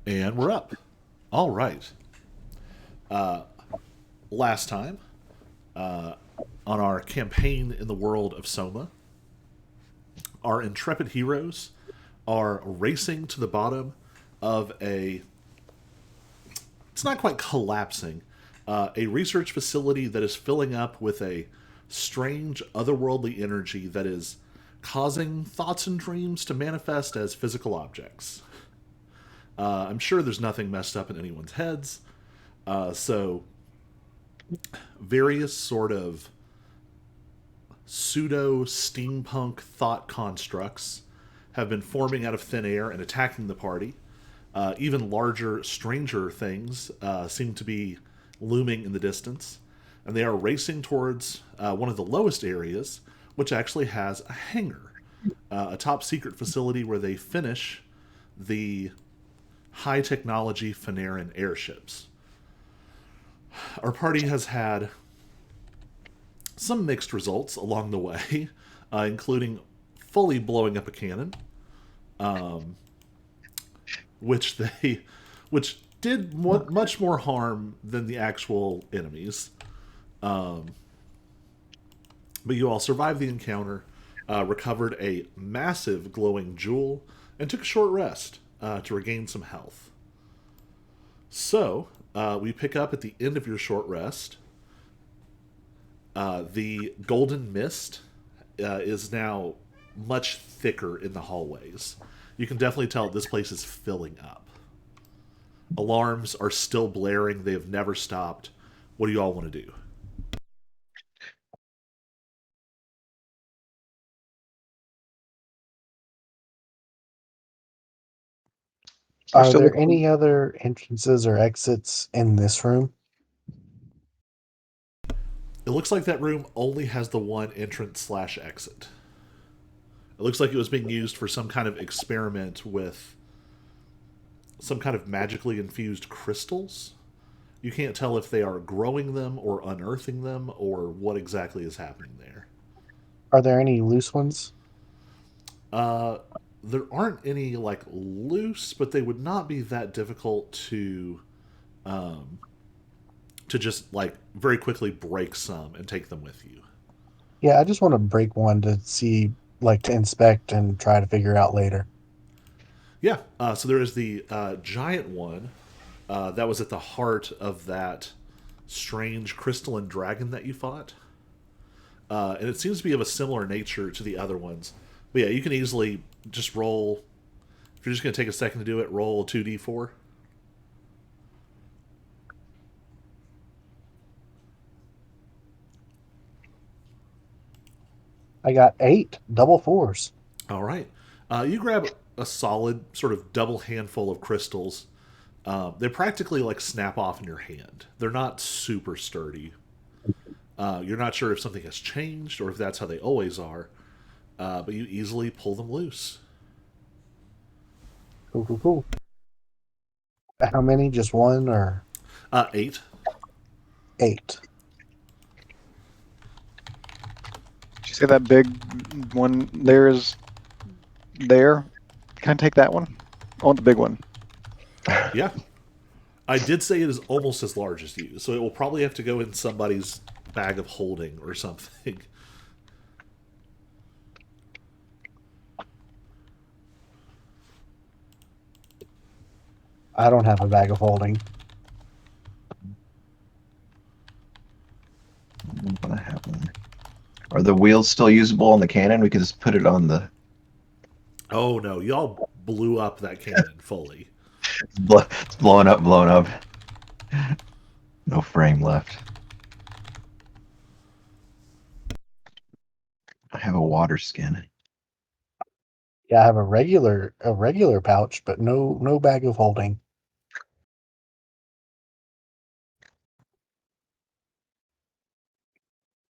And we're up. All right. Last time on our campaign in the world of Soma, our intrepid heroes are racing to the bottom of a. It's not quite collapsing. A research facility that is filling up with a strange, otherworldly energy that is causing thoughts and dreams to manifest as physical objects. I'm sure there's nothing messed up in anyone's heads. So various sort of pseudo steampunk thought constructs have been forming out of thin air and attacking the party. Even larger, stranger things seem to be looming in the distance, and they are racing towards one of the lowest areas, which actually has a hangar, a top secret facility where they finish the high technology Fanarin airships. Our party has had some mixed results along the way, including fully blowing up a cannon, which they, which did much more harm than the actual enemies. But you all survived the encounter, recovered a massive glowing jewel, and took a short rest to regain some health. So we pick up at the end of your short rest. The golden mist is now much thicker in the hallways. You can definitely tell this place is filling up. Alarms are still blaring. They have never stopped. What do you all want to do? We're Are still there looking. any other entrances or exits in this room? It looks like that room only has the one entrance slash exit. It looks like it was being used for some kind of experiment with some kind of magically infused crystals. You can't tell if they are growing them or unearthing them or what exactly is happening there. Are there any loose ones? Uh, there aren't any like loose, but they would not be that difficult um, to just like very quickly break some and take them with you. Yeah, I just want to break one to see, like, to inspect and try to figure out later. Yeah, so there is the giant one that was at the heart of that strange crystalline dragon that you fought. And it seems to be of a similar nature to the other ones. But yeah, you can easily just roll. If you're just going to take a second to do it, roll 2d4. I got 8 double fours. All right. You grab a solid sort of double handful of crystals. They practically like snap off in your hand. They're not super sturdy. You're not sure if something has changed or if that's how they always are, but you easily pull them loose. Cool, cool, cool. How many? Just one or 8. 8? Did you say that big one there is there? Can I take that one? I want the big one. Yeah. I did say it is almost as large as you, so it will probably have to go in somebody's bag of holding or something. I don't have a bag of holding. What I have one. Are the wheels still usable on the cannon? We could just put it on the. Oh no, y'all blew up that cannon fully. It's blowing up, blowing up. No frame left. I have a water skin. Yeah, I have a regular pouch, but no bag of holding.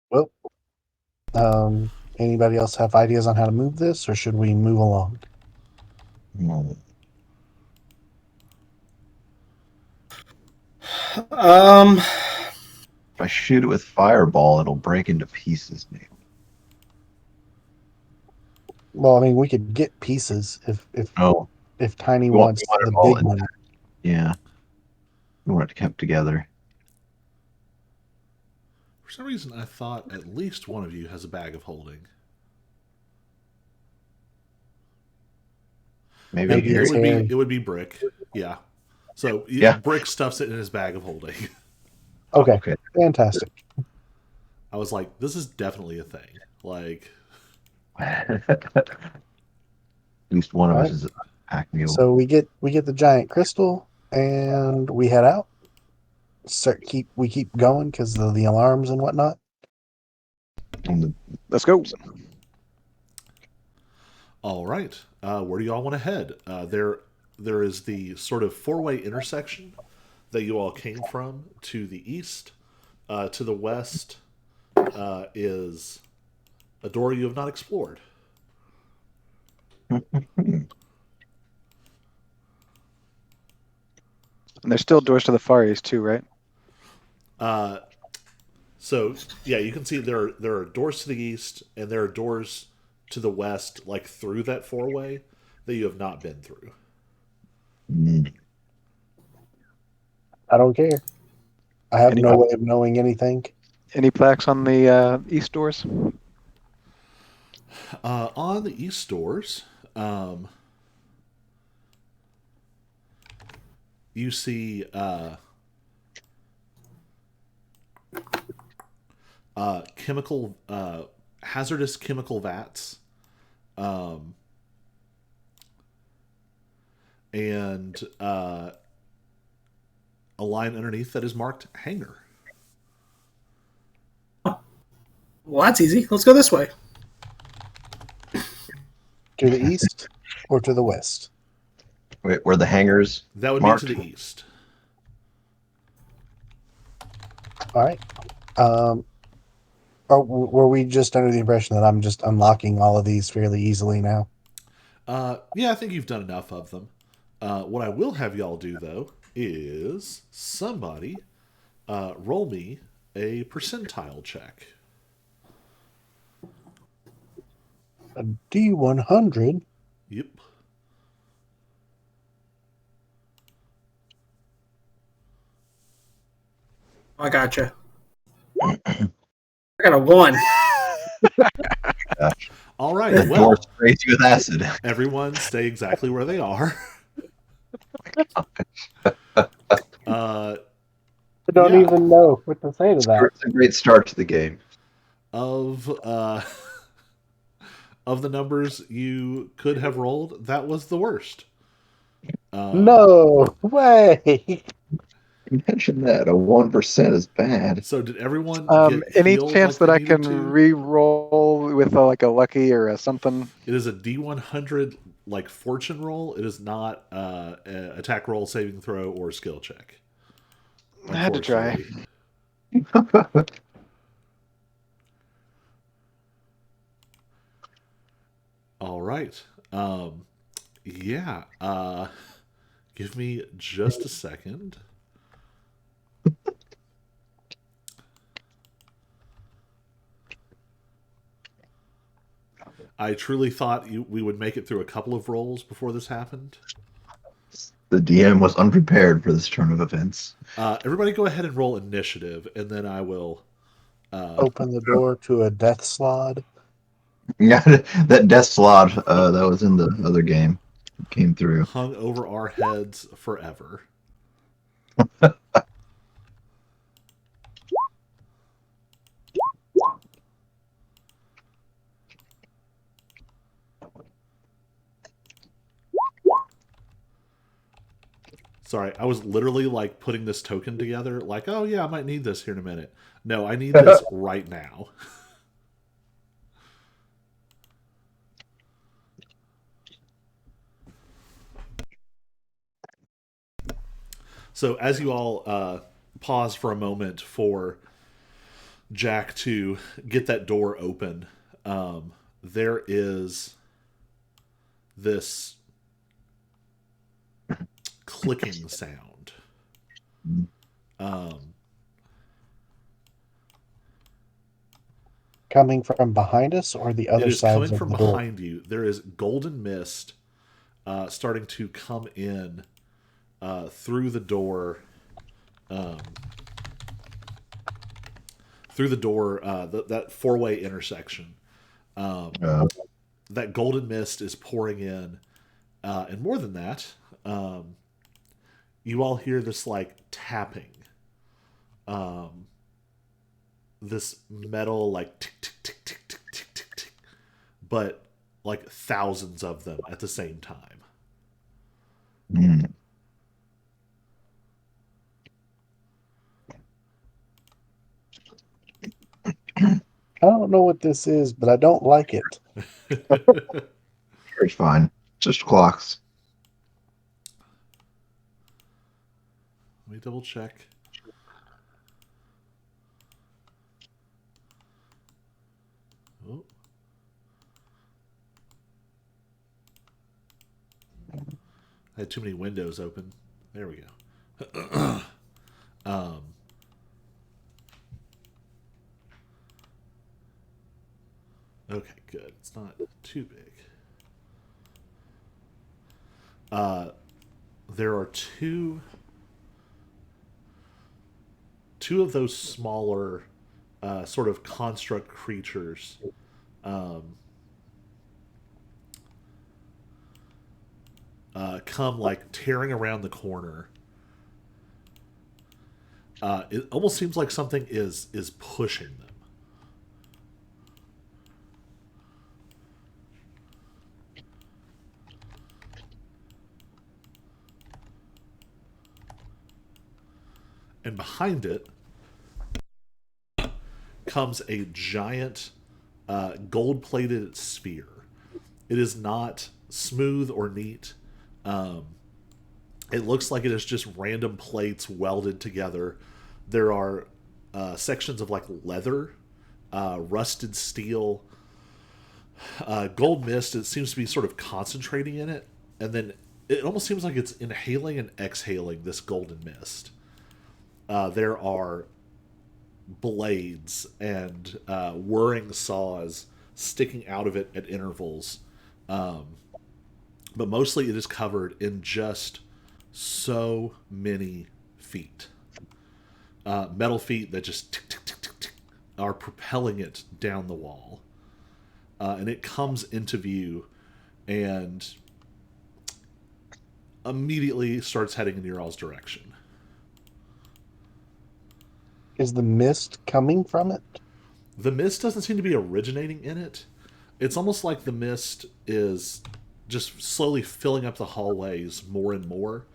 Well, anybody else have ideas on how to move this, or should we move along? Well, Um, if I shoot it with fireball, it'll break into pieces, maybe. Well, I mean, we could get pieces if Oh, Tiny we want wants it the all big in. one. Yeah. We want it kept together. For some reason, I thought at least one of you has a bag of holding. Maybe Maybe It it's Harry. would be Harry. it would be Brick. Yeah. So Yeah. Brick stuffs it in his bag of holding. Okay, Okay. fantastic. I was like, this is definitely a thing. Like, At least one of All us right. is a pack mule. So we get the giant crystal, and we head out. We keep going because of the alarms and whatnot. Let's go. all right, where do you all want to head? There is the sort of four-way intersection that you all came from to the east. To the west is a door you have not explored. And there's still doors to the far east too, right? Uh, so yeah, you can see there are doors to the east and there are doors to the west, like through that four-way that you have not been through. Mm. I don't care. I have Any no way of knowing anything. any plaques on the east doors? On the east doors, you see chemical hazardous chemical vats, and a line underneath that is marked hangar. Well, that's easy. Let's go this way. To the east or to the west? Wait, were the hangars That would marked? be to the east. All right. Or were we just under the impression that I'm just unlocking all of these fairly easily now? Yeah, I think you've done enough of them. What I will have y'all do though is somebody roll me a percentile check. A D100. Yep. I gotcha. I got a 1. All right. The Well, door sprays you with acid. everyone stay exactly where they are. I don't Yeah. even know what to say to that. It's a great start to the game. of of the numbers you could have rolled, that was the worst. No way. You mentioned that a 1% is bad. So did everyone get Any healed chance like that they I needed can to? re-roll with like a lucky or a something? It is a D100 like fortune roll. It is not a attack roll, saving throw, or skill check. I had to try. Unfortunately. All right. Yeah. Give me just a second. I truly thought we would make it through a couple of rolls before this happened. The DM was unprepared for this turn of events. Everybody go ahead and roll initiative, and then I will... Open the door to a death slod. Yeah, that death slot that was in the other game came through. hung over our heads forever. Sorry, I was literally like putting this token together, like, oh yeah, I might need this here in a minute. No, I need this right now. So as you all pause for a moment for Jack to get that door open, there is this clicking sound. Coming from behind us or the It other is sides coming of from the door? behind you. There is golden mist starting to come in through the door. Through the door, that four-way intersection. Uh, That golden mist is pouring in, and more than that, you all hear this like tapping, this metal like tick tick tick tick tick tick tick tick, but like thousands of them at the same time. mm. I don't know what this is, but I don't like it. It's fine. Just clocks. Let me double check. Oh. I had too many windows open. There we go. Okay, good. It's not too big. There are two of those smaller sort of construct creatures. Come like tearing around the corner. It almost seems like something is pushing them. And behind it comes a giant gold-plated sphere. It is not smooth or neat. It looks like it is just random plates welded together. There are sections of like leather, rusted steel, gold mist. It seems to be sort of concentrating in it, and then it almost seems like it's inhaling and exhaling this golden mist. There are blades and whirring saws sticking out of it at intervals. But mostly it is covered in just so many feet. Metal feet that just tick, tick, tick, tick, tick, are propelling it down the wall. And it comes into view and immediately starts heading in your all's direction. Is the mist coming from it? The mist doesn't seem to be originating in it. It's almost like the mist is just slowly filling up the hallways more and more.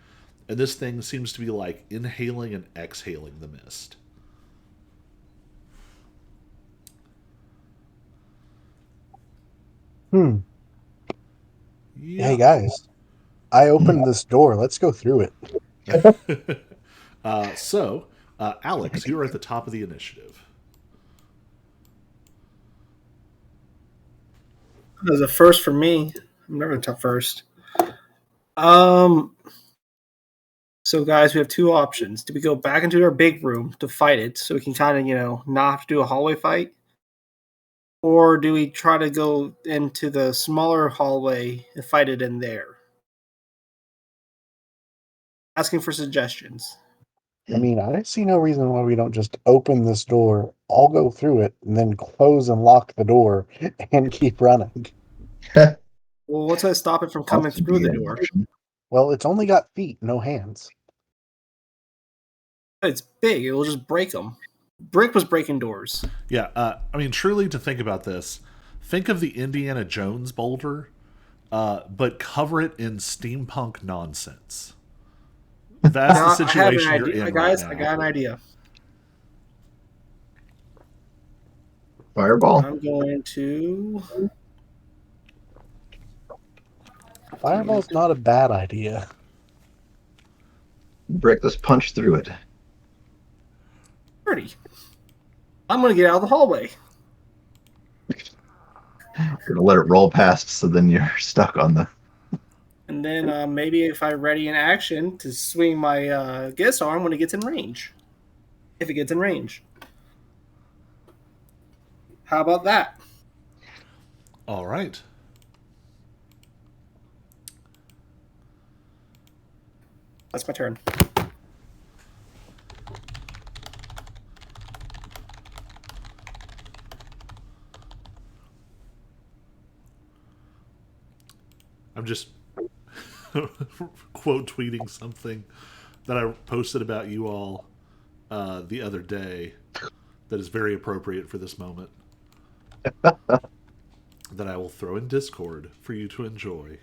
And this thing seems to be like inhaling and exhaling the mist. Hmm. Yeah. Hey guys, I opened this door. Let's go through it. Alex, you are at the top of the initiative. That was a first for me. I'm never top first. Um. So, guys, we have two options. Do we go back into our big room to fight it so we can kind of, not have to do a hallway fight? Or do we try to go into the smaller hallway and fight it in there? Asking for suggestions. I mean, I see no reason why we don't just open this door, all go through it, and then close and lock the door and keep running. Well, what's to stop it from coming Also through be the an door? option. Well, it's only got feet, no hands. It's big. It will just break them. Brick was breaking doors. Yeah, I mean, truly, to think about this, think of the Indiana Jones boulder, but cover it in steampunk nonsense. That's Now, the I have an situation you're idea, in guys. right I now. got an idea. Fireball. I'm going to. Fireball's not a bad idea. Brick, let's punch through it. 30. I'm going to get out of the hallway. You're gonna let it roll past, so then you're stuck on the. And then maybe if I ready in action to swing my guess arm when it gets in range. If it gets in range. How about that? All right. That's my turn. I'm just quote tweeting something that I posted about you all the other day that is very appropriate for this moment. That I will throw in Discord for you to enjoy.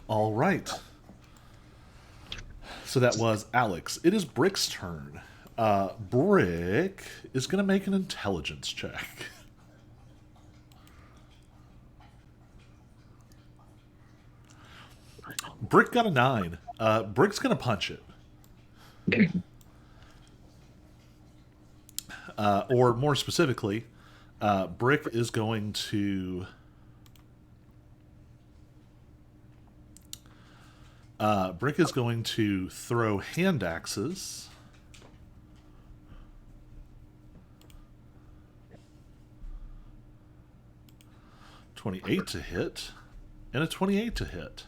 All right. So that was Alex. It is Brick's turn. Brick is going to make an intelligence check. Brick got a 9. Brick's going to punch it. Or more specifically, Brick is going to... Brick is going to throw hand axes. $28 to hit, and a 28 to hit.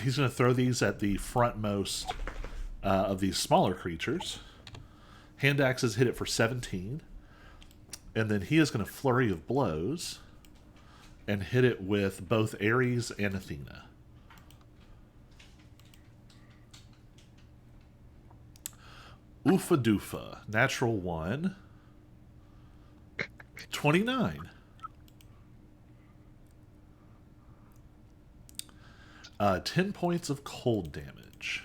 He's going to throw these at the frontmost of these smaller creatures. Hand axes hit it for 17. And then he is going to flurry of blows and hit it with both Ares and Athena. Oofa doofa. Natural 1. 29. 10 points of cold damage.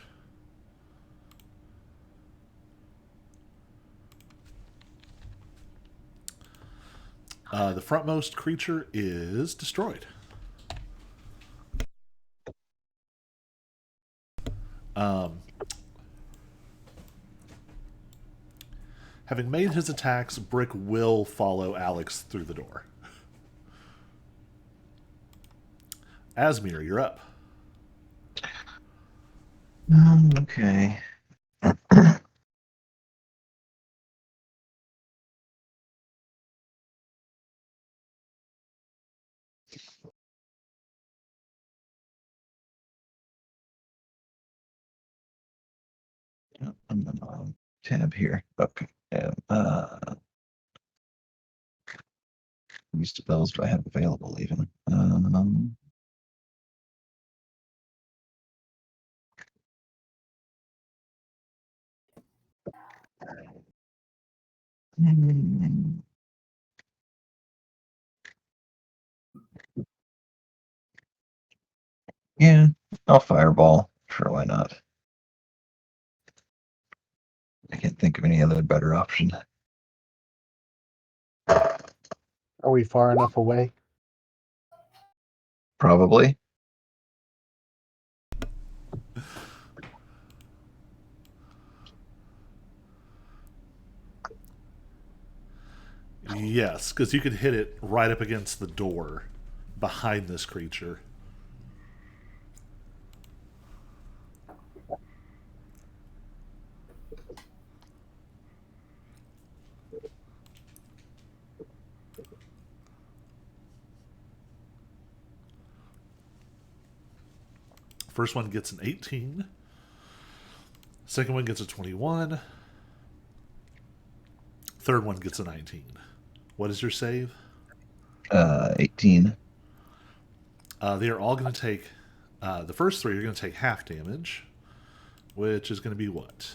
The frontmost creature is destroyed. Having made his attacks, Brick will follow Alex through the door. Asmir, you're up. Okay. I'm gonna tab here. Okay. What spells do I have available even? Yeah, I'll fireball. Sure, why not? I can't think of any other better option. Are we far enough away? Probably. Yes, because you could hit it right up against the door behind this creature. First one gets an 18. Second one gets a 21. Third one gets a 19. What is your save? 18. They are all going to take... the first three are going to take half damage, which is going to be what?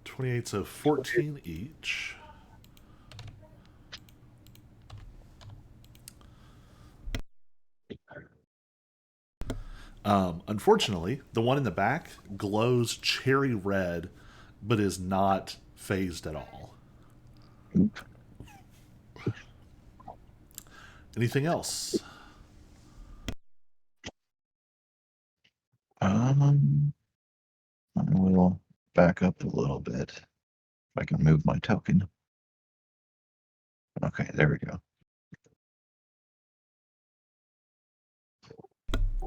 28, so 14 each. Unfortunately, the one in the back glows cherry red, but is not phased at all. Anything else? I will back up a little bit. If I can move my token. Okay, there we go.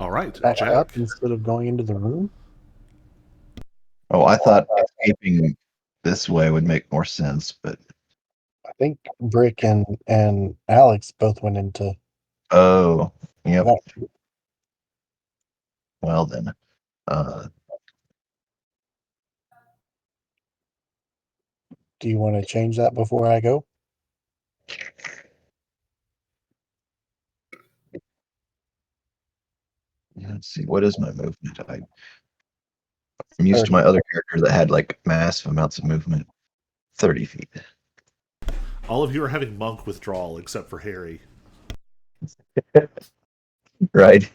All right, back Jack. up instead of going into the room? Oh, I thought escaping this way would make more sense, but I think Brick and Alex both went into oh, yep. that. Well then, uh, Do you want to change that before I go? let's see. What is my movement? I'm used to 30. my other character that had like massive amounts of movement. 30 feet. All of you are having monk withdrawal except for Harry. Right.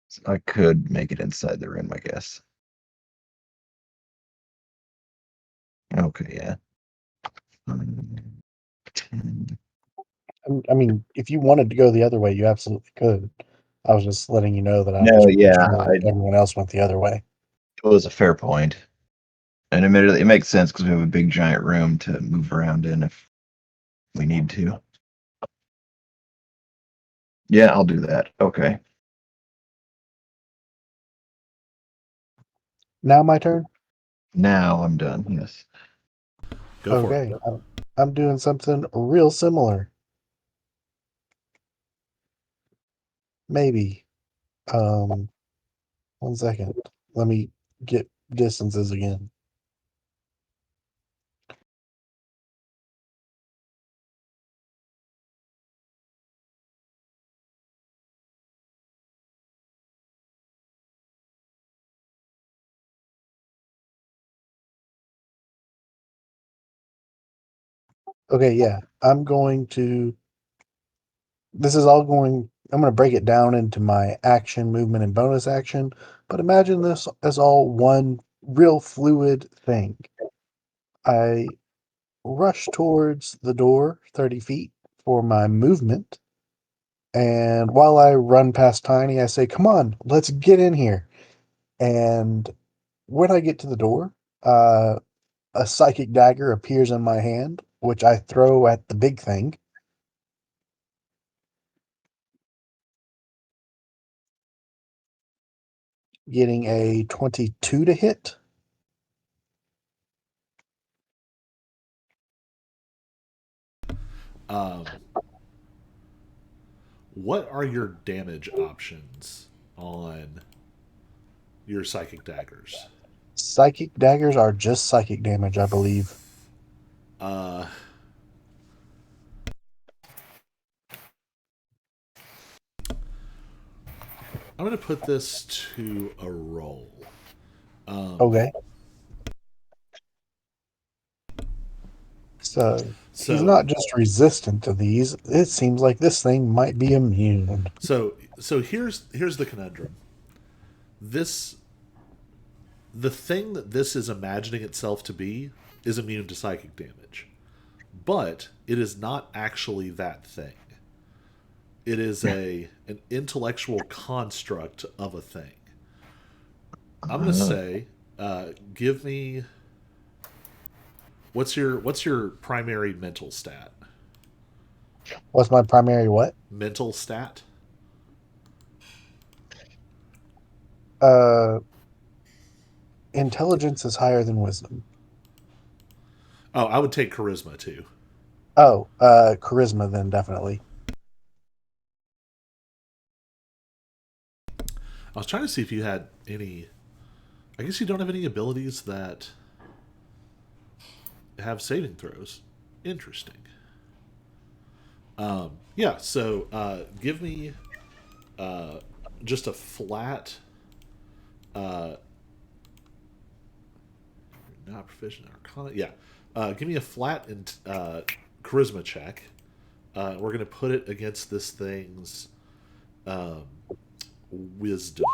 So I could make it inside the room, I guess. Okay, yeah. 10. I mean, if you wanted to go the other way, you absolutely could. I was just letting you know that I No, was pretty yeah, sure everyone else went the other way. it was a fair point. And admittedly, it makes sense because we have a big giant room to move around in if we need to. Yeah, I'll do that. Okay. Now my turn? Now I'm done. Yes. Go for Okay. it. I'm doing something real similar. Maybe. 1 second. Let me get distances again. Okay, yeah. This is all going. I'm going to break it down into my action, movement, and bonus action, but imagine this as all one real fluid thing. I rush towards the door 30 feet for my movement, and while I run past Tiny, I say, "Come on, let's get in here." And when I get to the door, a psychic dagger appears in my hand, which I throw at the big thing. Getting a 22 to hit. Um, what are your damage options on your psychic daggers? Psychic daggers are just psychic damage, I believe. Uh, I'm going to put this to a roll. Okay. So he's So not just resistant to these. It seems like this thing might be immune. so here's the conundrum. This the thing that this is imagining itself to be is immune to psychic damage, but it is not actually that thing. It is an intellectual construct of a thing. I'm gonna say, give me what's your primary mental stat? What's my primary what? Mental stat. Uh, Intelligence is higher than wisdom. Oh, I would take charisma too. Oh, charisma then definitely. I was trying to see if you had any. I guess you don't have any abilities that have saving throws. Interesting. Yeah. So give me just a flat. Uh, not proficient in Arcana. Yeah. Give me a flat and charisma check. We're gonna put it against this thing's um, wisdom.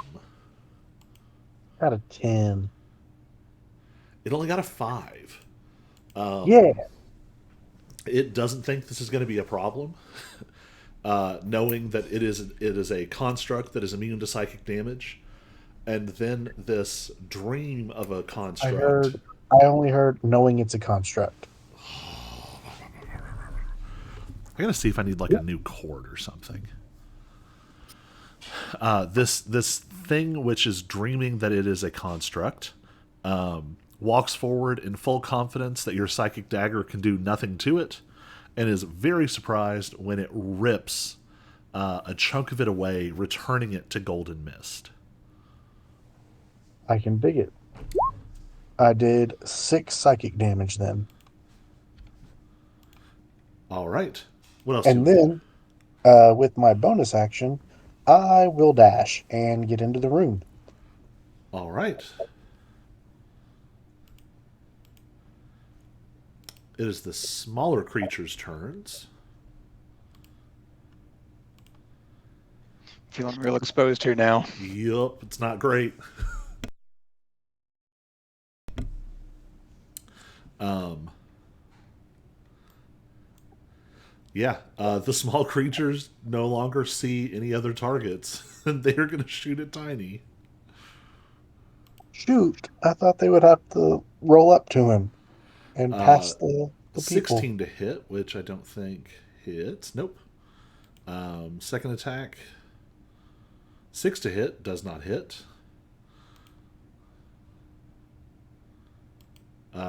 Got a 10. It only got a 5. Yeah. It doesn't think this is going to be a problem, knowing that it is a construct that is immune to psychic damage, and then this dream of a construct. I only heard knowing it's a construct. I gotta see if I need like a new cord or something. This thing which is dreaming that it is a construct walks forward in full confidence that your psychic dagger can do nothing to it, and is very surprised when it rips a chunk of it away, returning it to golden mist. I can dig it. I did 6 psychic damage then. All right. What else? Do And you then, with my bonus action, I will dash and get into the room. All right. It is the smaller creature's turns. Feeling real exposed here now. Yup, it's not great. Yeah, the small creatures no longer see any other targets, and they're going to shoot at Tiny. Shoot, I thought they would have to roll up to him and Uh, pass the people. 16 to hit, which I don't think hits. Nope. Second attack, 6 to hit, does not hit.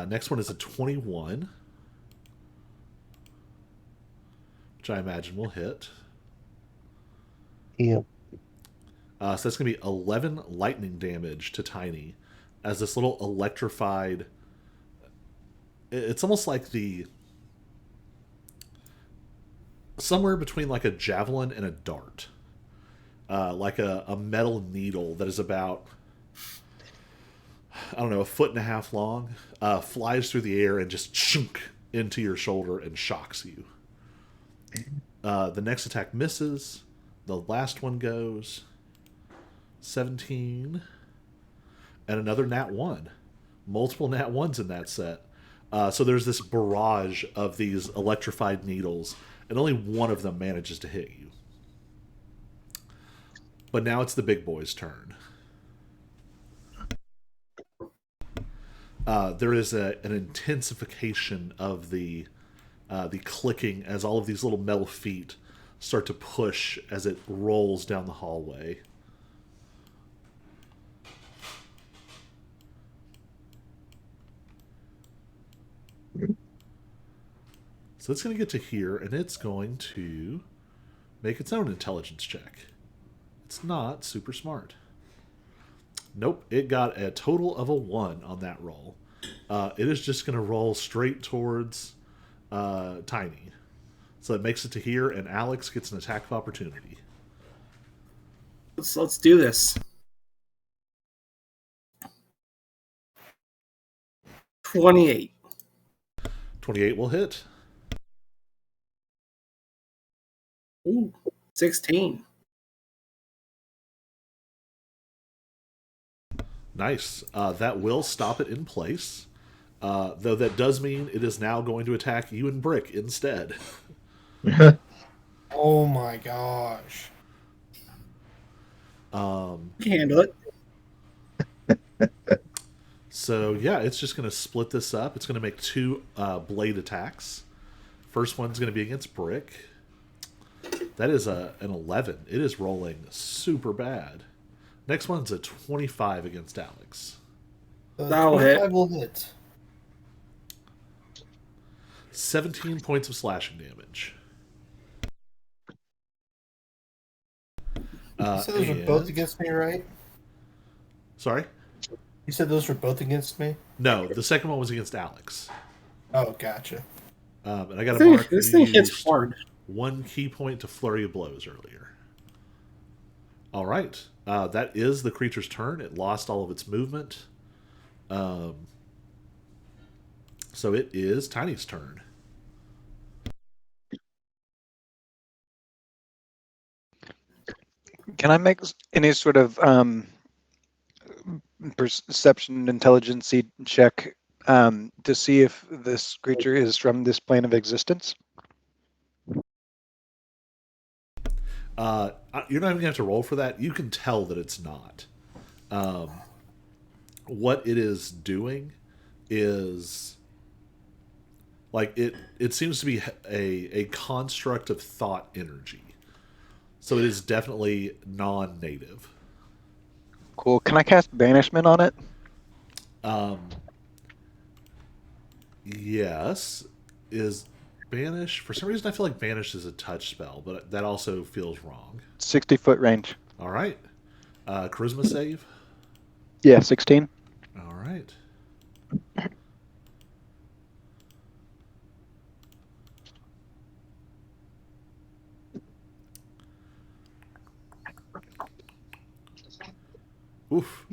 Next one is a 21, which I imagine will hit. Yep. So that's going to be 11 lightning damage to Tiny as this little electrified. It's almost like somewhere between like a javelin and a dart. Like a metal needle that is about, I don't know, 1.5 feet long, flies through the air and just chunk into your shoulder and shocks you. The next attack misses. The last one goes 17, and another nat 1. Multiple nat 1s in that set. So there's this barrage of these electrified needles, and only one of them manages to hit you. But now it's the big boy's turn. There is an intensification of the clicking as all of these little metal feet start to push as it rolls down the hallway. So it's going to get to here, and it's going to make its own intelligence check. It's not super smart. Nope, it got a total of a 1 on that roll. It is just going to roll straight towards Tiny. So it makes it to here, and Alex gets an attack of opportunity. Let's do this. 28. 28 will hit. Ooh, 16. Nice. That will stop it in place. Though that does mean it is now going to attack you and Brick instead. Oh my gosh. You can handle it. So yeah, it's just going to split this up. It's going to make 2 blade attacks. First one's going to be against Brick. That is an 11. It is rolling super bad. Next one's a 25 against Alex. That'll hit. 25 will hit. 17 points of slashing damage. You said those were both against me, right? Sorry? You said those were both against me? No, the second one was against Alex. Oh, gotcha. And I got to mark This thing hits hard. 1 key point to flurry of blows earlier. All right. That is the creature's turn. It lost all of its movement. So it is Tiny's turn. Can I make any sort of perception intelligence check to see if this creature is from this plane of existence? You're not even going to have to roll for that. You can tell that it's not. What it is doing is Like it seems to be a construct of thought energy. So it is definitely non-native. Cool. Can I cast banishment on it? Yes, is banish for some reason I feel like banish is a touch spell, but that also feels wrong. 60-foot range. All right, charisma save. Yeah, 16. All right. Oof.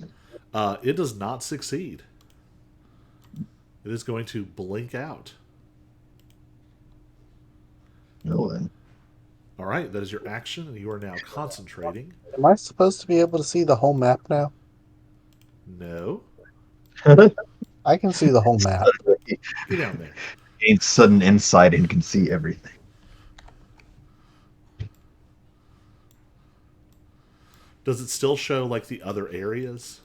It does not succeed. It is going to blink out. No then. All right, that is your action, and you are now concentrating. Am I supposed to be able to see the whole map now? No, I can see the whole map. get down there. Gains sudden insight and can see everything. Does it still show like the other areas?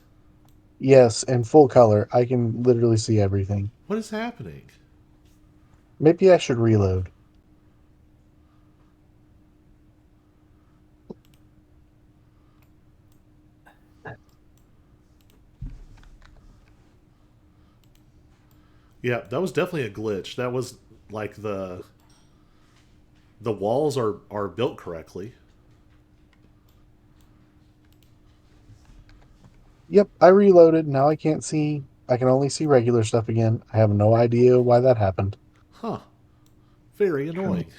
Yes, in full color. I can literally see everything. What is happening? Maybe I should reload. Yeah, that was definitely a glitch. That was like the walls are built correctly. Yep, I reloaded. Now I can't see. I can only see regular stuff again. I have no idea why that happened. Huh. Very annoying.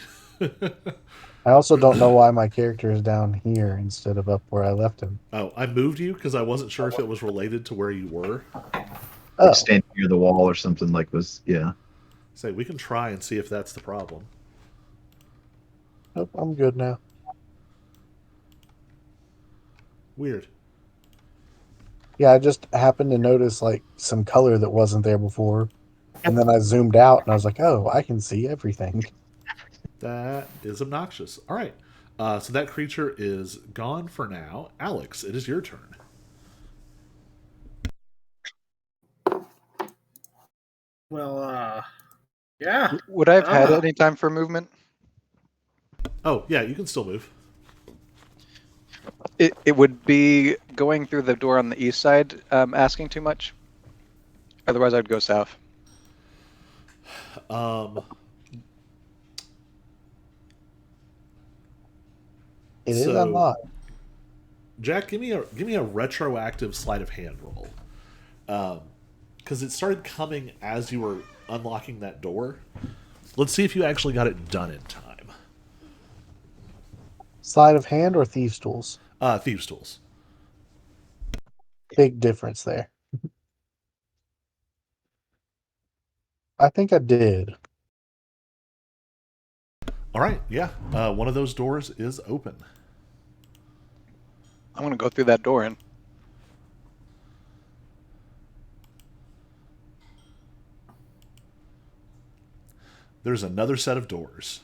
I also don't know why my character is down here instead of up where I left him. Oh, I moved you because I wasn't sure if it was related to where you were. Oh, Stand near the wall or something like was, yeah. Say, we can try and see if that's the problem. nope, I'm good now. Weird. Yeah, I just happened to notice like some color that wasn't there before. And then I zoomed out and I was like, oh, I can see everything. That is obnoxious. All right. So that creature is gone for now. Alex, it is your turn. Well, yeah. Would I have had Ah. any time for movement? Oh, yeah, you can still move. It would be going through the door on the east side asking too much. Otherwise, I'd go south. It is So, unlocked. Jack, give me a retroactive sleight of hand roll. Because it started coming as you were unlocking that door. Let's see if you actually got it done in time. Sleight of hand or thieves' tools? Thieves' tools. Big difference there. I think I did. All right, yeah. One of those doors is open. I want to go through that door in. There's another set of doors.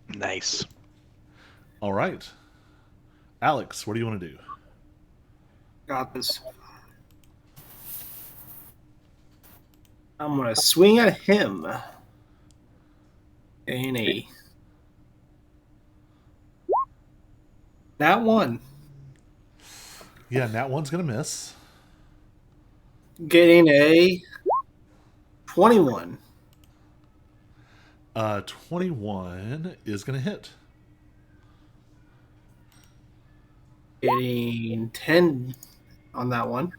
Nice. All right. Alex, what do you want to do? Got this. I'm gonna swing at him. A. That one. Yeah, and that one's going to miss. Getting a 21. 21 is going to hit. Getting 10 on that one.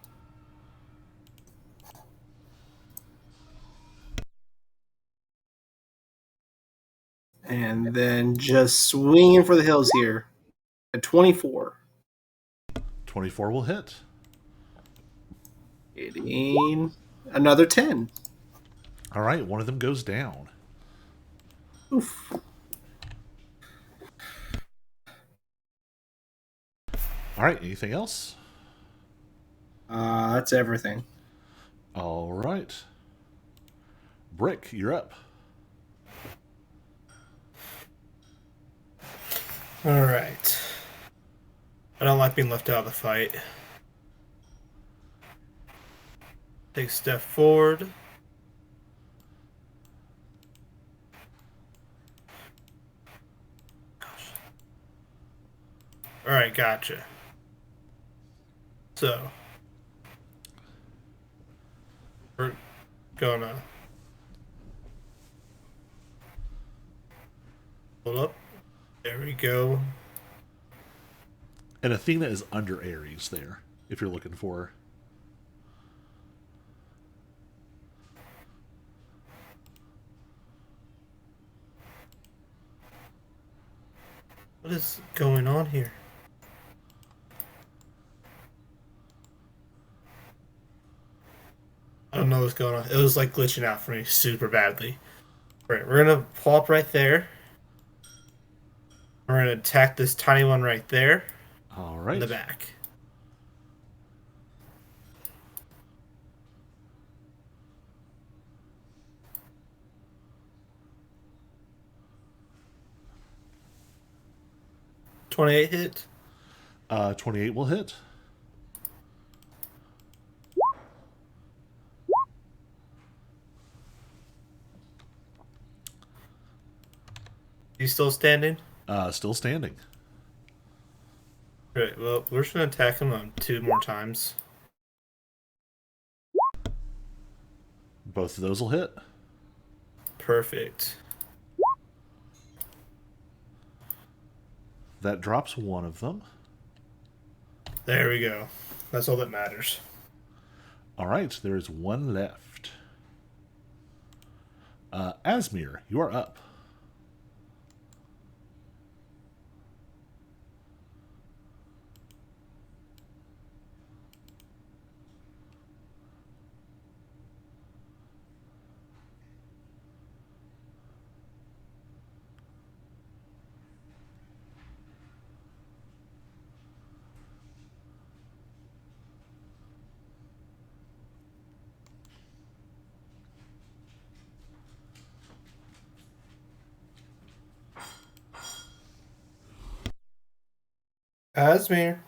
And then just swinging for the hills here. At 24. 24 will hit. Getting another 10. All right, one of them goes down. Oof. All right, anything else? That's everything. All right. Brick, you're up. All right. I don't like being left out of the fight. Take a step forward. Alright, gotcha. So, we're gonna pull up. There we go. And Athena is under Ares there, if you're looking for her. What is going on here? I don't know what's going on. It was like glitching out for me super badly. Right, we're gonna pull up right there. We're gonna attack this tiny one right there All in right. the back. $28 hit. 28 will hit. He's still standing? Still standing. Right, well, we're just gonna attack him on 2 more times. Both of those will hit. Perfect. That drops one of them. There we go. That's all that matters. All right, there is one left. Asmir, you are up. Asmir.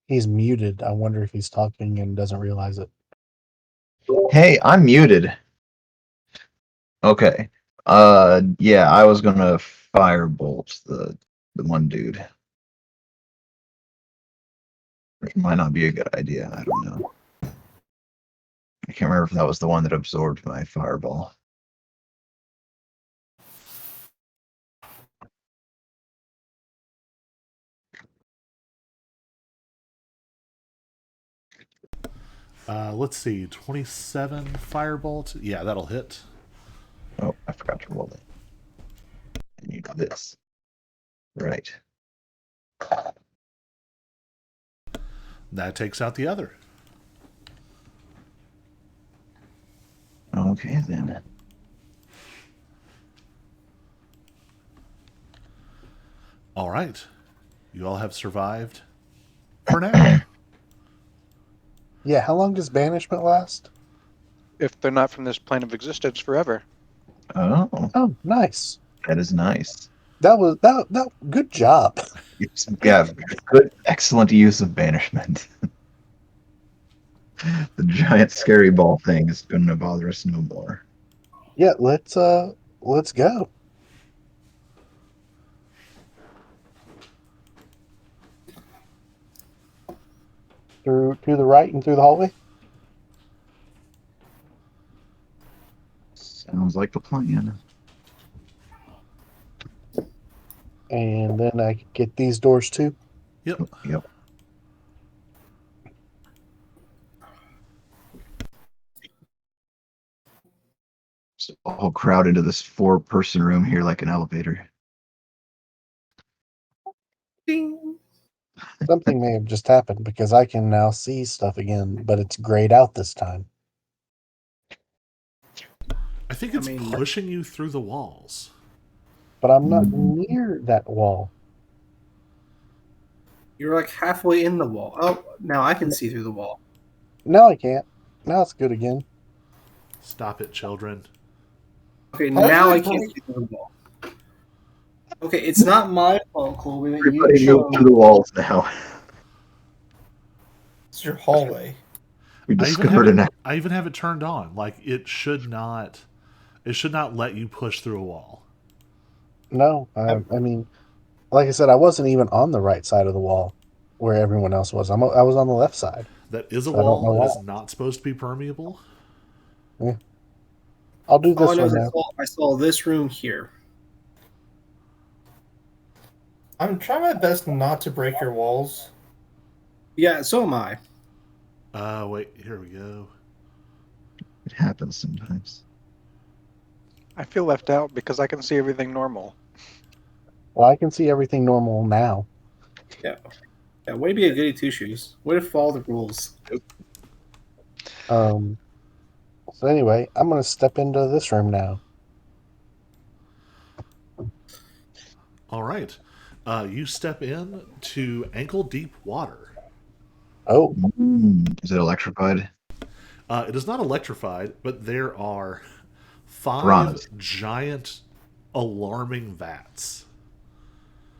He's muted. I wonder if he's talking and doesn't realize it. Hey, I'm muted. Okay. Yeah, I was gonna firebolt the one dude. Which might not be a good idea. I don't know. I can't remember if that was the one that absorbed my fireball. Let's see, 27 firebolt. Yeah, that'll hit. Oh, I forgot to roll it. I need this. Right. That takes out the other. Okay then. All right. You all have survived for now. Yeah, how long does banishment last? If they're not from this plane of existence forever. Oh, Oh, nice. that is nice. That was that. Good job. Yeah, good, excellent use of banishment. The giant scary ball thing is going to bother us no more. Yeah, let's go. Through to the right and through the hallway. Sounds like the plan. And then I could get these doors too. Yep. Yep. So all crowd into this 4-person room here like an elevator. Ding. Something may have just happened because I can now see stuff again, but it's grayed out this time. I think it's pushing you through the walls. But I'm not near that wall. You're like halfway in the wall. Oh, now I can see through the wall. Now I can't. Now it's good again. Stop it, children. Okay, now I can't see through the wall. Okay, it's not my fault, Colby, that Everybody you move to the walls now. It's your hallway. We I even, discovered an. I even have it turned on. Like it should not let you push through a wall. No, I mean, Like I said, I wasn't even on the right side of the wall where everyone else was. I was on the left side, That is a so I don't know wall. It why. is not supposed to be permeable. Yeah. I'll do All I this know one is now. I saw this room here. I'm trying my best not to break your walls. Yeah, so am I. Wait, here we go. It happens sometimes. I feel left out because I can see everything normal. Well, I can see everything normal now. Yeah. Yeah, way to be a goody two shoes. Way to follow the rules. So anyway, I'm gonna step into this room now. All right. You step in to ankle deep water. Oh, Is it electrified? It is not electrified, but there are 5 Piranhas. giant, alarming vats,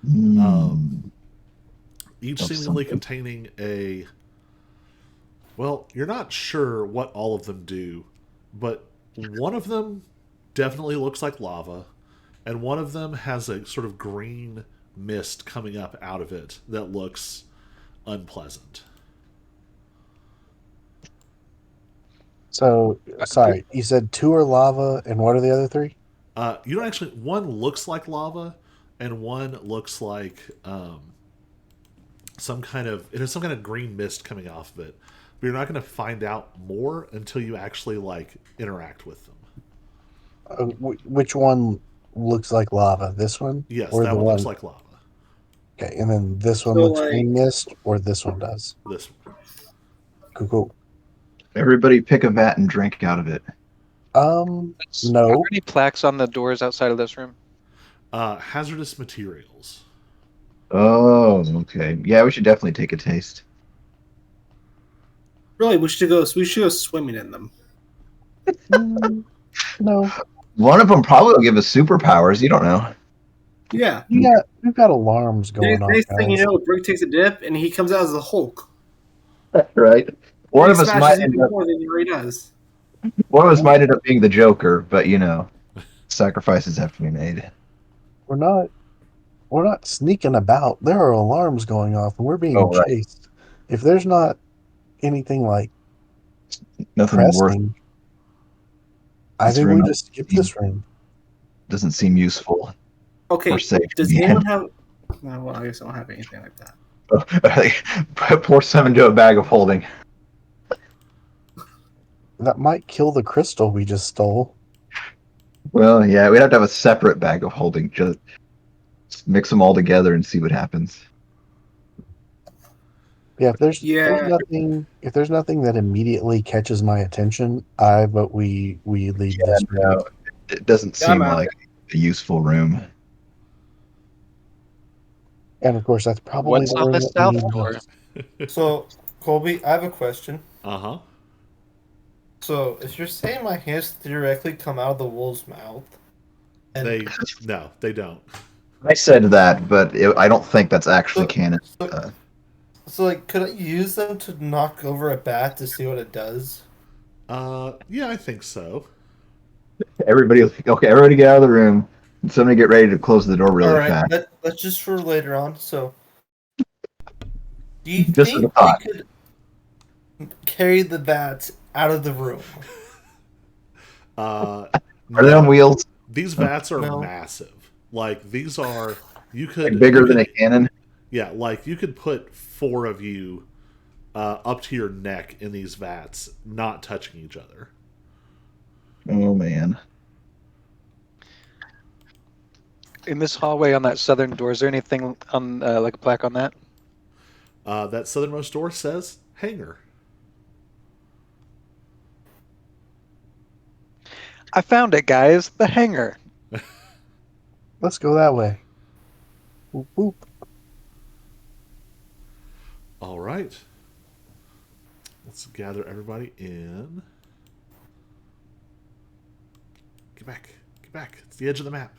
Mm. each Of seemingly something. containing a. Well, you're not sure what all of them do, but one of them definitely looks like lava, and one of them has a sort of green mist coming up out of it that looks unpleasant. so sorry. You said 2 are lava, and what are the other 3? You don't actually. One looks like lava, and one looks like some kind of. It has some kind of green mist coming off of it, but you're not going to find out more until you actually like interact with them. Which one looks like lava? This one, Yes, or that the one looks one? like lava. Okay, and then this one So, looks like, green mist, or this one does. This one. Cool, cool. Everybody pick a vat and drink out of it. Are No. there any plaques on the doors outside of this room? Hazardous materials. Oh, okay. Yeah, we should definitely take a taste. really, we should go swimming in them. No. One of them probably will give us superpowers. You don't know. Yeah. We've got alarms going off, Next thing you guys. know, Brick takes a dip and he comes out as the Hulk. Right. One He of us smashes might end even up. more than he already does. One of us might end up being the Joker, but sacrifices have to be made. We're not sneaking about. There are alarms going off, and we're being Oh, right. chased. If there's not anything like Nothing worth pressing, I this think we room. just skip this room. Doesn't seem useful Okay, or safe. does in the anyone end. have... No, well, I guess I don't have anything like that. Pour some into a bag of holding. That might kill the crystal we just stole. Well, yeah, we'd have to have a separate bag of holding. Just mix them all together and see what happens. Yeah, if there's Yeah. there's nothing that immediately catches my attention, I vote we leave this room. No, it doesn't Yeah, I'm seem out. like a useful room. And of course, that's probably What's the on room the that we south need door? most. So, Colby, I have a question. Uh-huh. So, if you're saying my hands theoretically come out of the wolf's mouth, and They don't. I said that, but I don't think that's actually So- canon. so like, could I use them to knock over a bat to see what it does? Yeah, I think so. Everybody get out of the room. Somebody get ready to close the door really All right, fast. that's just for later on. So, do you Just as a think thought. we could carry the bats out of the room? Are Are they on wheels? These vats are No. massive. Like these are you Like could bigger you than a could- cannon? Yeah, like you could put 4 of you up to your neck in these vats, not touching each other. Oh man. In this hallway on that southern door, is there anything on like a plaque on that? That southernmost door says hangar. I found it, guys. The hangar. Let's go that way. Whoop, whoop. All right. Let's gather everybody in. Get back. Get back. It's the edge of the map.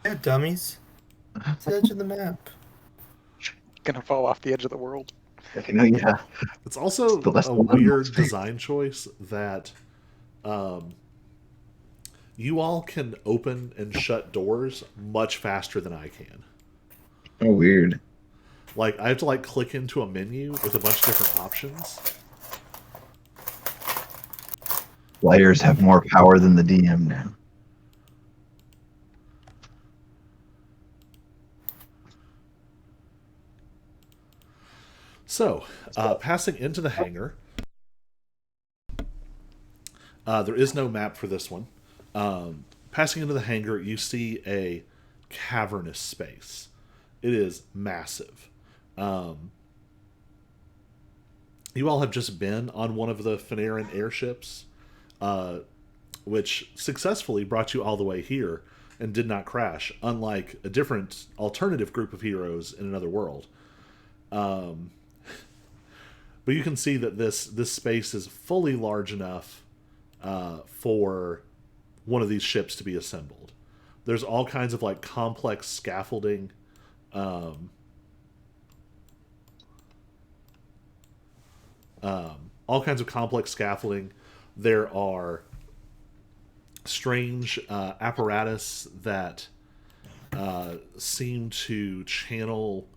Yeah, dummies. It's the edge of the map. Gonna fall off the edge of the world. Yeah. It's also Still less a than one weird space. design choice that You all can open and shut doors much faster than I can. Oh, weird. Like, I have to, like, click into a menu with a bunch of different options. Players have more power than the DM now. So, passing into the hangar, there is no map for this one. Passing into the hangar, you see a cavernous space. It is massive. You all have just been on one of the Fanarin airships, which successfully brought you all the way here and did not crash, unlike a different alternative group of heroes in another world. But you can see that this space is fully large enough for one of these ships to be assembled. There's all kinds of like complex scaffolding. All kinds of complex scaffolding. There are strange apparatus that seem to channel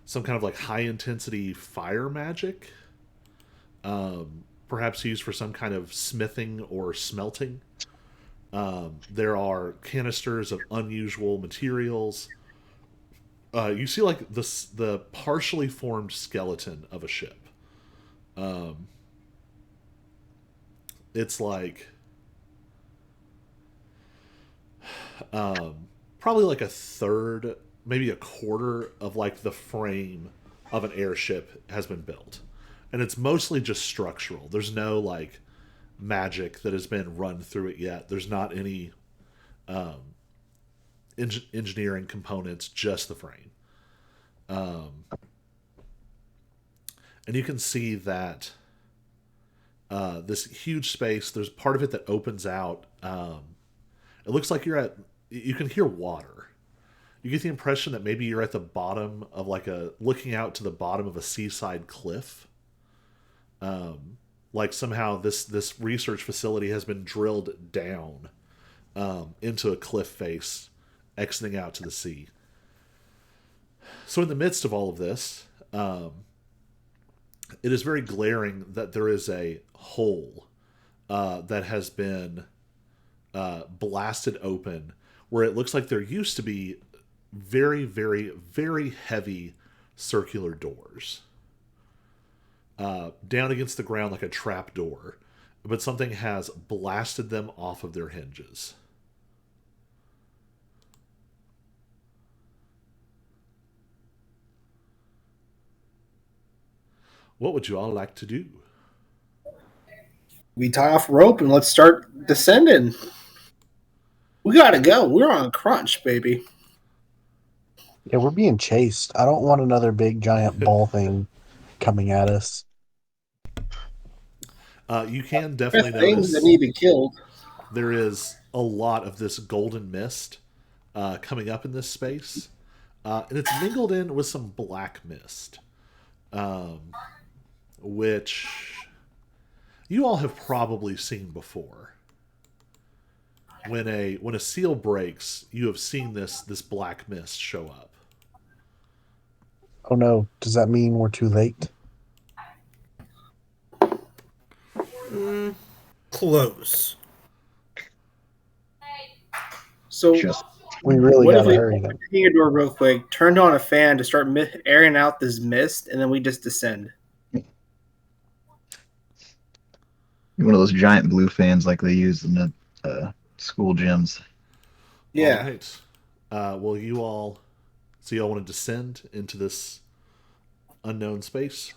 some kind of like high intensity fire magic, perhaps used for some kind of smithing or smelting. There are canisters of unusual materials. You see like the partially formed skeleton of a ship. It's like probably like a third, maybe a quarter of like the frame of an airship has been built, and it's mostly just structural. There's no like magic that has been run through it yet. There's not any engineering components, just the frame. And you can see that this huge space, there's part of it that opens out. It looks like you can hear water. You get the impression that maybe you're at the bottom of looking out to the bottom of a seaside cliff. Like somehow this research facility has been drilled down into a cliff face, exiting out to the sea. So in the midst of all of this, it is very glaring that there is a hole that has been blasted open, where it looks like there used to be very, very, very heavy circular doors down against the ground like a trap door, but something has blasted them off of their hinges. What would you all like to do? We tie off rope and let's start descending. We gotta go. We're on a crunch, baby. Yeah, we're being chased. I don't want another big giant ball thing coming at us. You can There are definitely things that notice need to be killed. there is a lot of this golden mist coming up in this space, and it's mingled in with some black mist, which you all have probably seen before. When a seal breaks, you have seen this black mist show up. Oh no, does that mean we're too late? Close. So Just We really what if gotta we hurry opened then. the hangar door real quick, turned on a fan to start airing out this mist, and then we just descend? one of those giant blue fans like they use in the school gyms. Yeah. All right. Well, you all want to descend into this unknown space?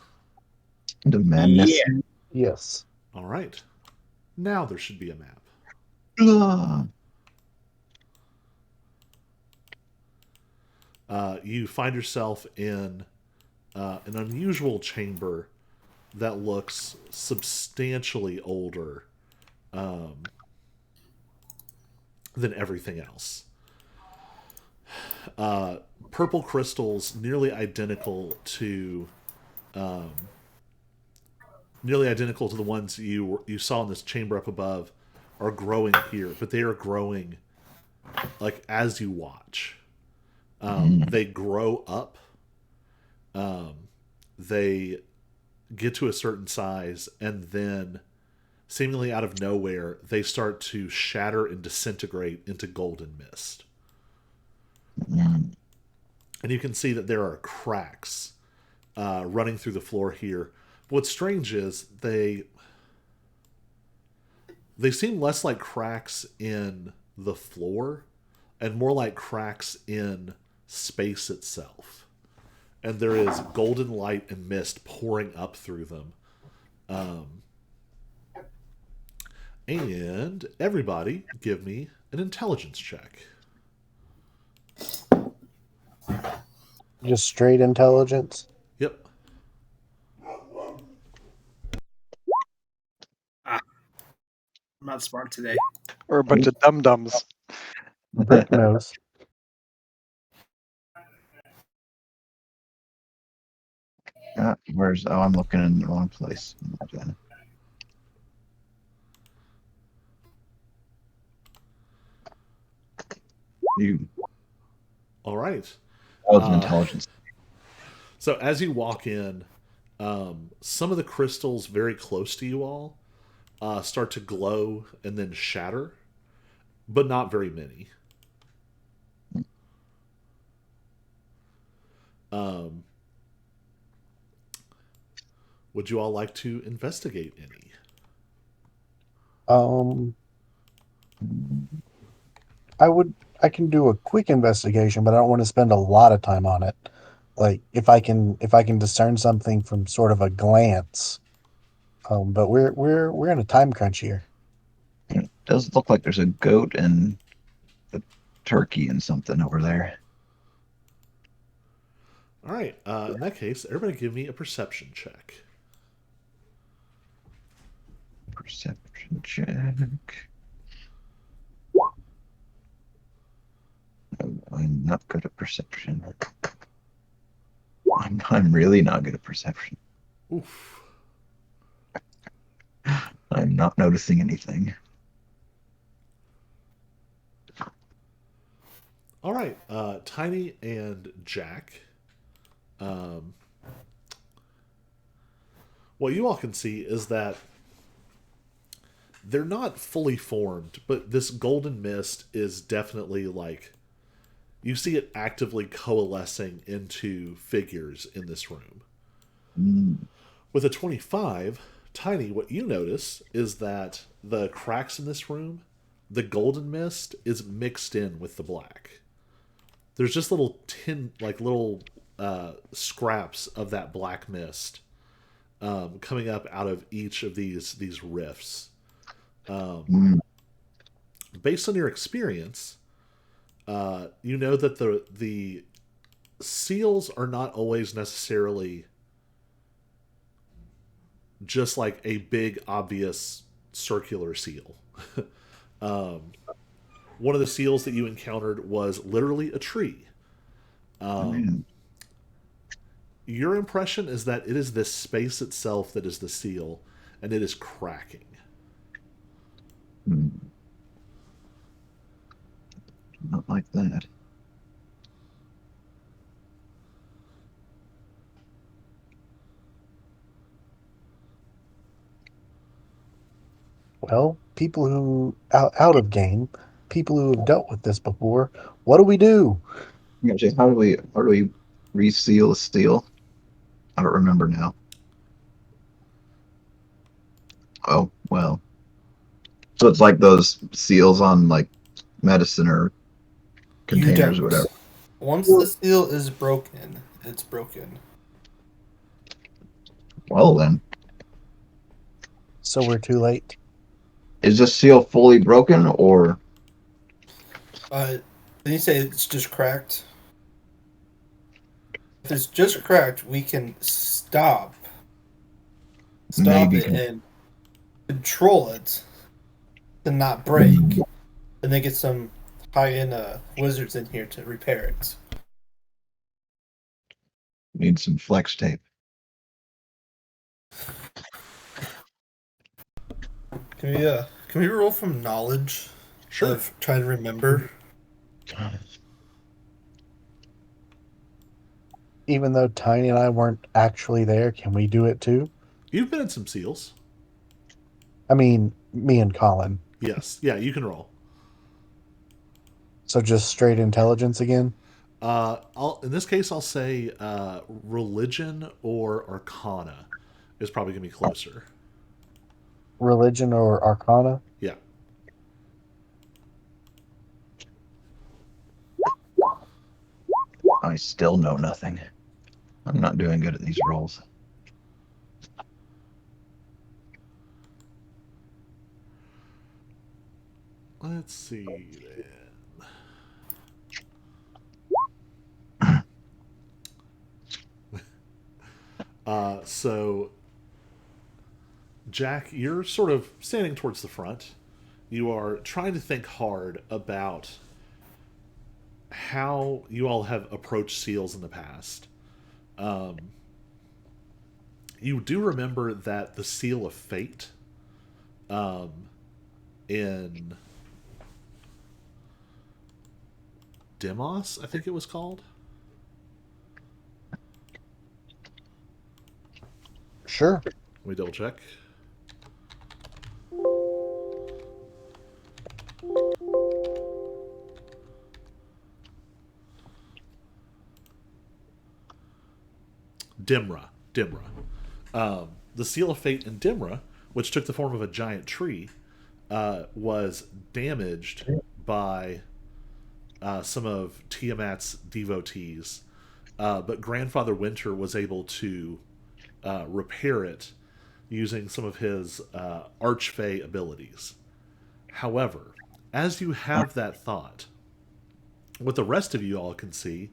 The madness. Yeah. Yes. All right. Now there should be a map. Ugh. You find yourself in an unusual chamber that looks substantially older than everything else. Purple crystals, nearly identical to the ones you saw in this chamber up above, are growing here, but they are growing like as you watch. They grow up. They get to a certain size, and then, seemingly out of nowhere, they start to shatter and disintegrate into golden mist. Mm. And you can see that there are cracks running through the floor here. What's strange is they seem less like cracks in the floor and more like cracks in space itself. And there is golden light and mist pouring up through them. And everybody give me an intelligence check. Just straight intelligence. Yep. I'm not smart today. Or a bunch of dum-dums. Brick nose. Where's? Oh, I'm looking in the wrong place. Okay. You. All right. That was an intelligence. So as you walk in, some of the crystals very close to you all start to glow and then shatter, but not very many. Would you all like to investigate any? I can do a quick investigation, but I don't want to spend a lot of time on it. Like if I can discern something from sort of a glance. But we're in a time crunch here. It does look like there's a goat and a turkey and something over there. All right. In that case, everybody give me a perception check. Perception check. I'm not good at perception. I'm really not good at perception. Oof. I'm not noticing anything. All right. Tiny and Jack. What you all can see is that they're not fully formed, but this golden mist is definitely like you see it actively coalescing into figures in this room. Mm. With a 25, Tiny, what you notice is that the cracks in this room, the golden mist is mixed in with the black. There's just little scraps of that black mist coming up out of each of these rifts. Based on your experience, you know that the seals are not always necessarily just like a big obvious circular seal. One of the seals that you encountered was literally a tree. Your impression is that it is this space itself that is the seal, and it is cracking. Not like that. Well, people who out of game, people who have dealt with this before. What do we do? Actually, how do we reseal a steel? I don't remember now. Oh well. So it's like those seals on like medicine or You containers or don't. whatever. Once the seal is broken, it's broken. Well then, So we're too late. is this seal fully broken or Then you say it's just cracked. If it's just cracked, we can stop maybe? it and control it to not break, and then get some high-end wizards in here to repair it. Need some flex tape. Can we Can we roll from knowledge Sure. of trying to remember? Even though Tiny and I weren't actually there, can we do it too? You've been in some seals. I mean, me and Colin. Yes. Yeah, you can roll. So just straight intelligence again? In this case, I'll say religion or arcana is probably going to be closer. Religion or arcana? Yeah. I still know nothing. I'm not doing good at these rolls. Let's see then. So, Jack, you're sort of standing towards the front. You are trying to think hard about how you all have approached seals in the past. You do remember that the seal of fate in Demos, I think it was called. Sure. Let me double check. Dimra. The seal of fate in Dimra, which took the form of a giant tree, was damaged by some of Tiamat's devotees, but Grandfather Winter was able to repair it using some of his archfey abilities. However, as you have that thought, what the rest of you all can see,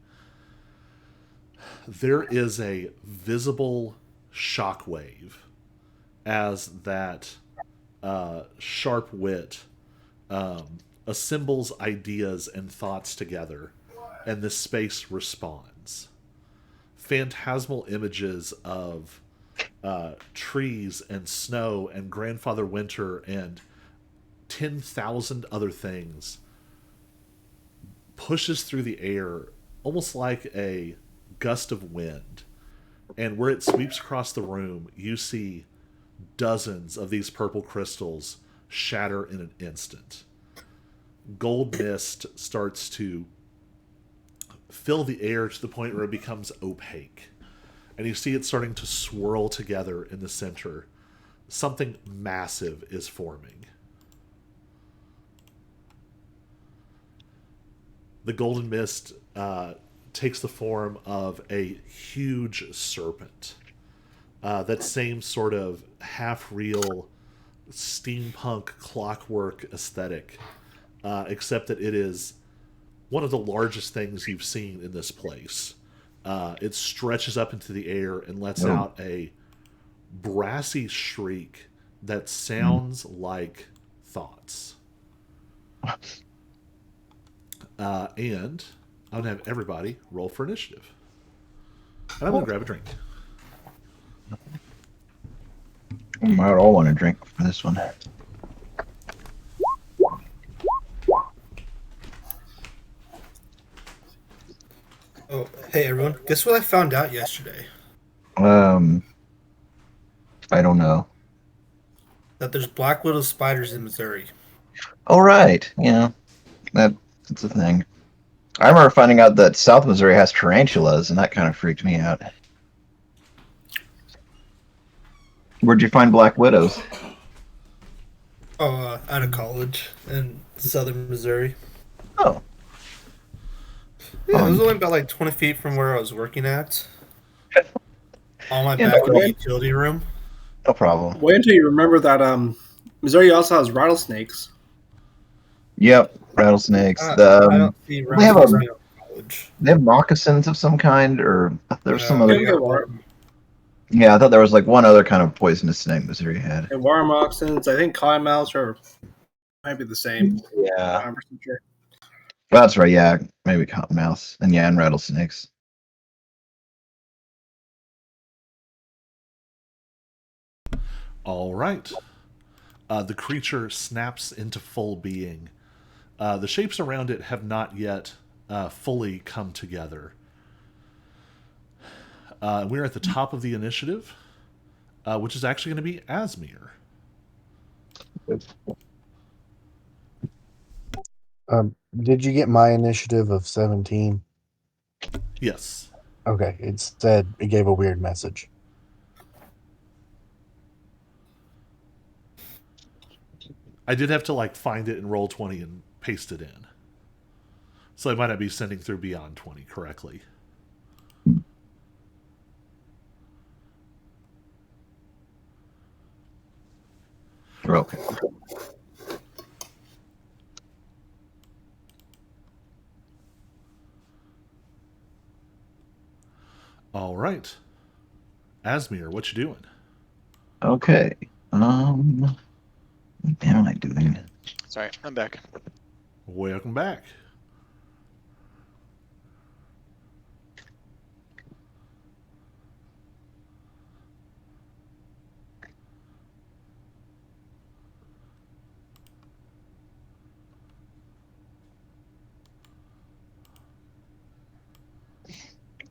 there is a visible shockwave as that sharp wit assembles ideas and thoughts together, and the space responds. Phantasmal images of trees and snow and Grandfather Winter and 10,000 other things pushes through the air almost like a gust of wind. And where it sweeps across the room, you see dozens of these purple crystals shatter in an instant. Gold mist starts to fill the air to the point where it becomes opaque. And you see it starting to swirl together in the center. Something massive is forming. The golden mist takes the form of a huge serpent. That same sort of half-real steampunk clockwork aesthetic, except that it is one of the largest things you've seen in this place. It stretches up into the air and lets out a brassy shriek that sounds like thoughts. And I'm going to have everybody roll for initiative. And I'm going to grab a drink. I might all want to drink for this one. Oh, hey everyone! Guess what I found out yesterday? I don't know. That there's black widow spiders in Missouri. All right, yeah, that's a thing. I remember finding out that South Missouri has tarantulas, and that kind of freaked me out. Where'd you find black widows? Oh, out of college in southern Missouri. Oh, Yeah, it was only about like 20 feet from where I was working at. On my Yeah, back in no the utility room. no problem. Wait until you remember that Missouri also has rattlesnakes. Yep, rattlesnakes. I The don't see they have a- rattlesnakes in college. they have moccasins of some kind, or there's some Yeah, other. we got water. Yeah, I thought there was like one other kind of poisonous snake Missouri had. And water moccasins, I think cottonmouths are might be the same. Yeah, 100% sure. that's right. Yeah, maybe cottonmouths, and rattlesnakes. All right. The creature snaps into full being. The shapes around it have not yet fully come together. We're at the top of the initiative, which is actually going to be Asmir. Did you get my initiative of 17? Yes. Okay, it gave a weird message. I did have to find it in Roll20 and paste it in. So I might not be sending through Beyond 20 correctly. Okay. All right. Asmir, what you doing? Okay. What am I doing? Sorry, I'm back. Welcome back.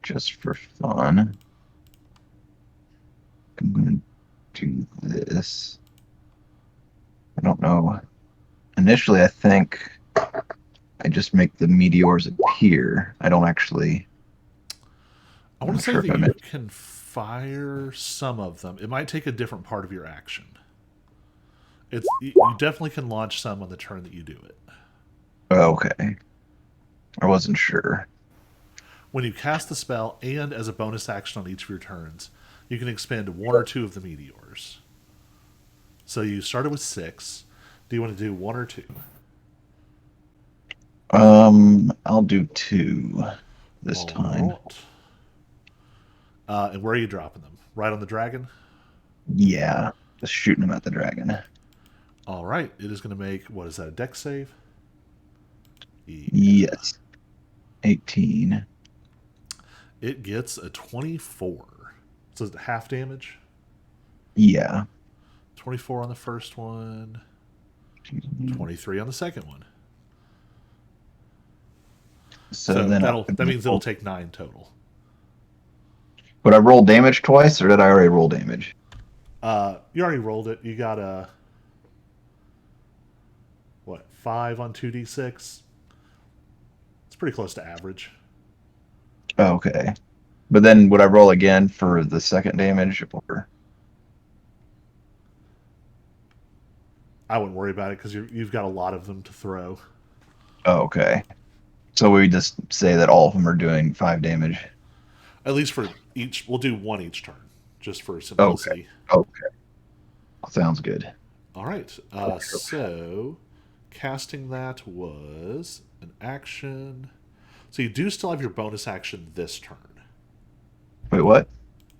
Just for fun, I'm going to do this. I don't know. Initially, I think I just make the meteors appear. I don't actually. I I'm want not to say sure if that I you meant. can fire some of them. It might take a different part of your action. You definitely can launch some on the turn that you do it. Okay. I wasn't sure. When you cast the spell and as a bonus action on each of your turns, you can expend one or two of the meteors. So you started with 6. Do you want to do 1 or 2? I'll do 2 this time. Alright. And where are you dropping them? Right on the dragon? Yeah, just shooting them at the dragon. All right. It is going to make, what is that, a dex save? Yeah. Yes. 18. It gets a 24. So is it half damage? Yeah. 24 on the first one, 23 on the second one. So then that means it'll take 9 total. Would I roll damage twice, or did I already roll damage? You already rolled it. You got a 5 on 2d6. It's pretty close to average. Okay. But then would I roll again for the second damage, or? I wouldn't worry about it because you've got a lot of them to throw. Okay. So we just say that all of them are doing 5 damage. At least for each, we'll do 1 each turn, just for simplicity. Okay. Sounds good. All right. So casting that was an action. So you do still have your bonus action this turn. Wait, what?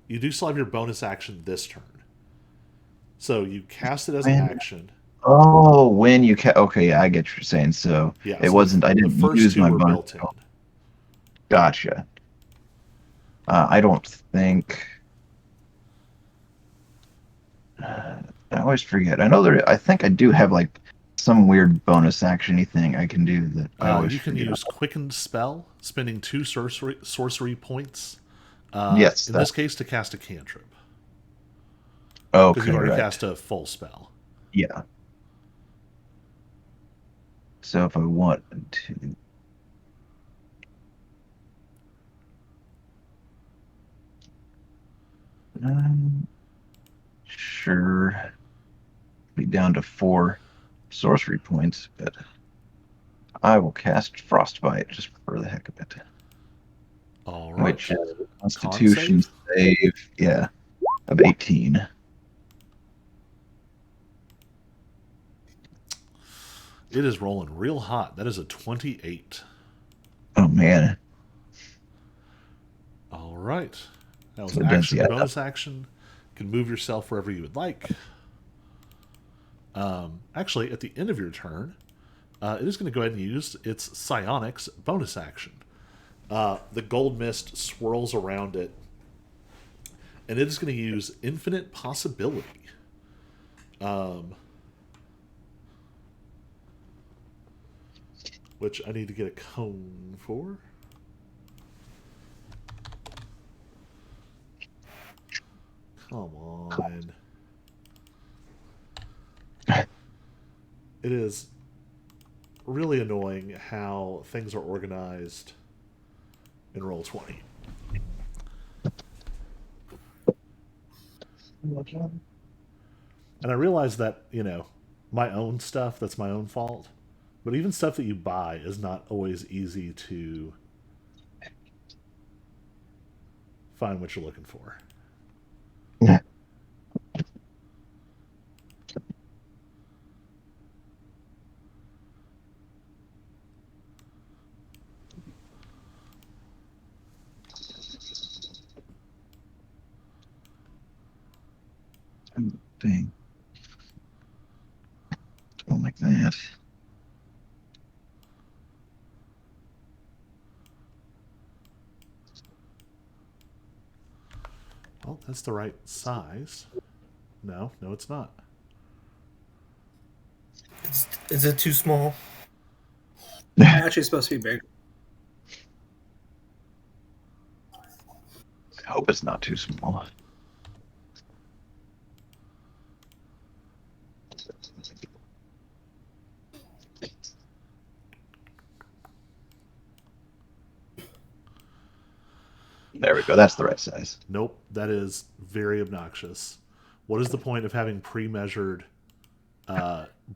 You do still have your bonus action this turn. So you cast it as an action. Oh, when you okay, yeah, I get what you're saying. So Yeah, it so wasn't. I the didn't first use 2 my were bonus. built in. Gotcha. I don't think. I always forget. I know I think I do have some weird bonus actiony thing I can do that I always You can forget. use Quickened Spell, spending 2 sorcery points. Yes. In this case, to cast a cantrip. Okay. Because you've already Right. cast a full spell. Yeah. So if I want to. Sure. Be down to 4 sorcery points, but I will cast Frostbite just for the heck of it. All right. Which is Con Constitution save? save, yeah, of 18. It is rolling real hot. That is a 28. Oh man. All right. That was So it does, action, yeah. bonus action. You can move yourself wherever you would like. Actually, at the end of your turn, it is going to go ahead and use its psionics bonus action. The gold mist swirls around it, and it is going to use infinite possibility. which I need to get a cone for. Come on. It is really annoying how things are organized in Roll20. And I realize that, my own stuff, that's my own fault. But even stuff that you buy is not always easy to find what you're looking for. Dang. Don't like that. Well, that's the right size. No, it's not. Is it too small? Actually, it's supposed to be big. I hope it's not too small. There we go. That's the right size. Nope, that is very obnoxious. What is the point of having pre-measured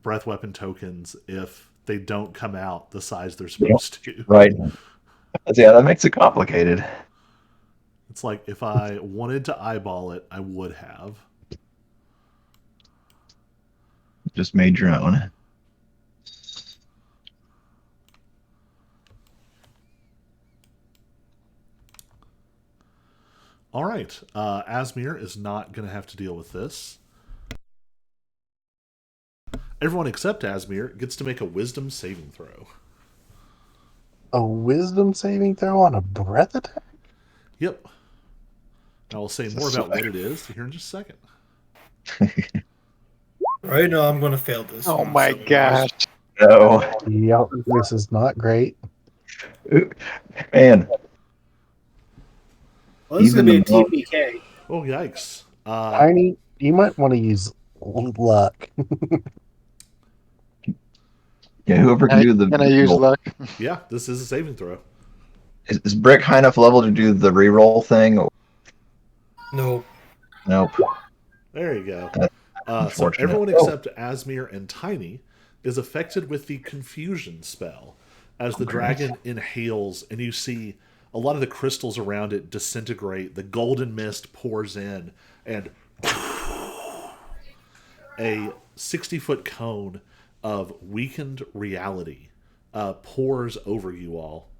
breath weapon tokens if they don't come out the size they're supposed to? Right. Yeah, that makes it complicated. It's like if I wanted to eyeball it, I would have. Just made your own. All right, Asmir is not going to have to deal with this. Everyone except Asmir gets to make a wisdom saving throw. A wisdom saving throw on a breath attack? Yep. I will say more about what it is here in just a second. Right now, I'm going to fail this. Oh one, my so- gosh. No. Yep, this is not great. Man. Well, this is going to be a Even the TPK. Oh, yikes. Tiny, you might want to use luck. Yeah, whoever can do the. Can I use roll. luck? Yeah, this is a saving throw. Is Brick high enough level to do the reroll thing? No. Nope. There you go. That's So unfortunate. everyone except Asmir and Tiny is affected with the confusion spell as the dragon inhales and you see a lot of the crystals around it disintegrate. The golden mist pours in and a 60-foot cone of weakened reality pours over you all.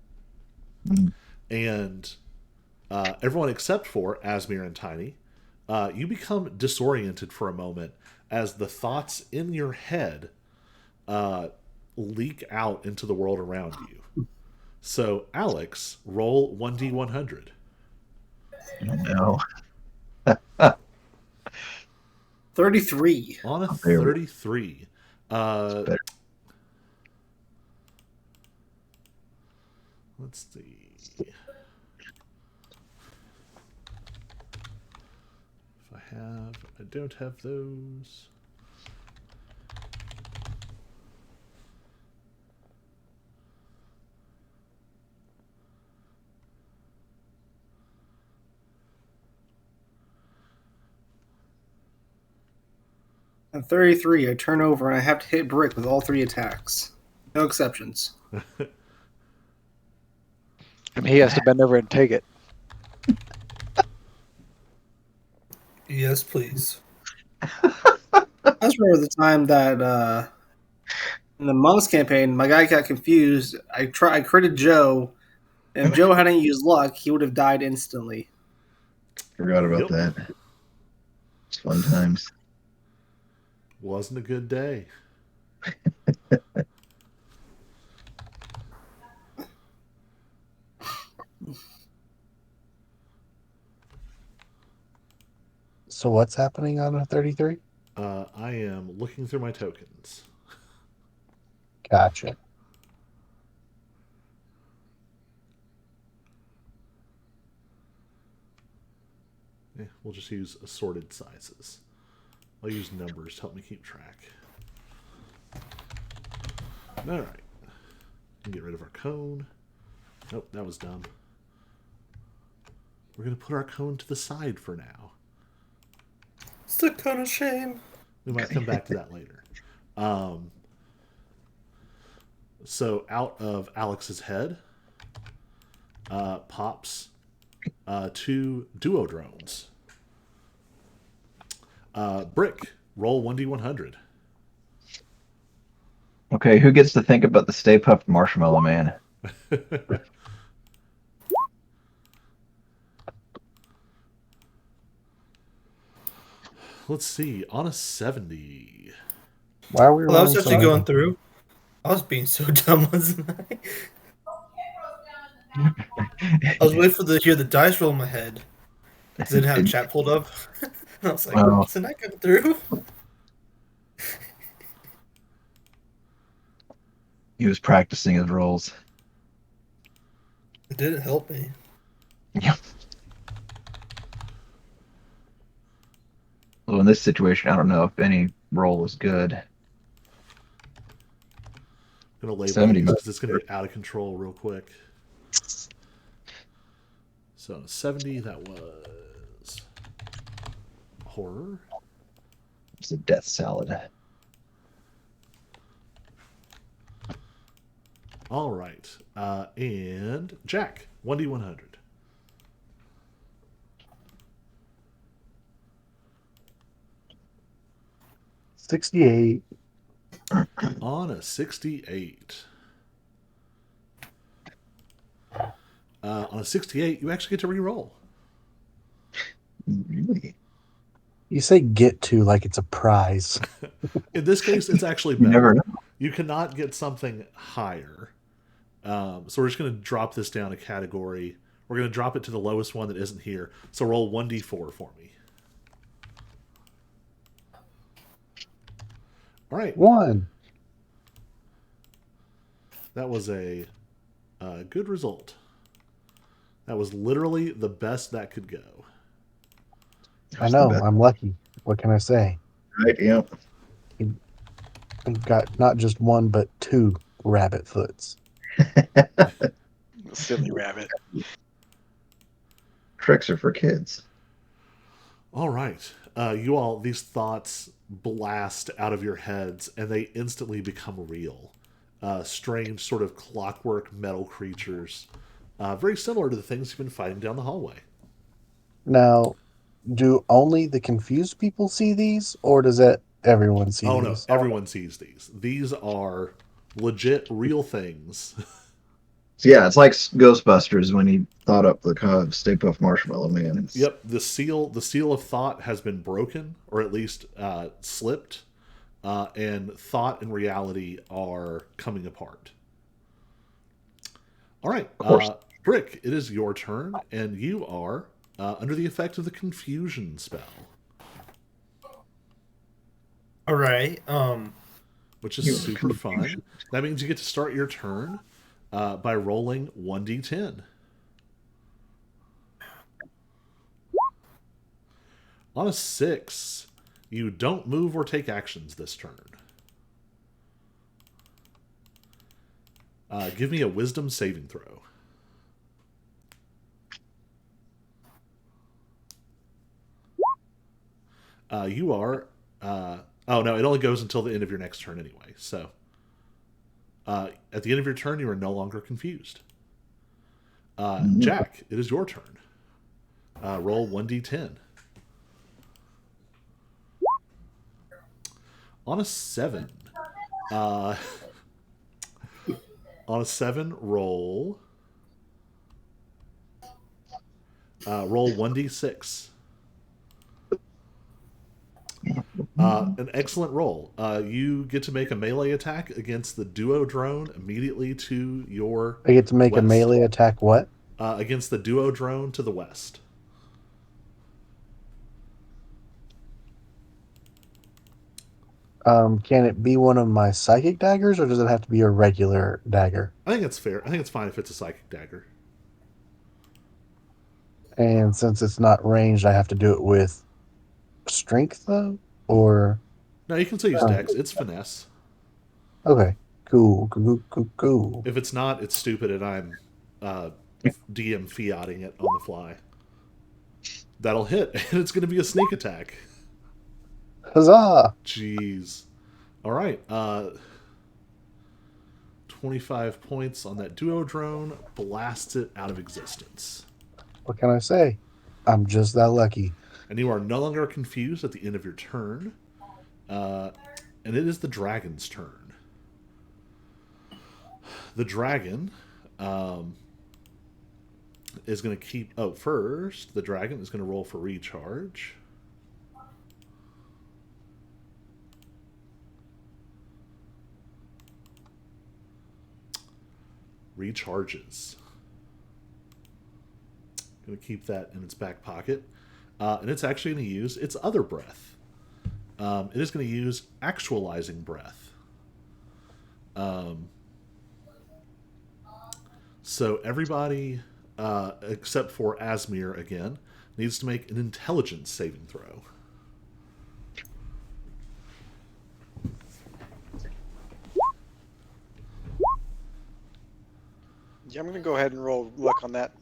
And everyone except for Asmir and Tiny, you become disoriented for a moment as the thoughts in your head leak out into the world around you. So, Alex, roll 1d100. No. 33. On a There we go. 33. Better. Let's see. If I don't have those. At 33, I turn over and I have to hit Brick with all 3 attacks. No exceptions. And he has to bend over and take it. Yes, please. I just remember the time that in the Monks campaign, my guy got confused. I critted Joe, and if Joe hadn't used luck, he would have died instantly. Forgot about Yep. that. It's fun times. Wasn't a good day. So what's happening on a 33? I am looking through my tokens. Gotcha. We'll just use assorted sizes. I'll use numbers to help me keep track. All right. Get rid of our cone. Nope, that was dumb. We're going to put our cone to the side for now. It's a kind of shame. We might come back to that later. So out of Alex's head pops 2 duo drones. Brick, roll 1d100. Okay, who gets to think about the Stay Puft Marshmallow Man? Let's see. On a 70. Why are we Well, I was rolling actually so going high? through. I was being so dumb, wasn't I? I was waiting for to hear the dice roll in my head. Because I didn't have chat pulled up. And I was like, Well, isn't that going through? he was practicing his rolls. It didn't help me. Yep. Well, in this situation, I don't know if any roll was good. I'm going to label 70 these because it's going to get out of control real quick. So on a 70, that was horror. It's a death salad. All right. And Jack, 1d100. $68. On a 68. On a 68, you actually get to re-roll. Really? You say get to like it's a prize. In this case, it's actually You never better. know. You cannot get something higher. So we're just going to drop this down a category. We're going to drop it to the lowest one that isn't here. So roll 1d4 for me. All right. 1. That was a good result. That was literally the best that could go. I know. I'm lucky. What can I say? Right, yeah. I've got not just 1, but 2 rabbit foots. Silly rabbit. Tricks are for kids. All right. You all, these thoughts blast out of your heads and they instantly become real. Strange, sort of clockwork metal creatures. Very similar to the things you've been fighting down the hallway. Now, do only the confused people see these, or does that everyone see Oh, no. these? Everyone sees these. These are legit, real things. So yeah, it's like Ghostbusters when he thought up the Stay Puft Marshmallow Man. It's, Yep, the seal of thought has been broken, or at least slipped, and thought and reality are coming apart. All right, Of course. Brick, it is your turn, and you are under the effect of the confusion spell, All right. which You is are super fun. confused. That means you get to start your turn by rolling 1d10. On a 6, you don't move or take actions this turn. Give me a wisdom saving throw. You are... oh, no, it only goes until the end of your next turn anyway. So, at the end of your turn, you are no longer confused. Jack, it is your turn. Roll 1d10. On a 7. On a 7, roll 1d6. An excellent roll. You get to make a melee attack against the duo drone immediately to your I get to make west. a melee attack. What? Against the duo drone to the west. Can it be one of my psychic daggers, or does it have to be a regular dagger? I think it's fair. I think it's fine if it's a psychic dagger. And since it's not ranged, I have to do it with strength, though? Or. No, you can still use Dex. It's finesse. Okay. Cool. Cool. Cool. Cool. If it's not, it's stupid, and I'm uh, DM fiating it on the fly. That'll hit, and it's going to be a sneak attack. Huzzah! Jeez. All right. 25 points on that duo drone. Blasts it out of existence. What can I say? I'm just that lucky. And you are no longer confused at the end of your turn. And it is the dragon's turn. The dragon is going to keep. Oh, first, the dragon is going to roll for recharge. Recharges. Going to keep that in its back pocket. And it's actually going to use its other breath. It is going to use actualizing breath. So everybody, except for Asmir again, needs to make an intelligence saving throw. Yeah, I'm gonna go ahead and roll luck on that.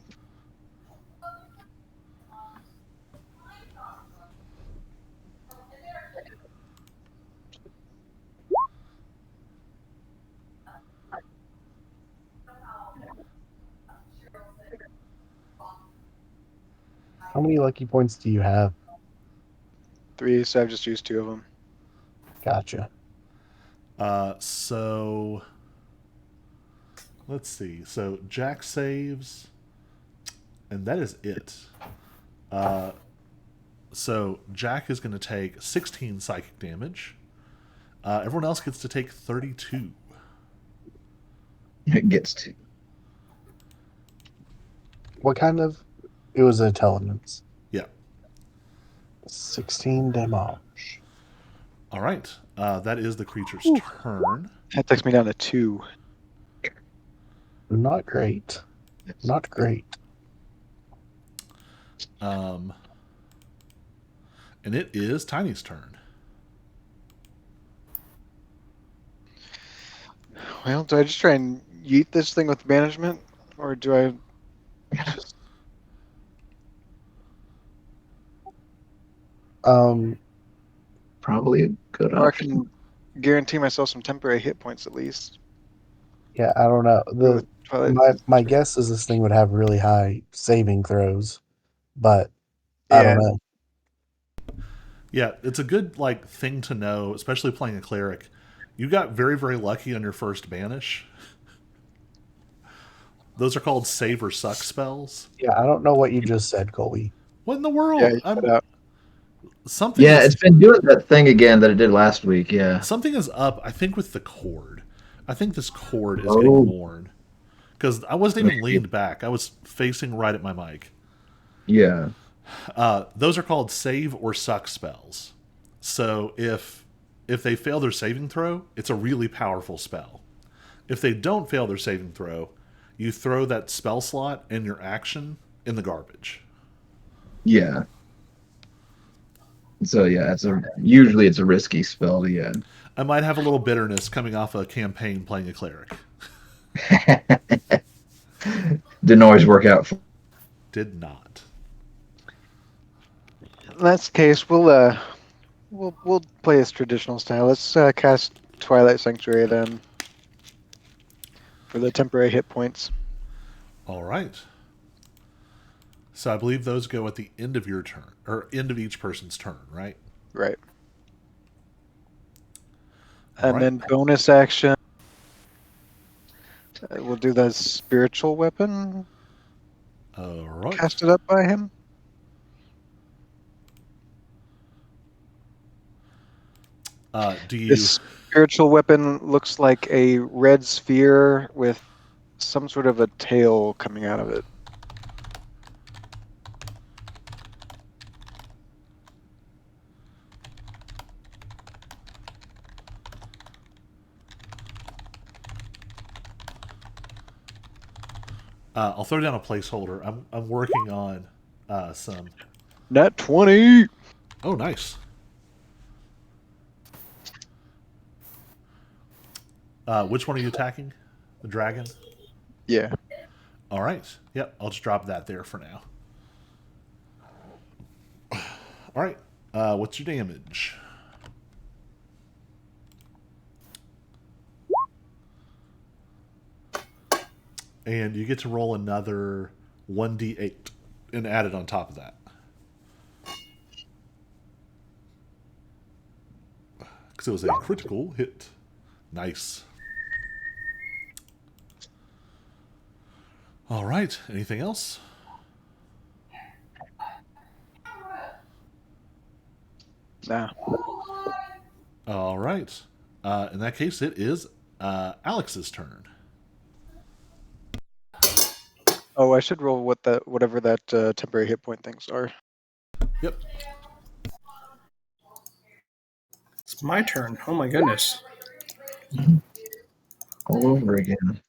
How many lucky points do you have? 3, so I've just used 2 of them. Gotcha. So let's see. So Jack saves, and that is it. So Jack is going to take 16 psychic damage. Everyone else gets to take 32. It gets to. What kind of? It was intelligence. Yeah. 16 damage. All right. That is the creature's turn. That takes me down to 2. Not great. Not great. And it is Tiny's turn. Well, do I just try and yeet this thing with management, or do I just Probably a good or I option. can guarantee myself some temporary hit points at least? Yeah, I don't know. Go with Twilight. My guess is this thing would have really high saving throws, but I don't know. Yeah, it's a good thing to know, especially playing a cleric. You got very, very lucky on your first banish. Those are called save or suck spells. Yeah, I don't know what you just said, Colby. What in the world? Yeah, you cut out. Something Yeah, is, it's been doing that thing again that it did last week. Yeah. something is up, I think, with the cord. I think this cord is Oh. getting worn. Because I wasn't even leaned back. I was facing right at my mic. Yeah. Those are called save or suck spells. So if they fail their saving throw, it's a really powerful spell. If they don't fail their saving throw, you throw that spell slot and your action in the garbage. Yeah. So yeah, usually it's a risky spell. Yeah. I might have a little bitterness coming off a campaign playing a cleric. Didn't always work out. Did not. In that case, we'll play this traditional style. Let's cast Twilight Sanctuary then for the temporary hit points. All right. So I believe those go at the end of your turn, or end of each person's turn, right? Right. All And right. then bonus action, we'll do the spiritual weapon All right. casted up by him. Do you? This spiritual weapon looks like a red sphere with some sort of a tail coming out of it. I'll throw down a placeholder. I'm working on some. Nat 20. Oh, nice. Which one are you attacking? The dragon? Yeah. All right. Yep, I'll just drop that there for now. All right. What's your damage? And you get to roll another 1d8 and add it on top of that. Because it was a critical hit. Nice. All right. Anything else? Nah. All right. In that case, it is Alex's turn. Oh, I should roll whatever that temporary hit point things are. Yep. It's my turn. Oh my goodness. All over again.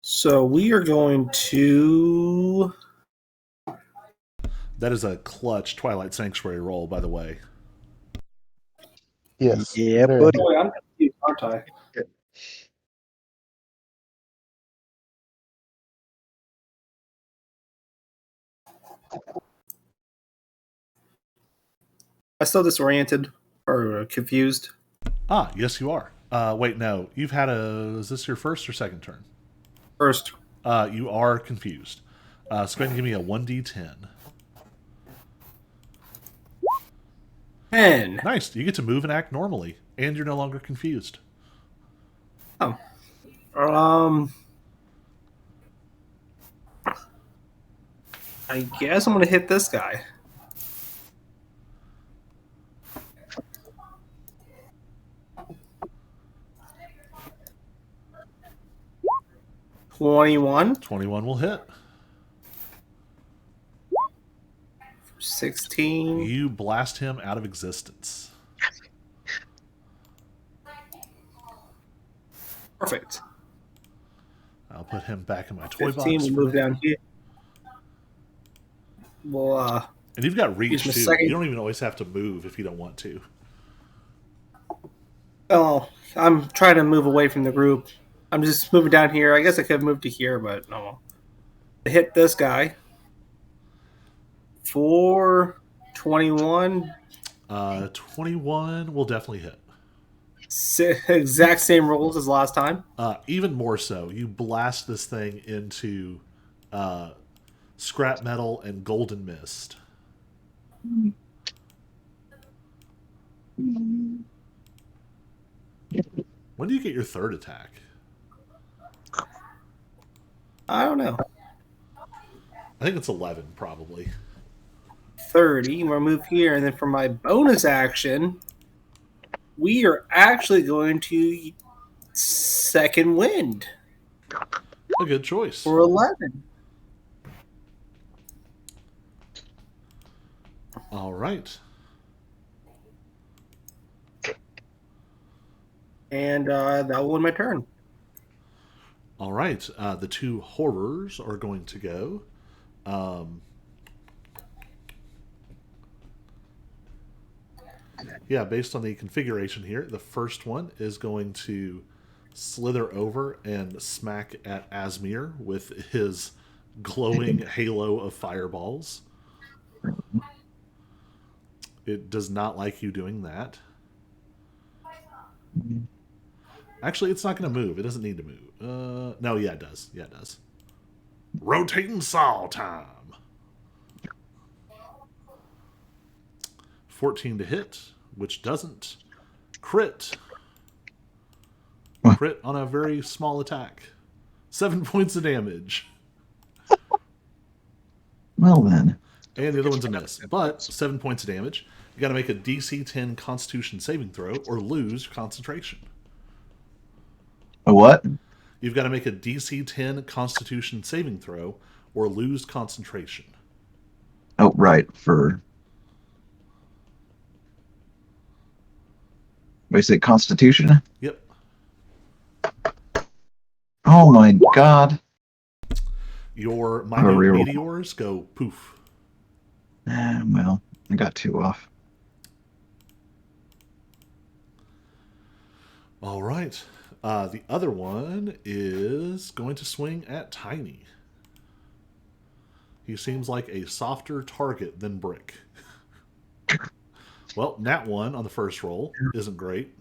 So we are going to. That is a clutch Twilight Sanctuary roll, by the way. Yes. Yeah, very buddy. Boy, I'm confused, aren't I? I still disoriented or confused. Ah, yes, you are. Wait, no. You've had a. Is this your first or second turn? First, You are confused. So go ahead and give me a 1d10. 10. Nice. You get to move and act normally, and you're no longer confused. Oh. I guess I'm going to hit this guy. $21, 21 will hit. 16. You blast him out of existence. Perfect. I'll put him back in my toy 15. box We for move now. down here. Well, And you've got reach, Use my too. second- You don't even always have to move if you don't want to. oh, I'm trying to move away from the group. I'm just moving down here. I guess I could have moved to here, but no. I hit this guy for 21. 21 will definitely hit. Exact same rolls as last time. Even more so, you blast this thing into scrap metal and golden mist. When do you get your third attack? I don't know. I think it's 11, probably. 30. We'll move here, and then for my bonus action, we are actually going to second wind A good choice. for 11. All right. And that will win my turn. All right. The two horrors are going to go. Yeah, based on the configuration here, the first one is going to slither over and smack at Asmir with his glowing halo of fireballs. It does not like you doing that. Actually, it's not going to move. It doesn't need to move. No, yeah, it does. Yeah, it does. Rotating saw time. 14 to hit, which doesn't. Crit. Crit on a very small attack. 7 points of damage. Well then. And the other one's a miss. But 7 points of damage. You got to make a DC 10 Constitution saving throw or lose concentration. A what? You've got to make a DC 10 Constitution saving throw or lose concentration. Oh, right. For. What do you say, Constitution? Yep. Oh my god. Your I have a minute reroll. meteors go poof. Well, I got 2 off. All right. The other one is going to swing at Tiny. He seems like a softer target than Brick. Well, nat 1 on the first roll isn't great.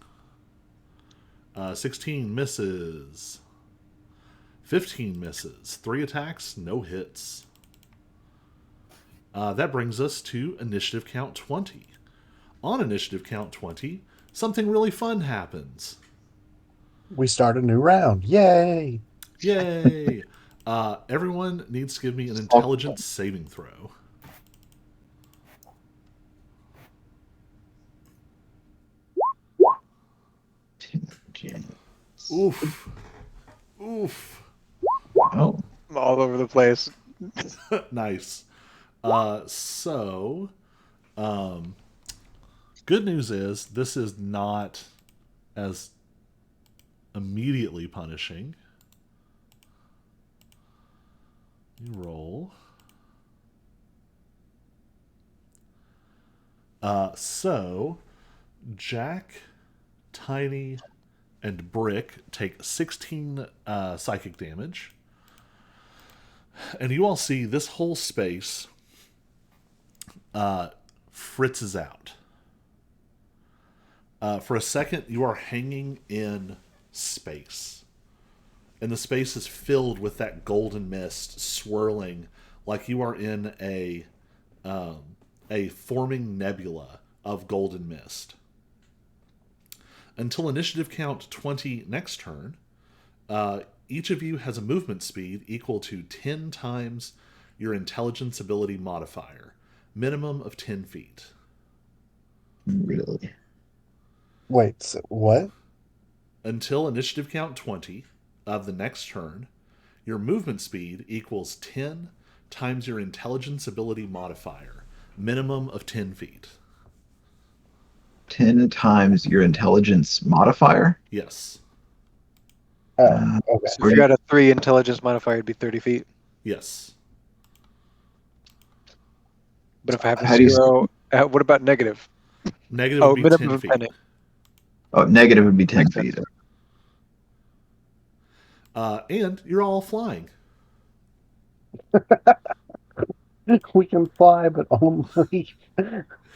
16 misses. 15 misses. 3 attacks, no hits. That brings us to initiative count 20. On initiative count 20, something really fun happens. We start a new round. Yay! Yay! Everyone needs to give me an intelligence saving throw. Oof. Oof. Oh, I'm all over the place. Nice. Good news is this is not as immediately punishing. You roll. Jack, Tiny, and Brick take 16 psychic damage. And you all see this whole space fritzes out. For a second, you are hanging in space. And the space is filled with that golden mist swirling like you are in a forming nebula of golden mist. Until initiative count 20 next turn, each of you has a movement speed equal to 10 times your intelligence ability modifier, minimum of 10 feet. really? Wait, so what? Until initiative count 20 of the next turn, your movement speed equals 10 times your intelligence ability modifier, minimum of 10 feet. 10 times your intelligence modifier? Yes. Okay. So if you had a 3 intelligence modifier, it'd be 30 feet. Yes. But if I have a How do you- 0, what about negative? Negative Oh, would be minimum 10 of feet. 10. Oh, negative would be 10 Makes sense. feet. And you're all flying. We can fly, but only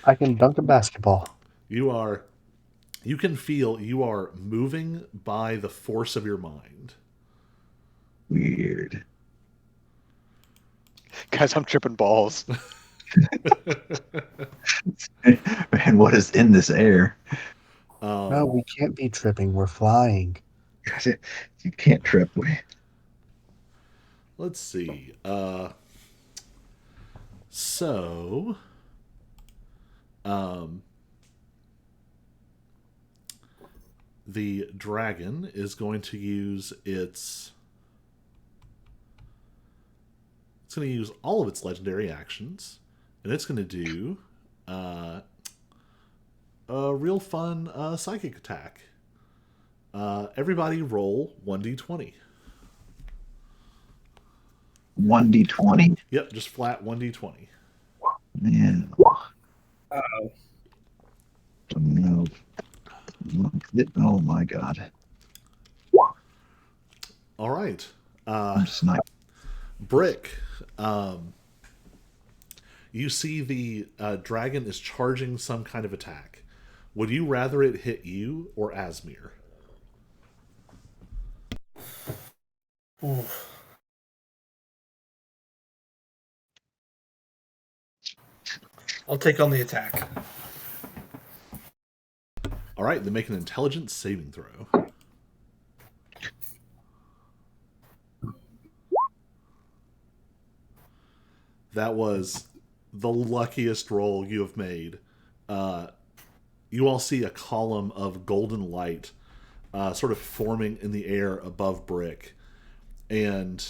I can dunk a basketball. You can feel you are moving by the force of your mind. Weird. Guys, I'm tripping balls. And what is in this air? No, we can't be tripping. We're flying. You can't trip. Let's see. So, the dragon is going to use it's going to use all of its legendary actions, and it's going to do a real fun psychic attack. Everybody roll 1d20. 1d20? Yep, just flat 1d20. Man. Uh-oh. No. Oh my god. All right. I'm just not. Brick, you see the dragon is charging some kind of attack. Would you rather it hit you or Asmir? Oof. I'll take on the attack. All right, then make an intelligence saving throw. That was the luckiest roll you have made. You all see a column of golden light sort of forming in the air above Brick. And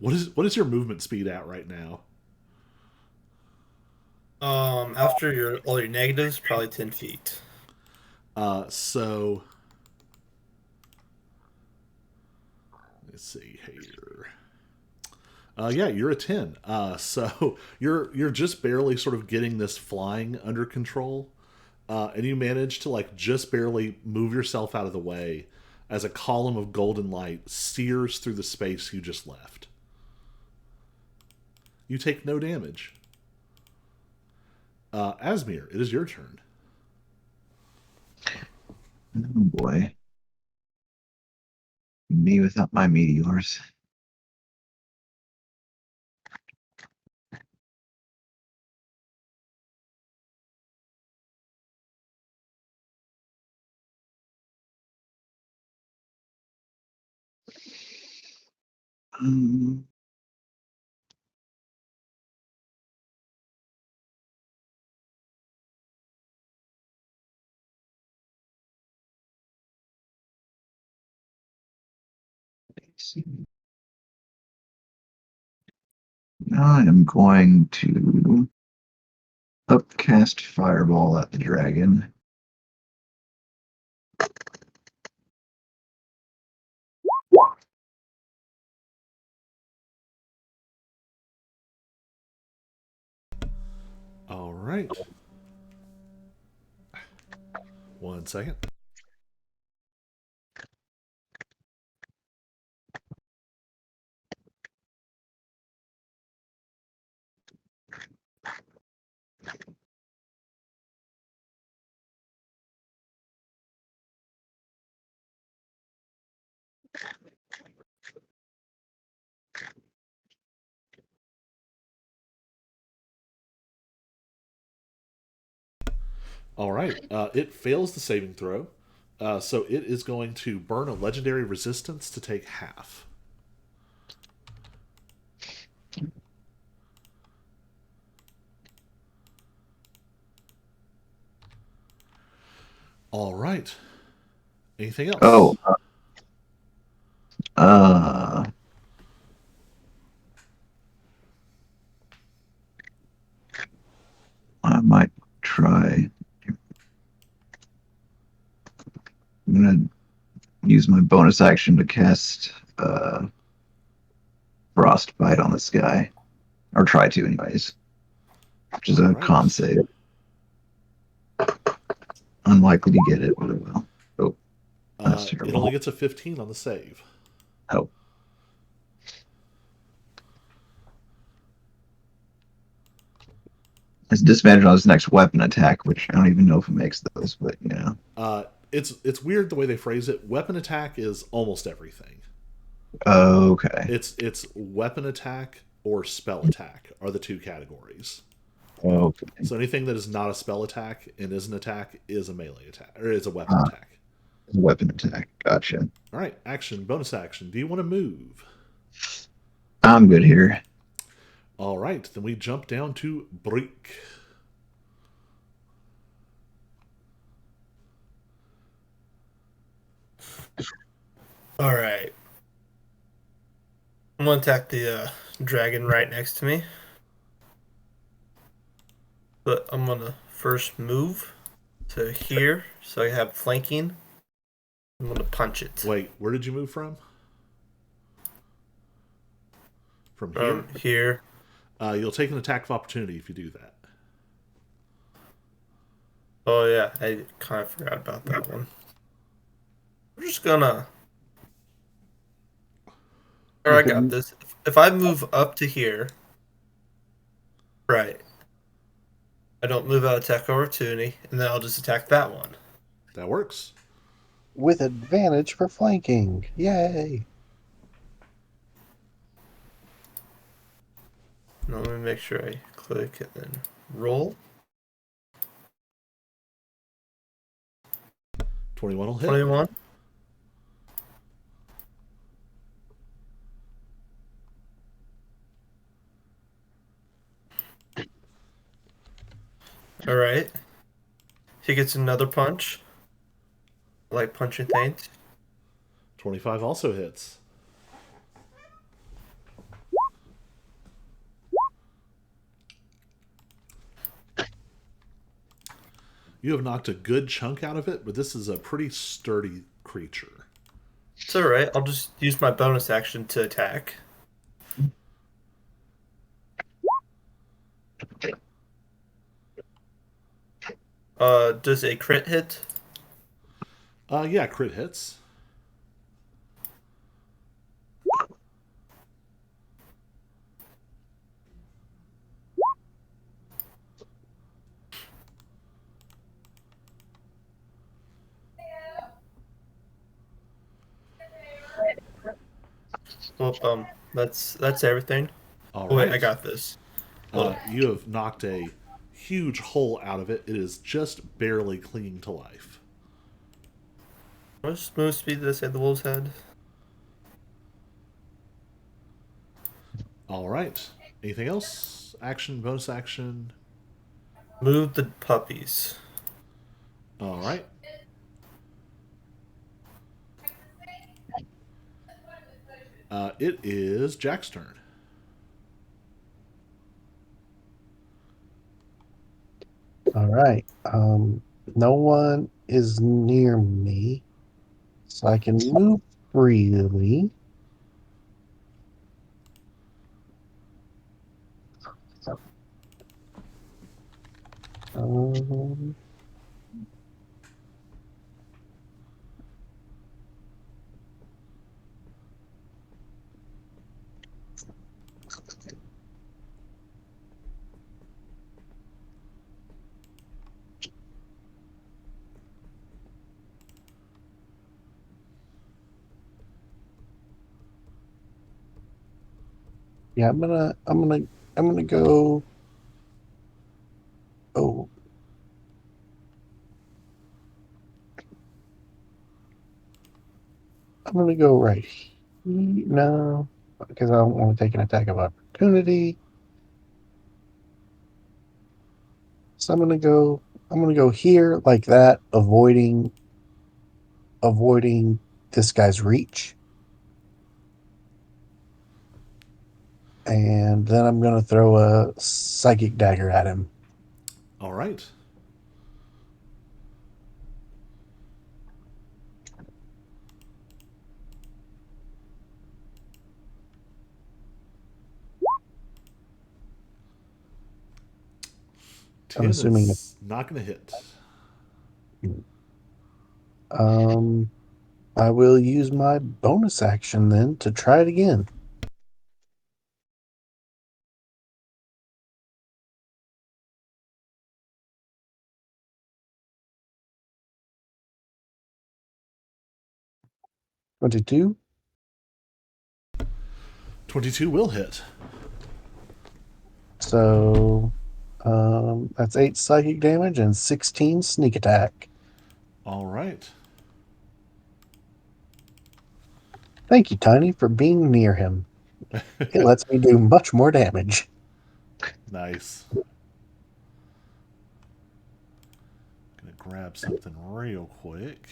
what is your movement speed at right now? After all your negatives, probably 10 feet. So Let's see here. Yeah, you're a 10. So you're just barely sort of getting this flying under control, and you manage to like just barely move yourself out of the way as a column of golden light sears through the space you just left. You take no damage. Asmir, it is your turn. Oh boy. Me without my meteors. Um, let's see. I am going to upcast Fireball at the dragon. All right. 1 second. All right. It fails the saving throw. So it is going to burn a legendary resistance to take half. All right. Anything else? Oh, uh, I might try. I'm gonna use my bonus action to cast Frostbite on this guy, or try to, anyways. Which is a All right. con save. Unlikely to get it, but it will. Oh, that's It terrible. only gets a 15 on the save. Oh. It's disadvantage on his next weapon attack, which I don't even know if it makes those, but you know. It's weird the way they phrase it. Weapon attack is almost everything. Okay. It's weapon attack or spell attack are the two categories. Okay. So anything that is not a spell attack and is an attack is a melee attack or is a weapon attack. Weapon attack. Gotcha. All right, action, bonus action. Do you want to move? I'm good here. All right, then we jump down to Break. All right. I'm gonna attack the dragon right next to me, but I'm gonna first move to here so I have flanking. I'm gonna punch it. Wait, where did you move from? From here? From here. You'll take an attack of opportunity if you do that. Oh yeah, I kind of forgot about that one. I'm just gonna. Or I got this. If I move up to here, right, I don't move out attack opportunity, and then I'll just attack that one. That works. With advantage for flanking. Yay. Now let me make sure I click and then roll. 21 will hit. 21. All right. He gets another punch. Like punching things. 25 also hits. You have knocked a good chunk out of it, but this is a pretty sturdy creature. It's all right. I'll just use my bonus action to attack. Does a crit hit? Yeah, crit hits. Well, that's everything. All Oh, wait, I right. got this. Hold on. You have knocked a huge hole out of it. It is just barely clinging to life. How much move speed did I say the wolves had? All right. Anything else? Action, bonus action. Move the puppies. All right. It is Jack's turn. All right. No one is near me, so I can move freely. Um, yeah, I'm gonna go. Oh, I'm gonna go right here. No, because I don't want to take an attack of opportunity. So I'm gonna go here like that, avoiding this guy's reach. And then I'm gonna throw a psychic dagger at him. All right. I'm 10 assuming is not going to hit. um I will use my bonus action then to try it again. $22. 22 will hit. So that's 8 psychic damage and 16 sneak attack. All right. Thank you, Tiny, for being near him. It lets me do much more damage. Nice. Gonna grab something real quick.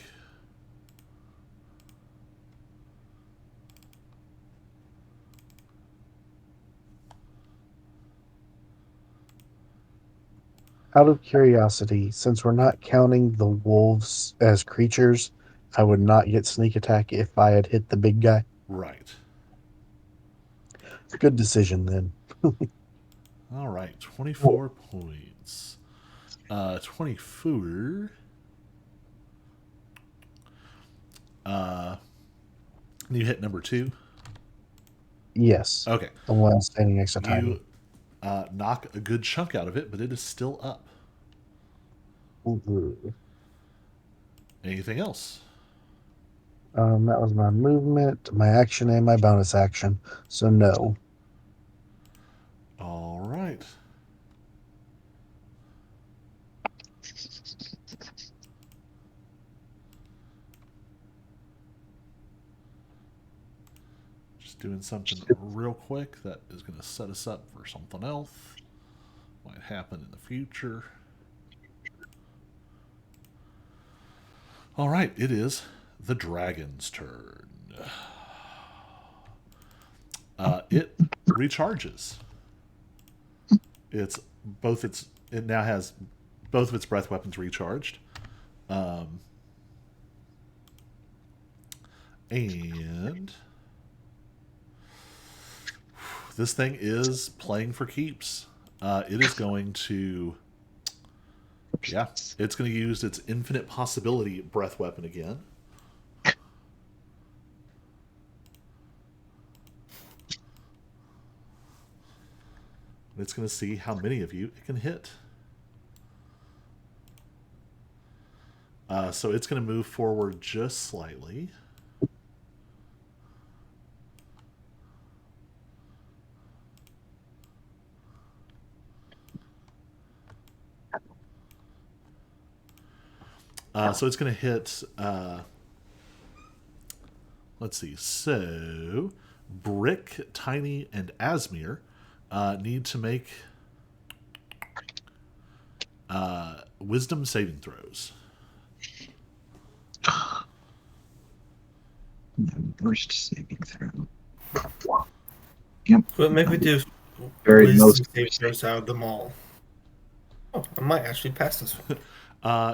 Out of curiosity, since we're not counting the wolves as creatures, I would not get sneak attack if I had hit the big guy. Right. Good decision then. All right. 24 points. 24. You hit number 2. Yes. Okay. The one standing next to Tiny. You knock a good chunk out of it, but it is still up. Ooh. Anything else? That was my movement, my action, and my bonus action. So no. All right. Just doing something real quick that is going to set us up for something else. Might happen in the future. All right, it is the dragon's turn. It recharges. It now has both of its breath weapons recharged. And this thing is playing for keeps. It is going to, yeah, it's going to use its infinite possibility breath weapon again. It's going to see how many of you it can hit. So it's going to move forward just slightly. So it's going to hit. Let's see. So Brick, Tiny, and Asmir need to make wisdom saving throws. Worst saving throw. Yep. Well, maybe we do Very wisdom most saving throws out of them all. Oh, I might actually pass this one.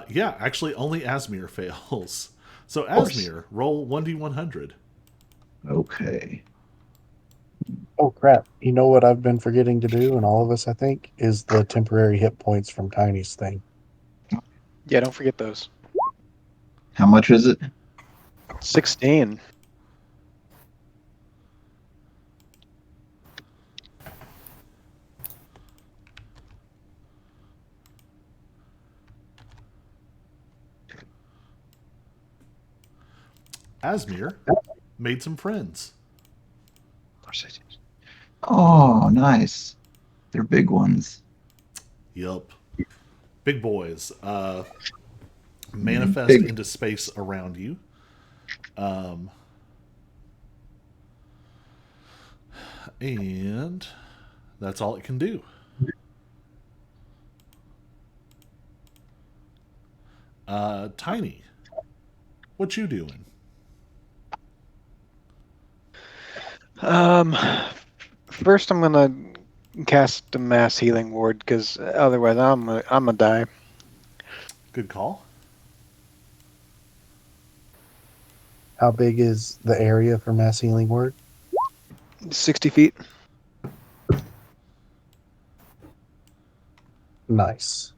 Yeah, actually, only Asmir fails. So course. Asmir, roll 1d100. Okay. Oh crap! You know what I've been forgetting to do, and all of us, I think, is the temporary hit points from Tiny's thing. Yeah, don't forget those. How much is it? 16. Asmir made some friends. Of course I did. Oh, nice. They're big ones. Yup. Big boys. Manifest Big. into space around you. And that's all it can do. Tiny, what you doing? First I'm gonna cast a mass healing ward because otherwise I'm gonna die. Good call. How big is the area for mass healing word? 60 feet. Nice.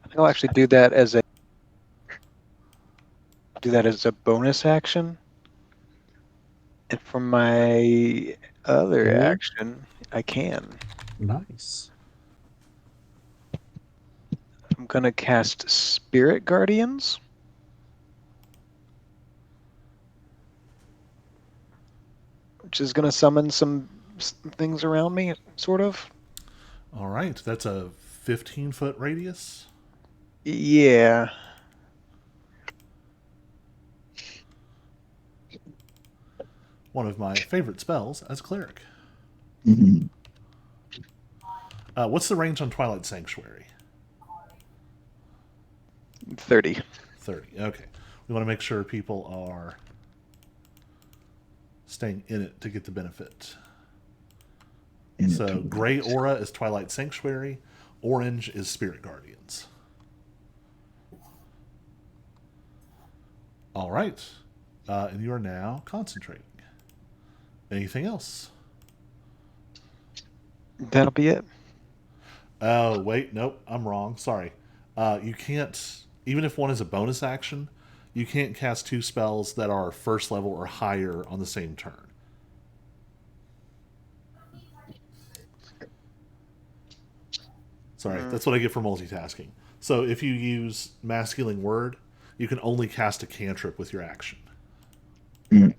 I think I'll actually do that as a bonus action. And for my other Ooh. action, I can. Nice. I'm gonna cast Spirit Guardians. Which is gonna summon some things around me, sort of. All right, that's a 15-foot radius. Yeah. One of my favorite spells as a cleric. Mm-hmm. What's the range on Twilight Sanctuary? 30. 30. Okay. We want to make sure people are staying in it to get the benefit. So gray aura is Twilight Sanctuary. Orange is Spirit Guardians. All right. And you are now concentrating. Anything else? That'll be it. Oh, wait. Nope. I'm wrong. Sorry. You can't, even if one is a bonus action, you can't cast two spells that are first level or higher on the same turn. Sorry, that's what I get for multitasking. So if you use Mass Healing Word, you can only cast a cantrip with your action. I'm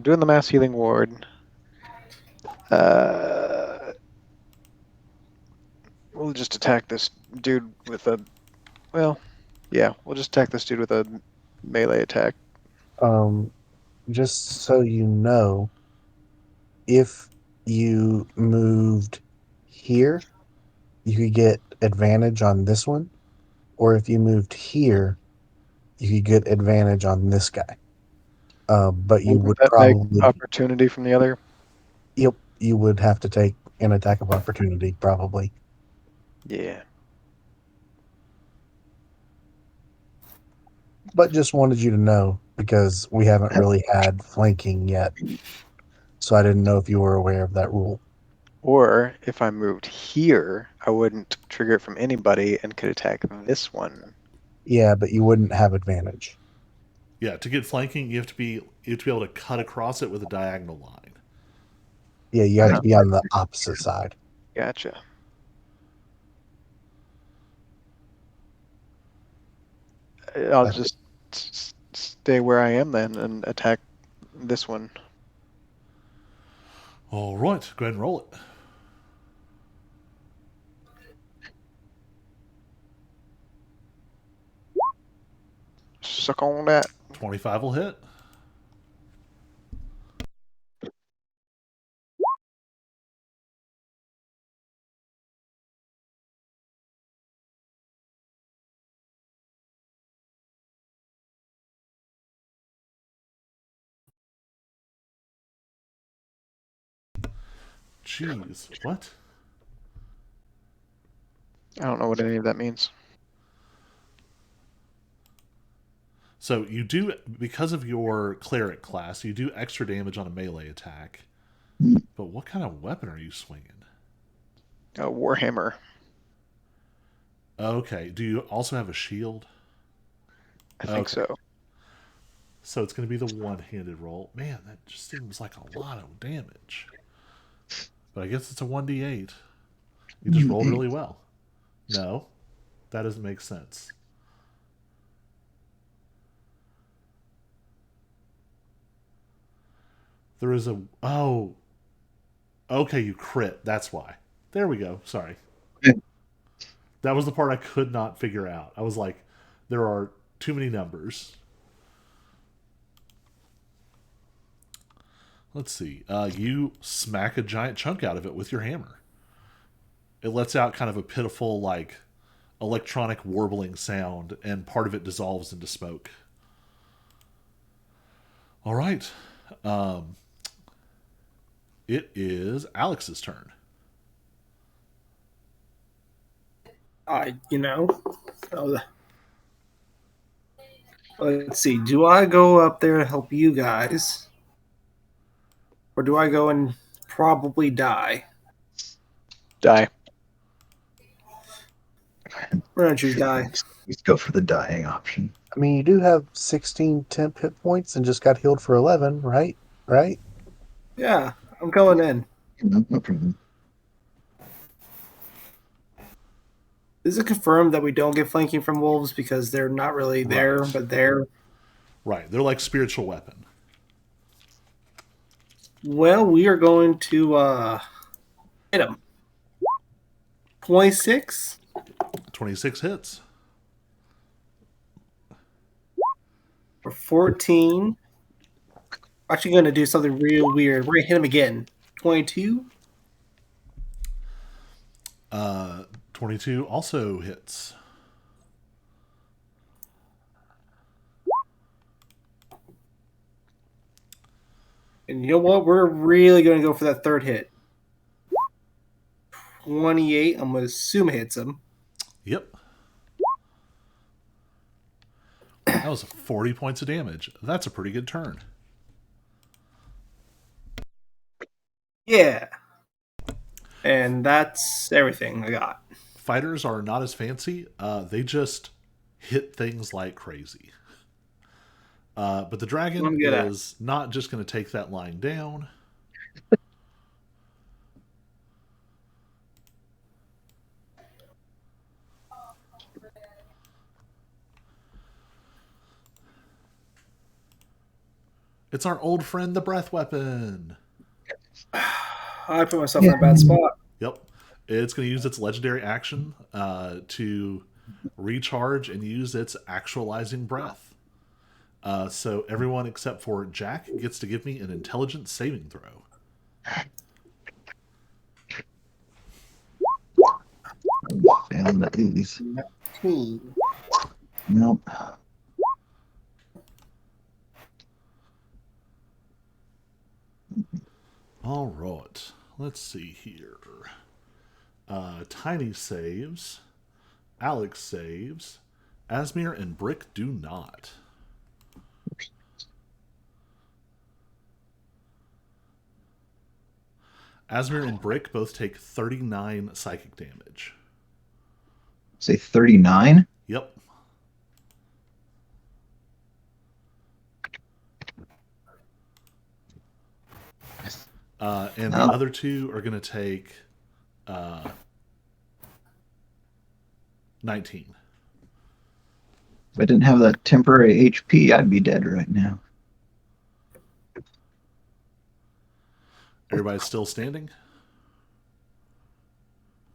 doing the mass healing ward. We'll just attack this dude with a. Well, yeah, we'll just attack this dude with a melee attack. Just so you know, if you moved here, you could get advantage on this one. or if you moved here, you could get advantage on this guy. But you would that make probably opportunity from the other. Yep, you would have to take an attack of opportunity, probably. Yeah. But just wanted you to know because we haven't really had flanking yet. So I didn't know if you were aware of that rule. Or if I moved here, I wouldn't trigger it from anybody and could attack this one. Yeah, but you wouldn't have advantage. Yeah, to get flanking, you have to be able to cut across it with a diagonal line. Yeah, you have to be on the opposite side. Gotcha. I'll just stay where I am then and attack this one. All right, go ahead and roll it. Suck on that. 25 will hit. Jeez, what? I don't know what any of that means. So you do, because of your cleric class, you do extra damage on a melee attack. But what kind of weapon are you swinging? A Warhammer. Okay, do you also have a shield? I think so. So it's going to be the one-handed roll. Man, that just seems like a lot of damage. But I guess it's a 1d8. You just rolled really well. No, that doesn't make sense. There is a... Oh. Okay, you crit. That's why. There we go. Sorry. That was the part I could not figure out. I was like, there are too many numbers. Let's see. You smack a giant chunk out of it with your hammer. It lets out kind of a pitiful, like, electronic warbling sound, and part of it dissolves into smoke. All right. It is Alex's turn. Let's see. Do I go up there to help you guys? Or do I go and probably die? Die. We're going to choose die. Let's go for the dying option. I mean, you do have 16 temp hit points and just got healed for 11, right? Right? Yeah, I'm going in. No problem. Is it confirmed that we don't get flanking from wolves because they're not really there, Right. but they're... Right. They're like spiritual weapon. Well, we are going to hit them. 26. 26 hits. For 14. Actually going to do something real weird. We're going to hit him again. 22. 22 also hits. And you know what? We're really going to go for that third hit. 28. I'm going to assume it hits him. Yep. That was 40 points of damage. That's a pretty good turn. Yeah. And that's everything I got. Fighters are not as fancy. They just hit things like crazy. But the dragon is not just going to take that line down. It's our old friend, the breath weapon. I put myself in a bad spot. Yep. It's going to use its legendary action to recharge and use its actualizing breath. So everyone except for Jack gets to give me an intelligence saving throw. Failed at these. 19. Nope. All right. Let's see here. Tiny saves. Alex saves. Asmir and Brick do not. Asmir and Brick both take 39 psychic damage. Say 39? Yep. And the Oh. other two are going to take 19. If I didn't have that temporary HP, I'd be dead right now. Everybody's still standing?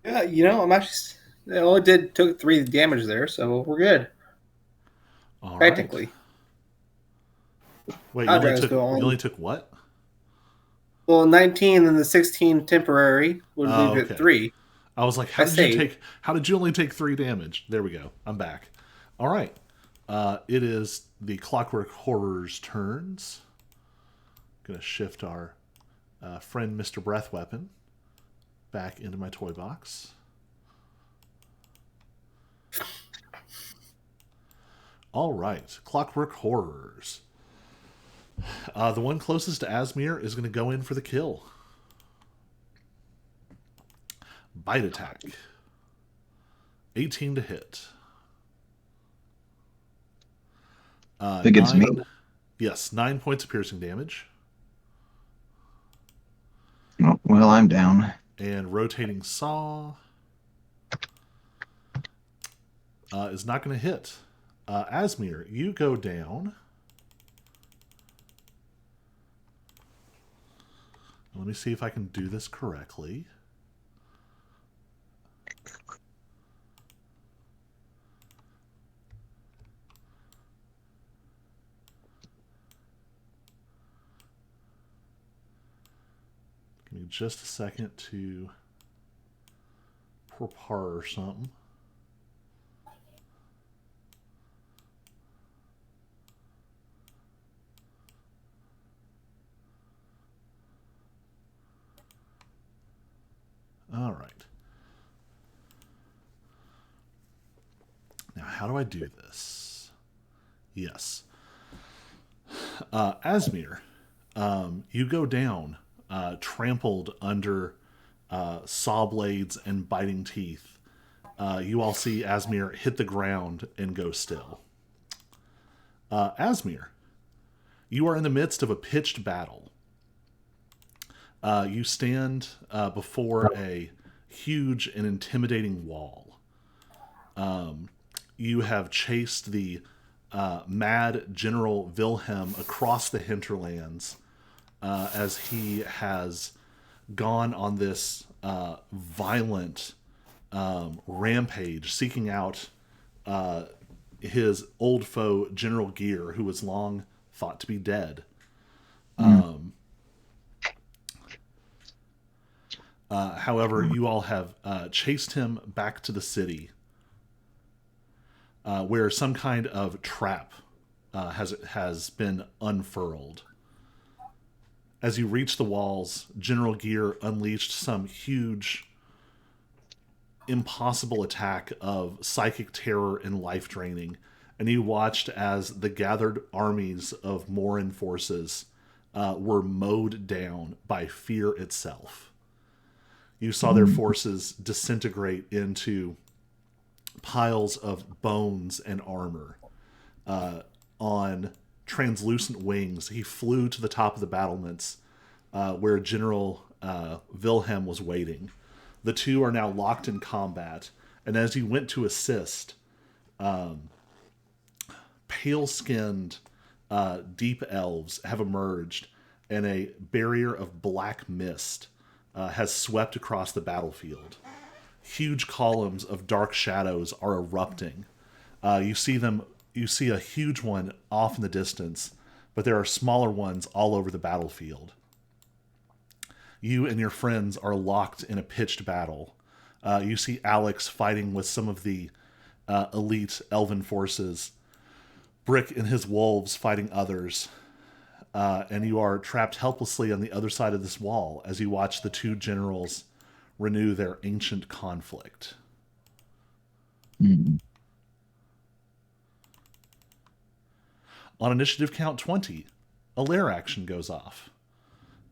Yeah, I'm actually. It only took 3 damage there, so we're good. All right. Technically. Wait, I'd rather go on. you only took what? Well, 19 and the 16 temporary would leave it okay. 3. I was like, how did you only take 3 damage? There we go. I'm back. All right. It is the Clockwork Horror's turns. Gonna shift our friend Mr. Breath Weapon back into my toy box. All right, Clockwork Horrors. The one closest to Asmir is going to go in for the kill. Bite attack. 18 to hit. Against me? Yes, 9 points of piercing damage. Oh, well, I'm down. And rotating saw is not going to hit. Asmir, you go down. Let me see if I can do this correctly. Give me just a second to prepare or something. All right. Now, how do I do this? Yes. Asmir, you go down, trampled under saw blades and biting teeth. You all see Asmir hit the ground and go still. Asmir, you are in the midst of a pitched battle. You stand before a huge and intimidating wall. You have chased the mad General Wilhelm across the hinterlands as he has gone on this violent rampage, seeking out his old foe, General Gear, who was long thought to be dead. However, you all have chased him back to the city, where some kind of trap has been unfurled. As you reach the walls, General Gear unleashed some huge, impossible attack of psychic terror and life draining, and you watched as the gathered armies of Morin forces were mowed down by fear itself. You saw their forces disintegrate into piles of bones and armor. On translucent wings, he flew to the top of the battlements where General Wilhelm was waiting. The two are now locked in combat, and as he went to assist, pale-skinned deep elves have emerged, and a barrier of black mist has swept across the battlefield. Huge columns of dark shadows are erupting. You see a huge one off in the distance, but there are smaller ones all over the battlefield. You and your friends are locked in a pitched battle. You see Alex fighting with some of the elite elven forces, Brick and his wolves fighting others, and you are trapped helplessly on the other side of this wall as you watch the two generals renew their ancient conflict. Hmm. On initiative count 20, a lair action goes off.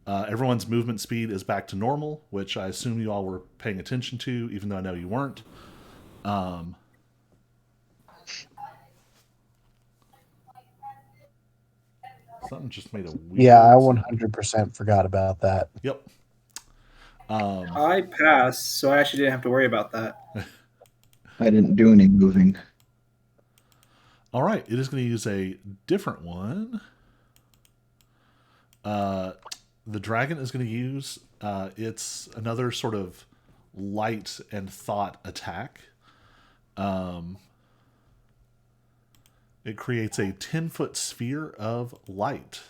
Everyone's movement speed is back to normal, which I assume you all were paying attention to, even though I know you weren't. Something just made a weird... Yeah, I 100% forgot about that. Yep. I passed, so I actually didn't have to worry about that. I didn't do any moving. All right, it is going to use a different one. The dragon is going to use it's another sort of light and thought attack. It creates a 10-foot sphere of light.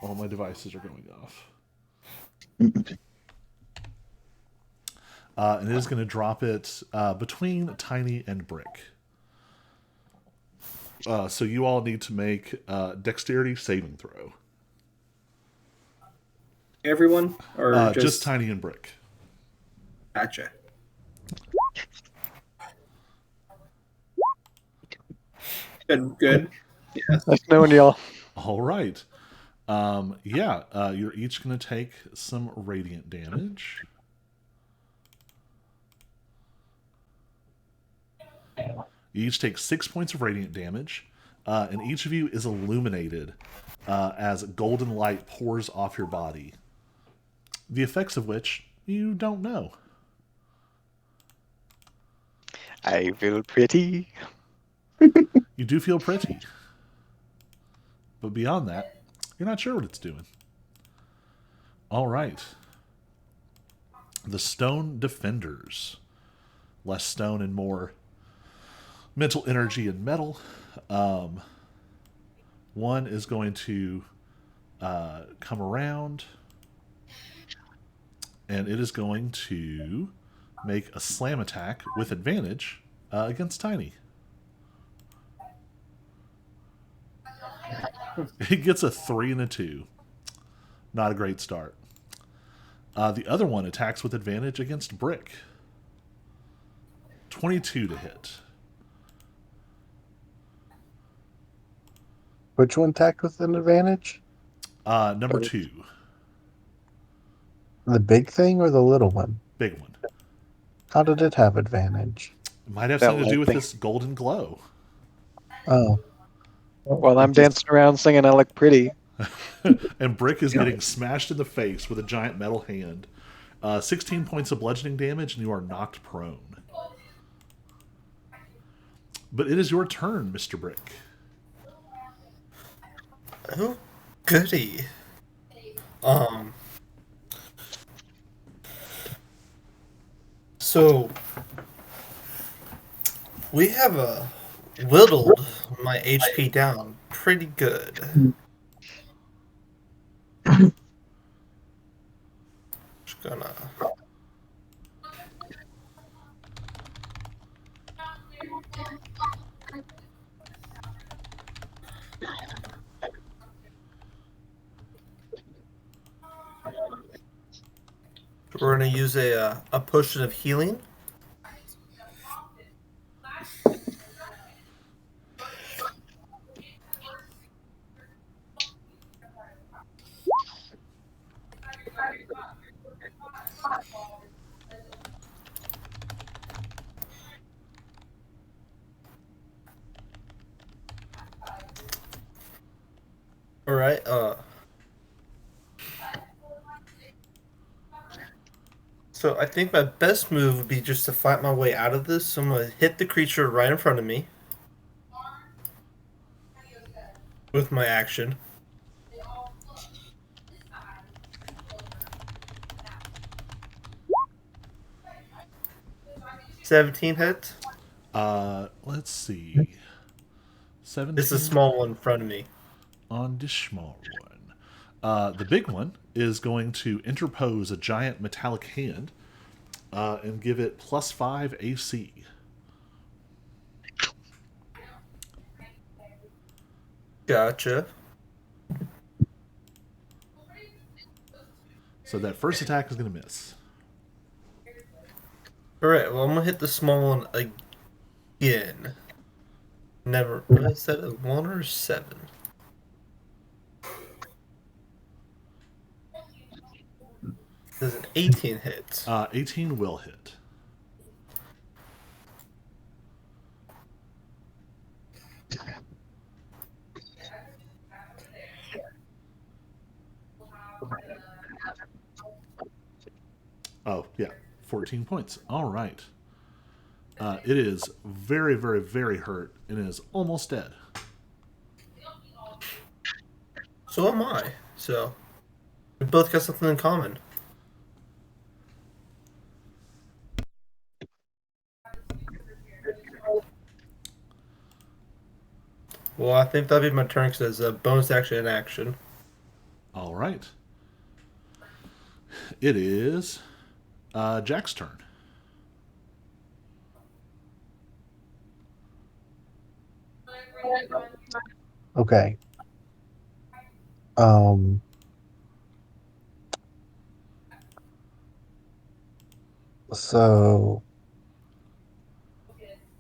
All my devices are going off. And it is going to drop it between Tiny and Brick. So you all need to make dexterity saving throw. Everyone? Or Just Tiny and Brick. Gotcha. Good. Yeah. Nice knowing y'all. All right. You're each going to take some radiant damage. You each take 6 points of radiant damage, and each of you is illuminated as golden light pours off your body. The effects of which you don't know. I feel pretty. You do feel pretty. But beyond that, you're not sure what it's doing. All right. The Stone Defenders. Less stone and more mental energy and metal. One is going to come around, and it is going to make a slam attack with advantage against Tiny. It gets a 3 and a 2. Not a great start. The other one attacks with advantage against Brick. 22 to hit. Which one attacked with an advantage? Number 2. The big thing or the little one? Big one. How did it have advantage? It might have That something to do with thing. this golden glow. Oh, While I'm dancing around singing I look pretty. And Brick is getting smashed in the face with a giant metal hand. 16 points of bludgeoning damage, and you are knocked prone. But it is your turn, Mr. Brick. Oh, goody. So we have whittled my HP down pretty good. Just gonna. We're gonna use a potion of healing. All right. So I think my best move would be just to fight my way out of this. So I'm gonna hit the creature right in front of me with my action. $17 hit. Let's see. 17 It's a small one in front of me. on the small one. The big one is going to interpose a giant metallic hand and give it +5 AC. Gotcha. So that first attack is going to miss. All right. Well, I'm gonna hit the small one again. Never. What is that? A 1 or a 7? Does an 18 hit? 18 will hit. Oh, yeah. 14 points. All right. It is very, very, very hurt and is almost dead. So am I. So we both got something in common. Well, I think that'll be my turn because a bonus action in action. All right. It is Jack's turn. Okay. Um. So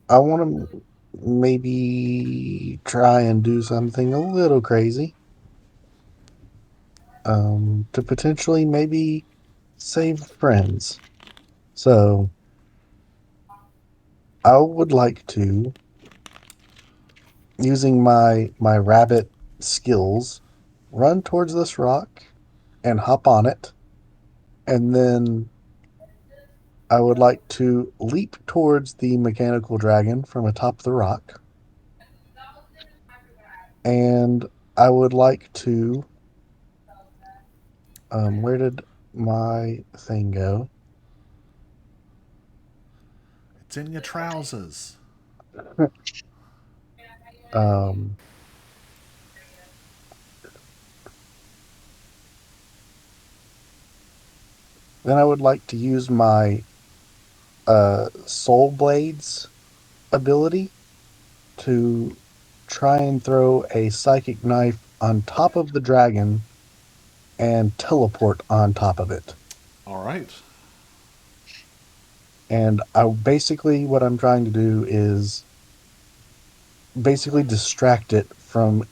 I want to maybe try and do something a little crazy. To potentially maybe save friends. So I would like to, using my rabbit skills, run towards this rock and hop on it, and then I would like to leap towards the mechanical dragon from atop the rock, and I would like to. Where did my thing go? It's in your trousers. Um, then I would like to use my Soul Blades ability to try and throw a psychic knife on top of the dragon and teleport on top of it. All right. And basically what I'm trying to do is basically distract it from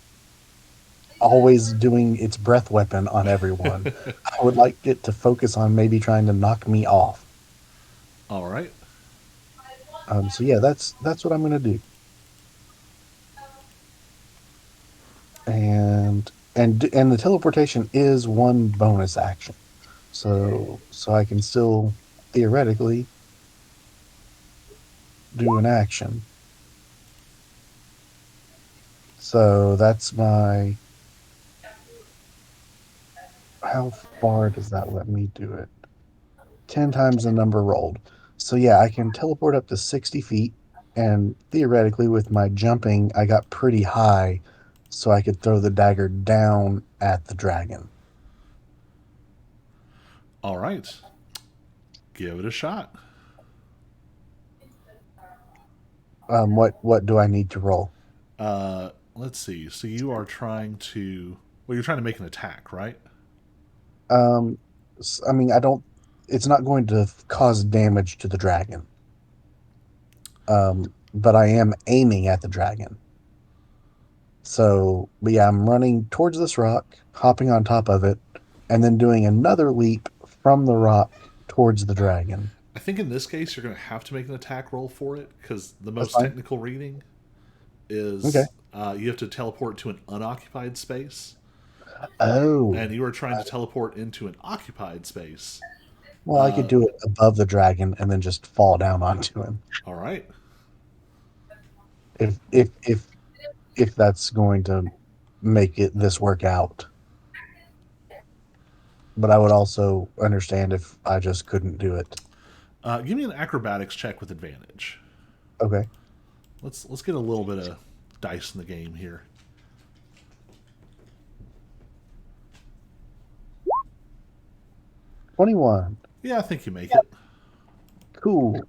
always doing its breath weapon on everyone. I would like it to focus on maybe trying to knock me off. All right. So yeah, that's what I'm gonna do. And the teleportation is one bonus action, so I can still theoretically do an action. So that's my. How far does that let me do it? 10 times the number rolled. So yeah, I can teleport up to 60 feet, and theoretically, with my jumping, I got pretty high, so I could throw the dagger down at the dragon. All right. Give it a shot. What do I need to roll? Let's see. So you are trying to. Well, you're trying to make an attack, right? Um, I mean, I don't. It's not going to cause damage to the dragon. But I am aiming at the dragon. So, but yeah, I'm running towards this rock, hopping on top of it, and then doing another leap from the rock towards the dragon. I think in this case you're going to have to make an attack roll for it because the That's most fine. technical reading Okay. is you have to teleport to an unoccupied space, Oh, and you are trying to teleport into an occupied space. well, I could do it above the dragon and then just fall down onto him All right. if if if if that's going to make this work out. But I would also understand if I just couldn't do it. Give me an acrobatics check with advantage. Okay. Let's get a little bit of dice in the game here. 21. Yeah, I think you make it. Cool.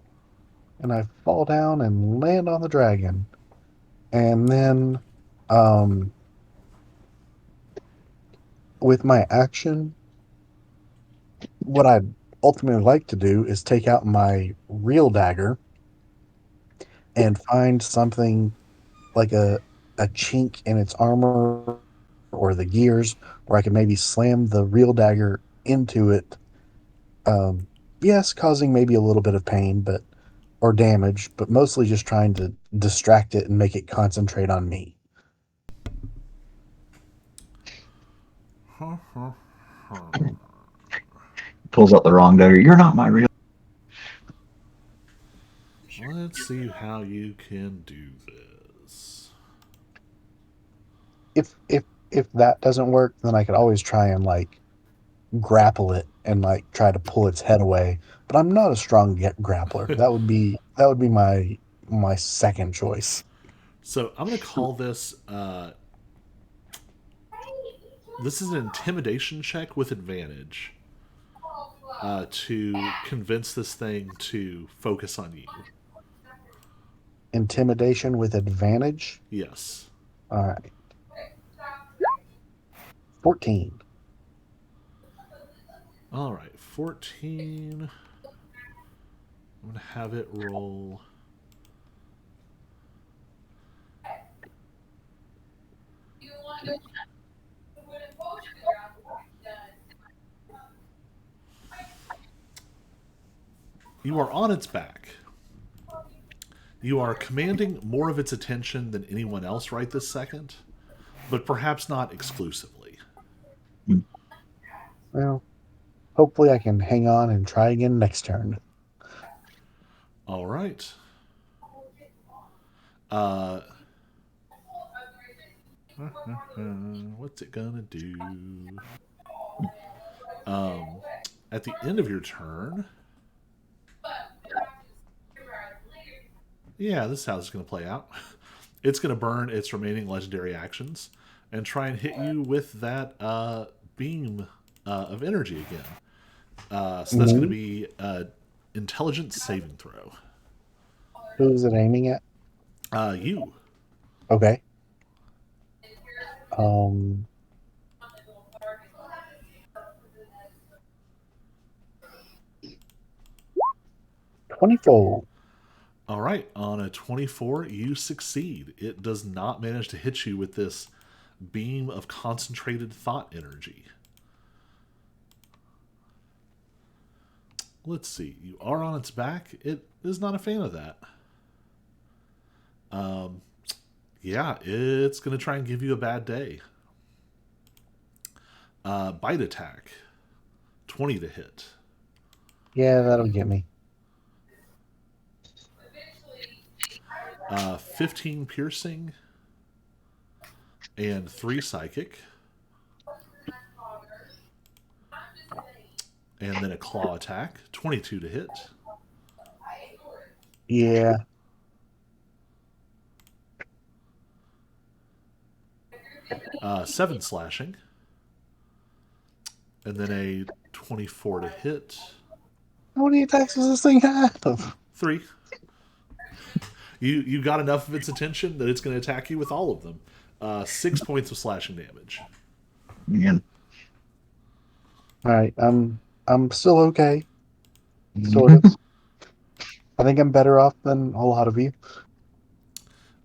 And I fall down and land on the dragon. And then, um, with my action, what I'd ultimately like to do is take out my real dagger and find something like a chink in its armor or the gears where I can maybe slam the real dagger into it. Yes, causing maybe a little bit of pain, but or damage, but mostly just trying to distract it and make it concentrate on me. Pulls out the wrong dagger. You're not my real. Let's see how you can do this. If that doesn't work, then I could always try and like grapple it and like try to pull its head away. But I'm not a strong grappler. That would be my second choice. So I'm going to call this. This is an intimidation check with advantage to convince this thing to focus on you. Intimidation with advantage. Yes. All right. 14. All right. 14. I'm going to have it roll. You are on its back. You are commanding more of its attention than anyone else right this second, but perhaps not exclusively. Well, hopefully I can hang on and try again next turn. All right. Uh, what's it gonna do? At the end of your turn, yeah, this is how it's gonna play out. It's gonna burn its remaining legendary actions and try and hit you with that beam of energy again. So that's gonna be intelligence saving throw. Who's it aiming at? You. Okay. Um, 24. All right, on a 24, you succeed. It does not manage to hit you with this beam of concentrated thought energy. Let's see. You are on its back. It is not a fan of that. Yeah, it's going to try and give you a bad day. Bite attack. 20 to hit. Yeah, that'll get me. 15 piercing. And 3 psychic. And then a claw attack. 22 to hit. Yeah. 7 slashing. And then a 24 to hit. How many attacks does this thing have? 3. You got enough of its attention that it's going to attack you with all of them. 6 points of slashing damage. Again. All right, I'm still okay, sort of. I think I'm better off than a lot of you.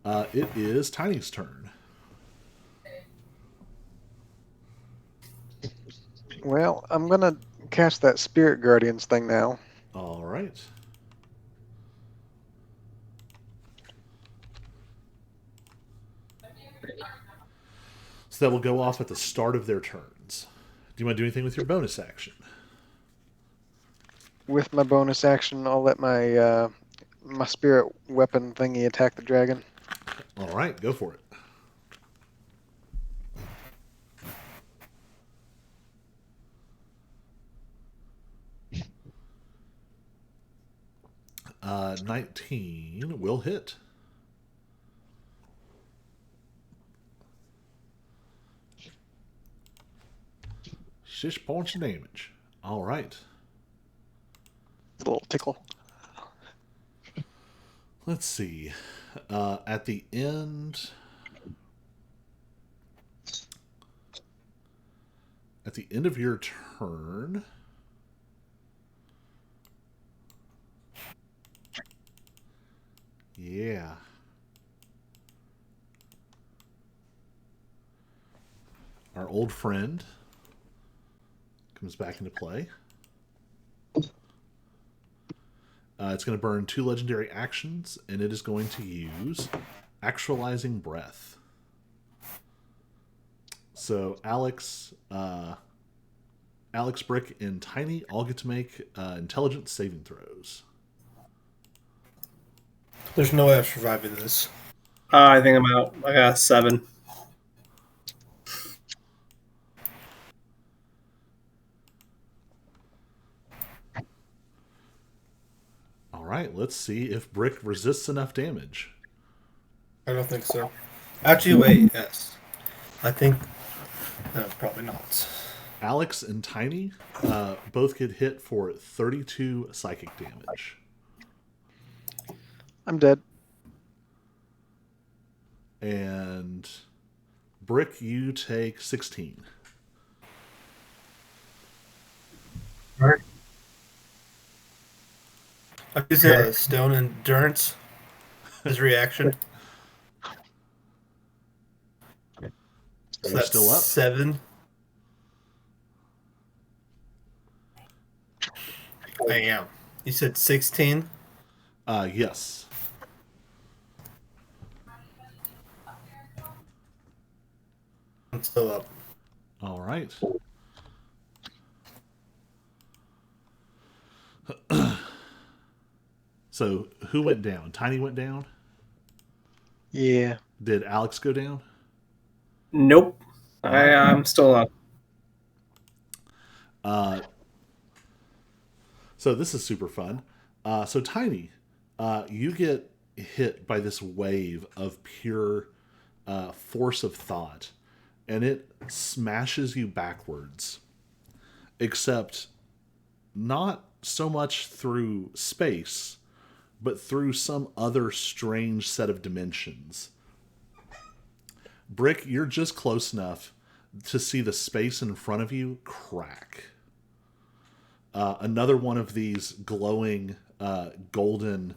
It is Tiny's turn. Well, I'm gonna cast that Spirit Guardians thing now. All right. So that will go off at the start of their turns. Do you want to do anything with your bonus action? With my bonus action, I'll let my my spirit weapon thingy attack the dragon. All right, go for it. Uh, 19 will hit. Six points of damage. All right. A little tickle. Let's see. At the end. At the end of your turn. Yeah. Our old friend comes back into play. It's going to burn 2 legendary actions, and it is going to use Actualizing Breath. So Alex, Brick, and Tiny all get to make intelligence saving throws. There's no way of surviving this. I think I'm out. I got 7. All right, let's see if Brick resists enough damage. I don't think so. Actually, wait. Yes, I think. No, probably not. Alex and Tiny both get hit for 32 psychic damage. I'm dead. And Brick, you take 16. Alright. I use a stone endurance as reaction. So You're that's still up. 7. I am. You said 16? Yes. I'm still up. All right. So who went down? Tiny went down? Yeah. Did Alex go down? Nope. I'm still up. So this is super fun. So Tiny, you get hit by this wave of pure force of thought, and it smashes you backwards. Except not so much through space, but through some other strange set of dimensions. Brick, you're just close enough to see the space in front of you crack. Another one of these glowing golden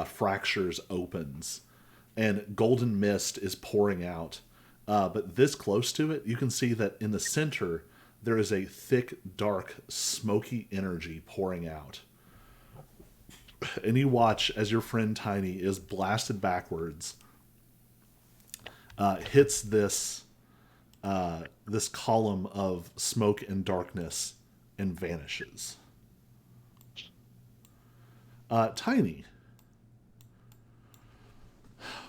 fractures opens, and golden mist is pouring out. But this close to it, you can see that in the center, there is a thick, dark, smoky energy pouring out. And you watch as your friend Tiny is blasted backwards, hits this column of smoke and darkness, and vanishes. Tiny,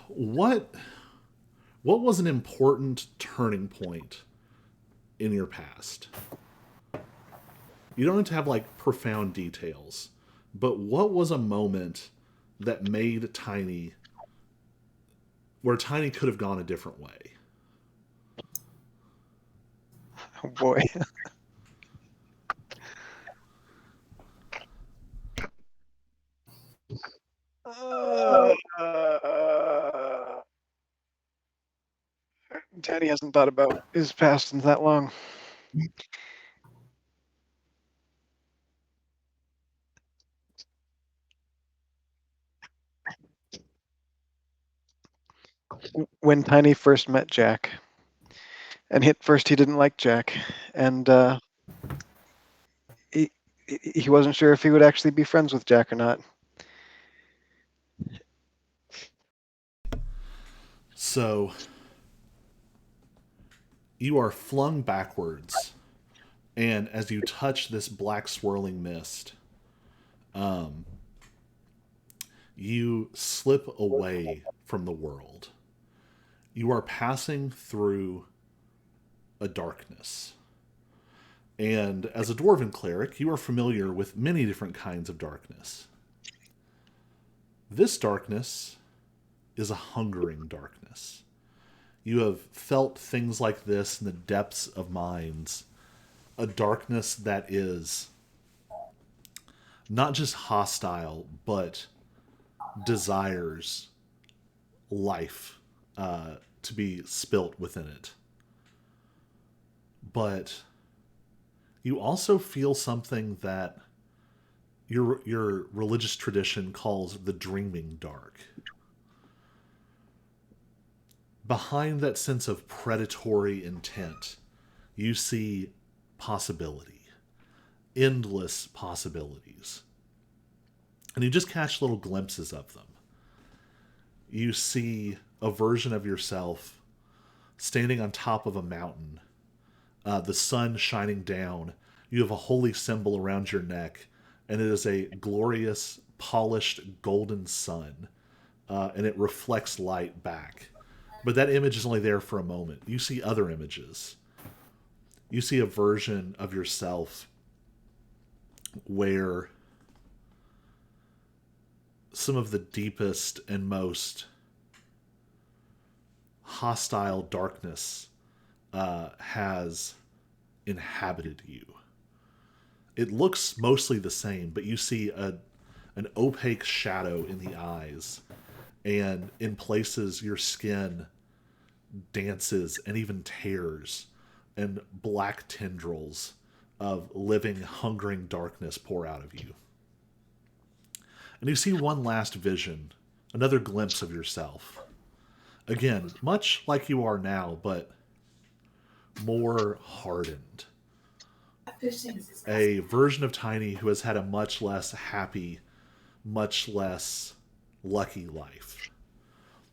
what was an important turning point in your past? You don't have to have like profound details, but what was a moment that made Tiny where Tiny could have gone a different way? Oh boy. Tiny hasn't thought about his past in that long. When Tiny first met Jack, and at first he didn't like Jack, and he wasn't sure if he would actually be friends with Jack or not. So you are flung backwards, and as you touch this black swirling mist, you slip away from the world. You are passing through a darkness. And as a dwarven cleric, you are familiar with many different kinds of darkness. This darkness is a hungering darkness. You have felt things like this in the depths of minds. A darkness that is not just hostile, but desires life to be spilt within it. But you also feel something that your religious tradition calls the dreaming dark. Behind that sense of predatory intent, you see possibility, endless possibilities. And you just catch little glimpses of them. You see a version of yourself standing on top of a mountain, the sun shining down. You have a holy symbol around your neck, and it is a glorious, polished, golden sun, and it reflects light back. But that image is only there for a moment. You see other images. You see a version of yourself where some of the deepest and most hostile darkness has inhabited you. It looks mostly the same, but you see an opaque shadow in the eyes, and in places your skin dances and even tears, and black tendrils of living, hungering darkness pour out of you. And you see one last vision, another glimpse of yourself. Again, much like you are now, but more hardened. A version of Tiny who has had a much less happy, much less lucky life.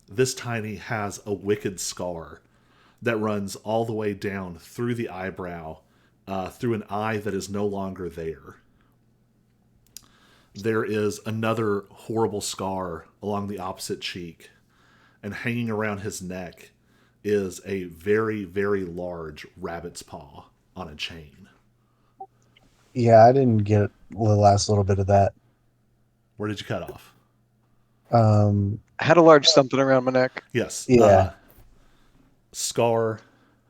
This Tiny has a wicked scar that runs all the way down through the eyebrow, through an eye that is no longer there. There is another horrible scar along the opposite cheek, and hanging around his neck is a very, very large rabbit's paw on a chain. Yeah, I didn't get the last little bit of that. Where did you cut off? I had a large something around my neck. Yes. Yeah. Scar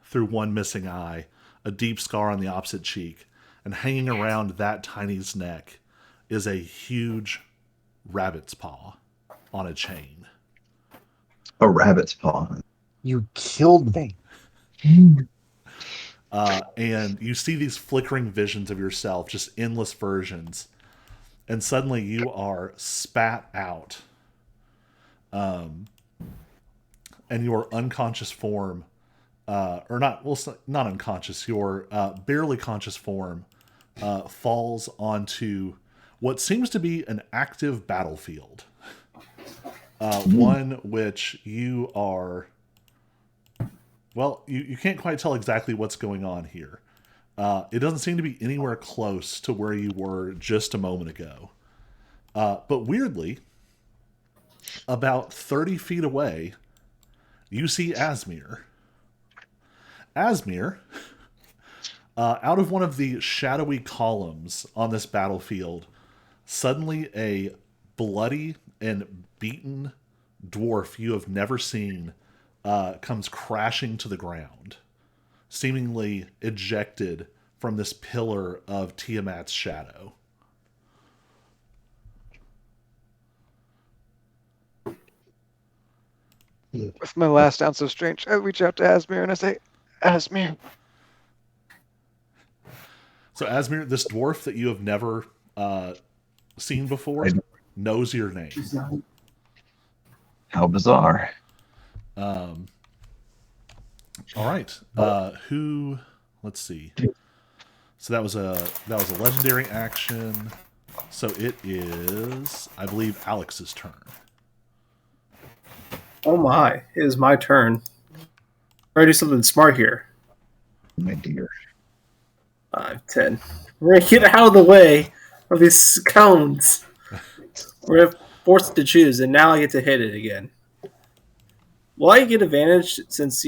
through one missing eye, a deep scar on the opposite cheek, and hanging around that Tiny's neck is a huge rabbit's paw on a chain. A rabbit's paw. You killed me. And you see these flickering visions of yourself, just endless versions. And suddenly you are spat out. And your unconscious form, or not, well, not unconscious, your barely conscious form falls onto what seems to be an active battlefield. One which you are, well, you can't quite tell exactly what's going on here. It doesn't seem to be anywhere close to where you were just a moment ago. But weirdly, about 30 feet away, you see Asmir. Asmir, out of one of the shadowy columns on this battlefield, suddenly a bloody and beaten dwarf you have never seen comes crashing to the ground, seemingly ejected from this pillar of Tiamat's shadow. With my last ounce of strength, I reach out to Asmir and I say, Asmir. So Asmir, this dwarf that you have never seen before, knows your name. How bizarre. All right. Who? Let's see. So that was a legendary action. So it is, I believe, Alex's turn. Oh my, it is my turn. We're gonna do something smart here. My dear. 5, 10. We're gonna get out of the way of these scones. We're gonna force it to choose, and now I get to hit it again. Will I get advantage since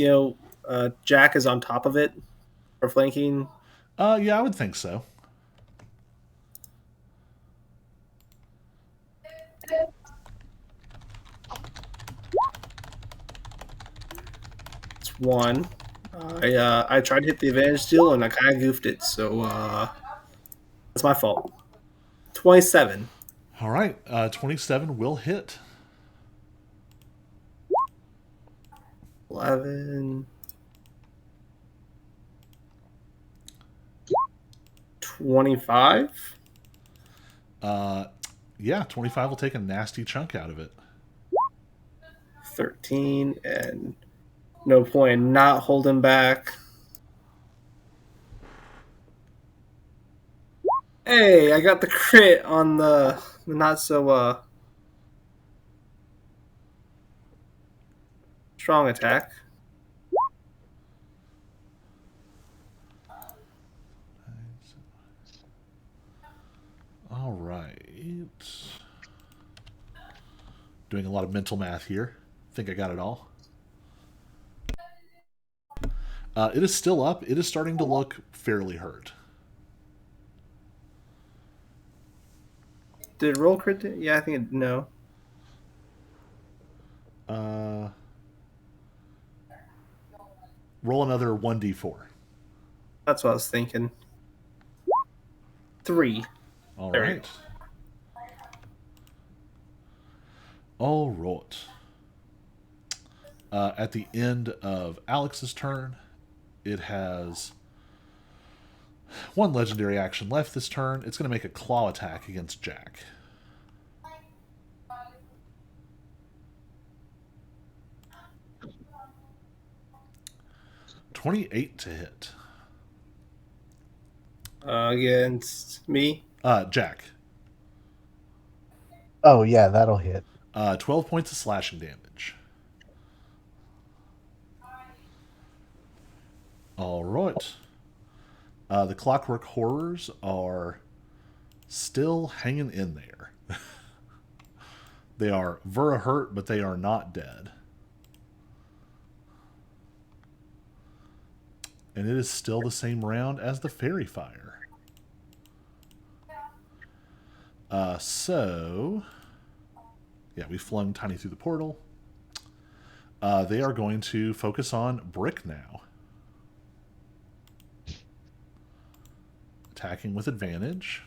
Jack is on top of it for flanking? Yeah, I would think so. It's 1. I tried to hit the advantage deal and I kind of goofed it, so that's my fault. 27. All right. 27 will hit. 11. 25. Yeah, 25 will take a nasty chunk out of it. 13, and no point in not holding back. Hey, I got the crit on the not so strong attack. All right. Doing a lot of mental math here. Think I got it all. It is still up. It is starting to look fairly hurt. Did it roll crit? Yeah, I think it, no. Roll another 1d4. That's what I was thinking. 3. All There we right. All right. At the end of Alex's turn, it has one legendary action left this turn. It's going to make a claw attack against Jack. $28 to hit. Against me. Jack. Oh yeah, that'll hit. 12 points of slashing damage. All right. The Clockwork Horrors are still hanging in there. They are Vera hurt, but they are not dead. And it is still the same round as the Fairy Fire. Yeah, we flung Tiny through the portal. They are going to focus on Brick now. Attacking with advantage.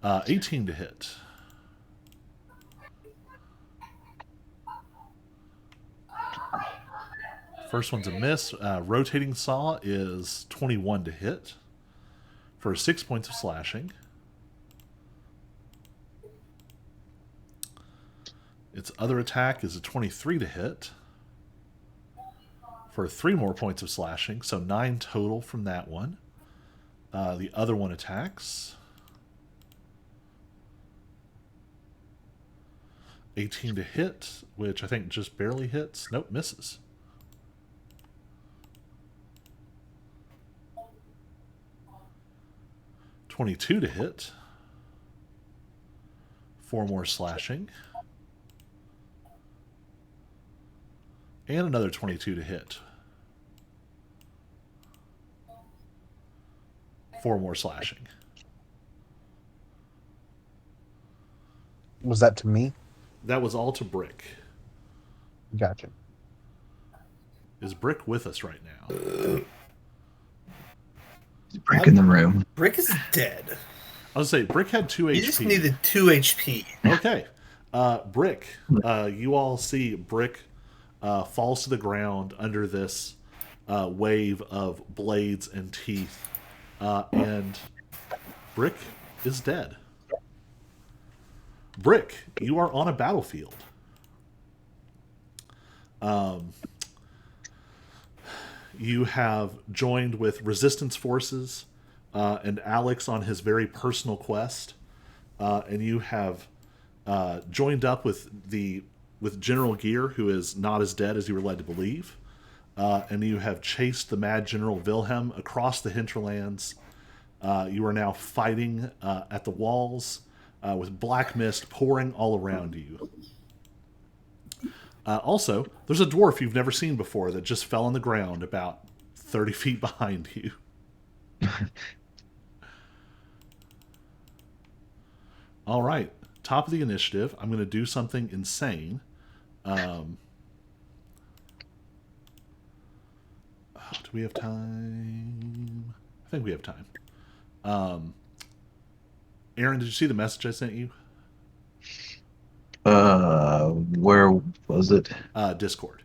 Uh, 18 to hit. First one's a miss. Rotating Saw is 21 to hit for 6 points of slashing. Its other attack is a 23 to hit for 3 more points of slashing, so 9 total from that one. The other one attacks. 18 to hit, which I think just barely hits. Nope, misses. $22 to hit. 4 more slashing. And another 22 to hit. 4 more slashing. Was that to me? That was all to Brick. Gotcha. Is Brick with us right now? Brick in the room. Brick is dead. I was going to say, Brick had 2 HP. He just needed 2 HP. Okay. Brick. You all see Brick falls to the ground under this wave of blades and teeth. And Brick is dead. Brick, you are on a battlefield. You have joined with resistance forces and Alex on his very personal quest, and you have joined up with General Gear, who is not as dead as you were led to believe, and you have chased the mad General Wilhelm across the hinterlands. You are now fighting at the walls with black mist pouring all around you. Also, there's a dwarf you've never seen before that just fell on the ground about 30 feet behind you. All right, top of the initiative. I'm going to do something insane. Do we have time? I think we have time. Aaron, did you see the message I sent you? Where was it? Discord.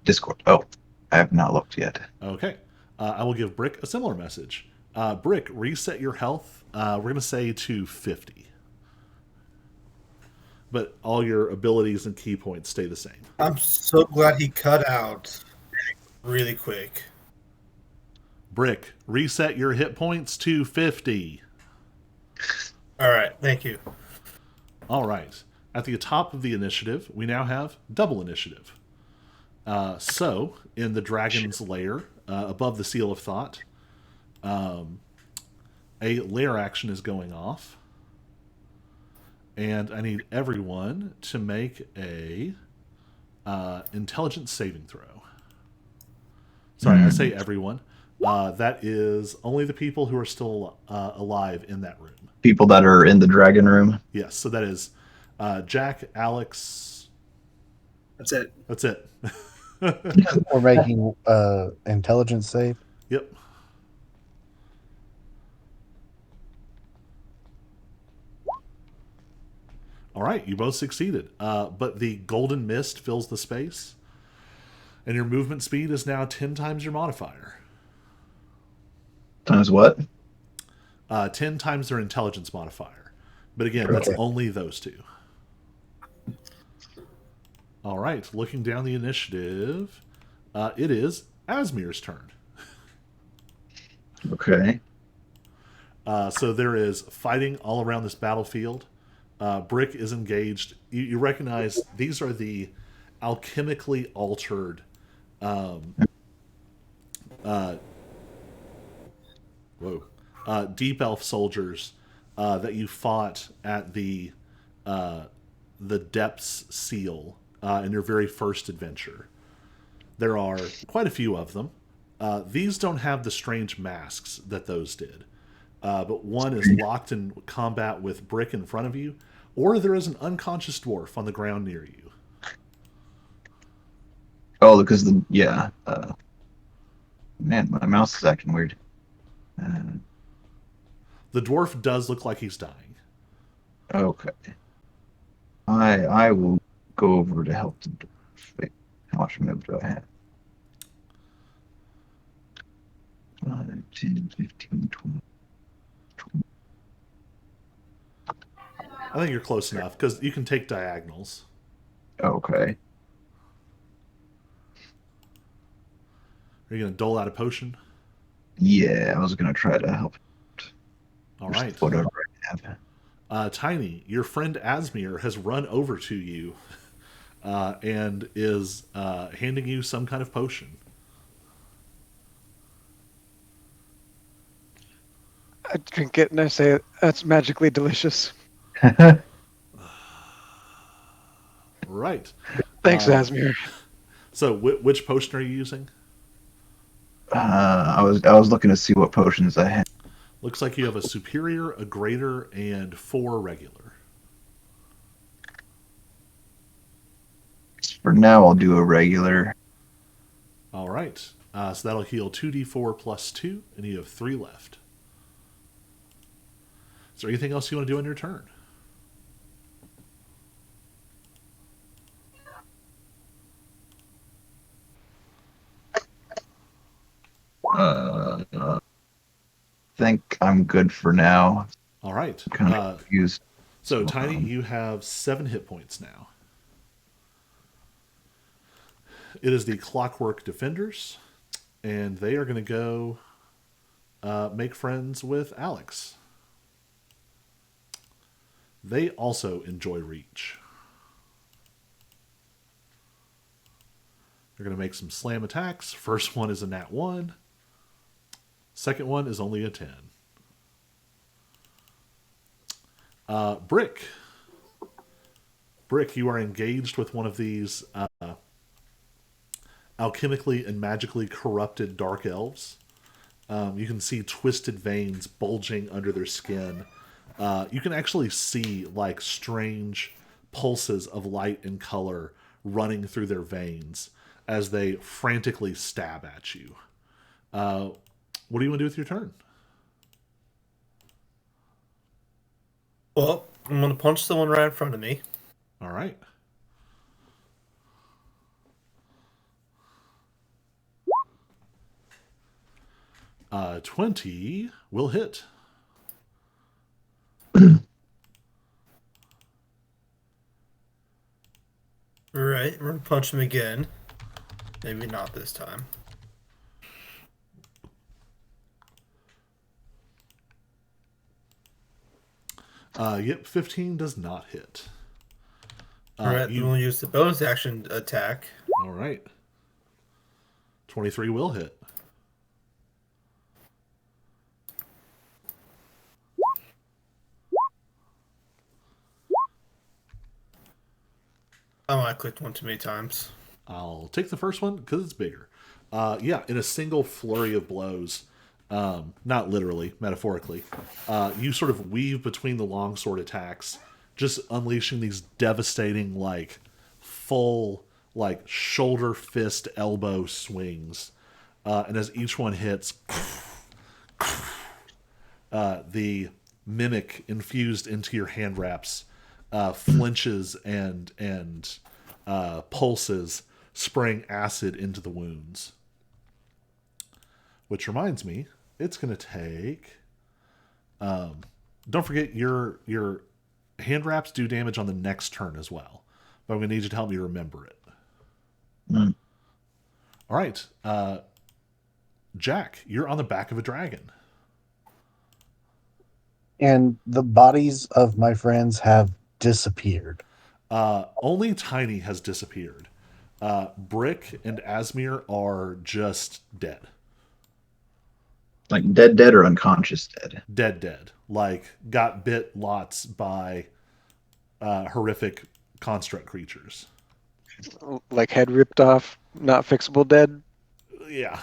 Discord. Oh, I have not looked yet. Okay. I will give Brick a similar message. Brick, reset your health. We're going to say to 50. But all your abilities and key points stay the same. I'm so glad he cut out really quick. Brick, reset your hit points to 50. All right, thank you. All right. At the top of the initiative, we now have double initiative. So, in the dragon's lair, above the Seal of Thought, a lair action is going off. And I need everyone to make a intelligence saving throw. Sorry, I say everyone. That is only the people who are still alive in that room. People that are in the dragon room. Yes, so that is Jack, Alex. That's it. That's it. We're making intelligence save. Yep. All right, you both succeeded. But the golden mist fills the space, and your movement speed is now 10 times your modifier. Times what? 10 times their intelligence modifier. But again, that's only those two. All right, looking down the initiative, it is Asmir's turn. Okay. So there is fighting all around this battlefield. Brick is engaged. You recognize these are the alchemically altered deep elf soldiers that you fought at the Depths Seal in your very first adventure. There are quite a few of them. These don't have the strange masks that those did. But one is locked in combat with Brick in front of you, or there is an unconscious dwarf on the ground near you. Oh, because man, my mouse is acting weird. The dwarf does look like he's dying. Okay. I will go over to help the dwarf. Wait, how much move do I have? 5, 10, 15, 20. I think you're close enough, because you can take diagonals. Okay. Are you going to dole out a potion? Yeah, I was gonna try to help. All right. Whatever I have. Tiny, your friend Asmir has run over to you and is handing you some kind of potion. I drink it and I say, that's magically delicious. Right. Thanks, Asmir. So, which potion are you using? I was looking to see what potions I had. Looks like you have a superior, a greater, and 4 regular. For now, I'll do a regular. All right. So that'll heal 2d4 plus 2, and you have 3 left. Is there anything else you want to do on your turn? Think I'm good for now. All right. Kind of confused. So, Tiny, you have 7 hit points now. It is the Clockwork Defenders, and they are going to go make friends with Alex. They also enjoy Reach. They're going to make some slam attacks. First one is a nat 1. Second one is only a 10. Brick. Brick, you are engaged with one of these alchemically and magically corrupted dark elves. You can see twisted veins bulging under their skin. You can actually see like strange pulses of light and color running through their veins as they frantically stab at you. What do you want to do with your turn? Well, I'm going to punch the one right in front of me. All right. Uh, 20 will hit. Right, we're gonna punch him again. Maybe not this time. Yep, 15 does not hit. Alright, then we'll use the bonus action attack. All right. 23 will hit. Oh, I clicked one too many times. I'll take the first one because it's bigger. Yeah, in a single flurry of blows, not literally, metaphorically, you sort of weave between the longsword attacks, just unleashing these devastating, like, full, like, shoulder, fist, elbow swings. And as each one hits, the mimic infused into your hand wraps flinches and pulses, spraying acid into the wounds. Which reminds me, it's going to take. Don't forget your hand wraps do damage on the next turn as well, but I'm going to need you to help me remember it. Mm. All right, Jack, you're on the back of a dragon. And the bodies of my friends have disappeared. Only Tiny has disappeared. Brick and Asmir are just dead. Like dead or unconscious dead? Dead. Like, got bit lots by horrific construct creatures. Like head ripped off, not fixable dead. Yeah.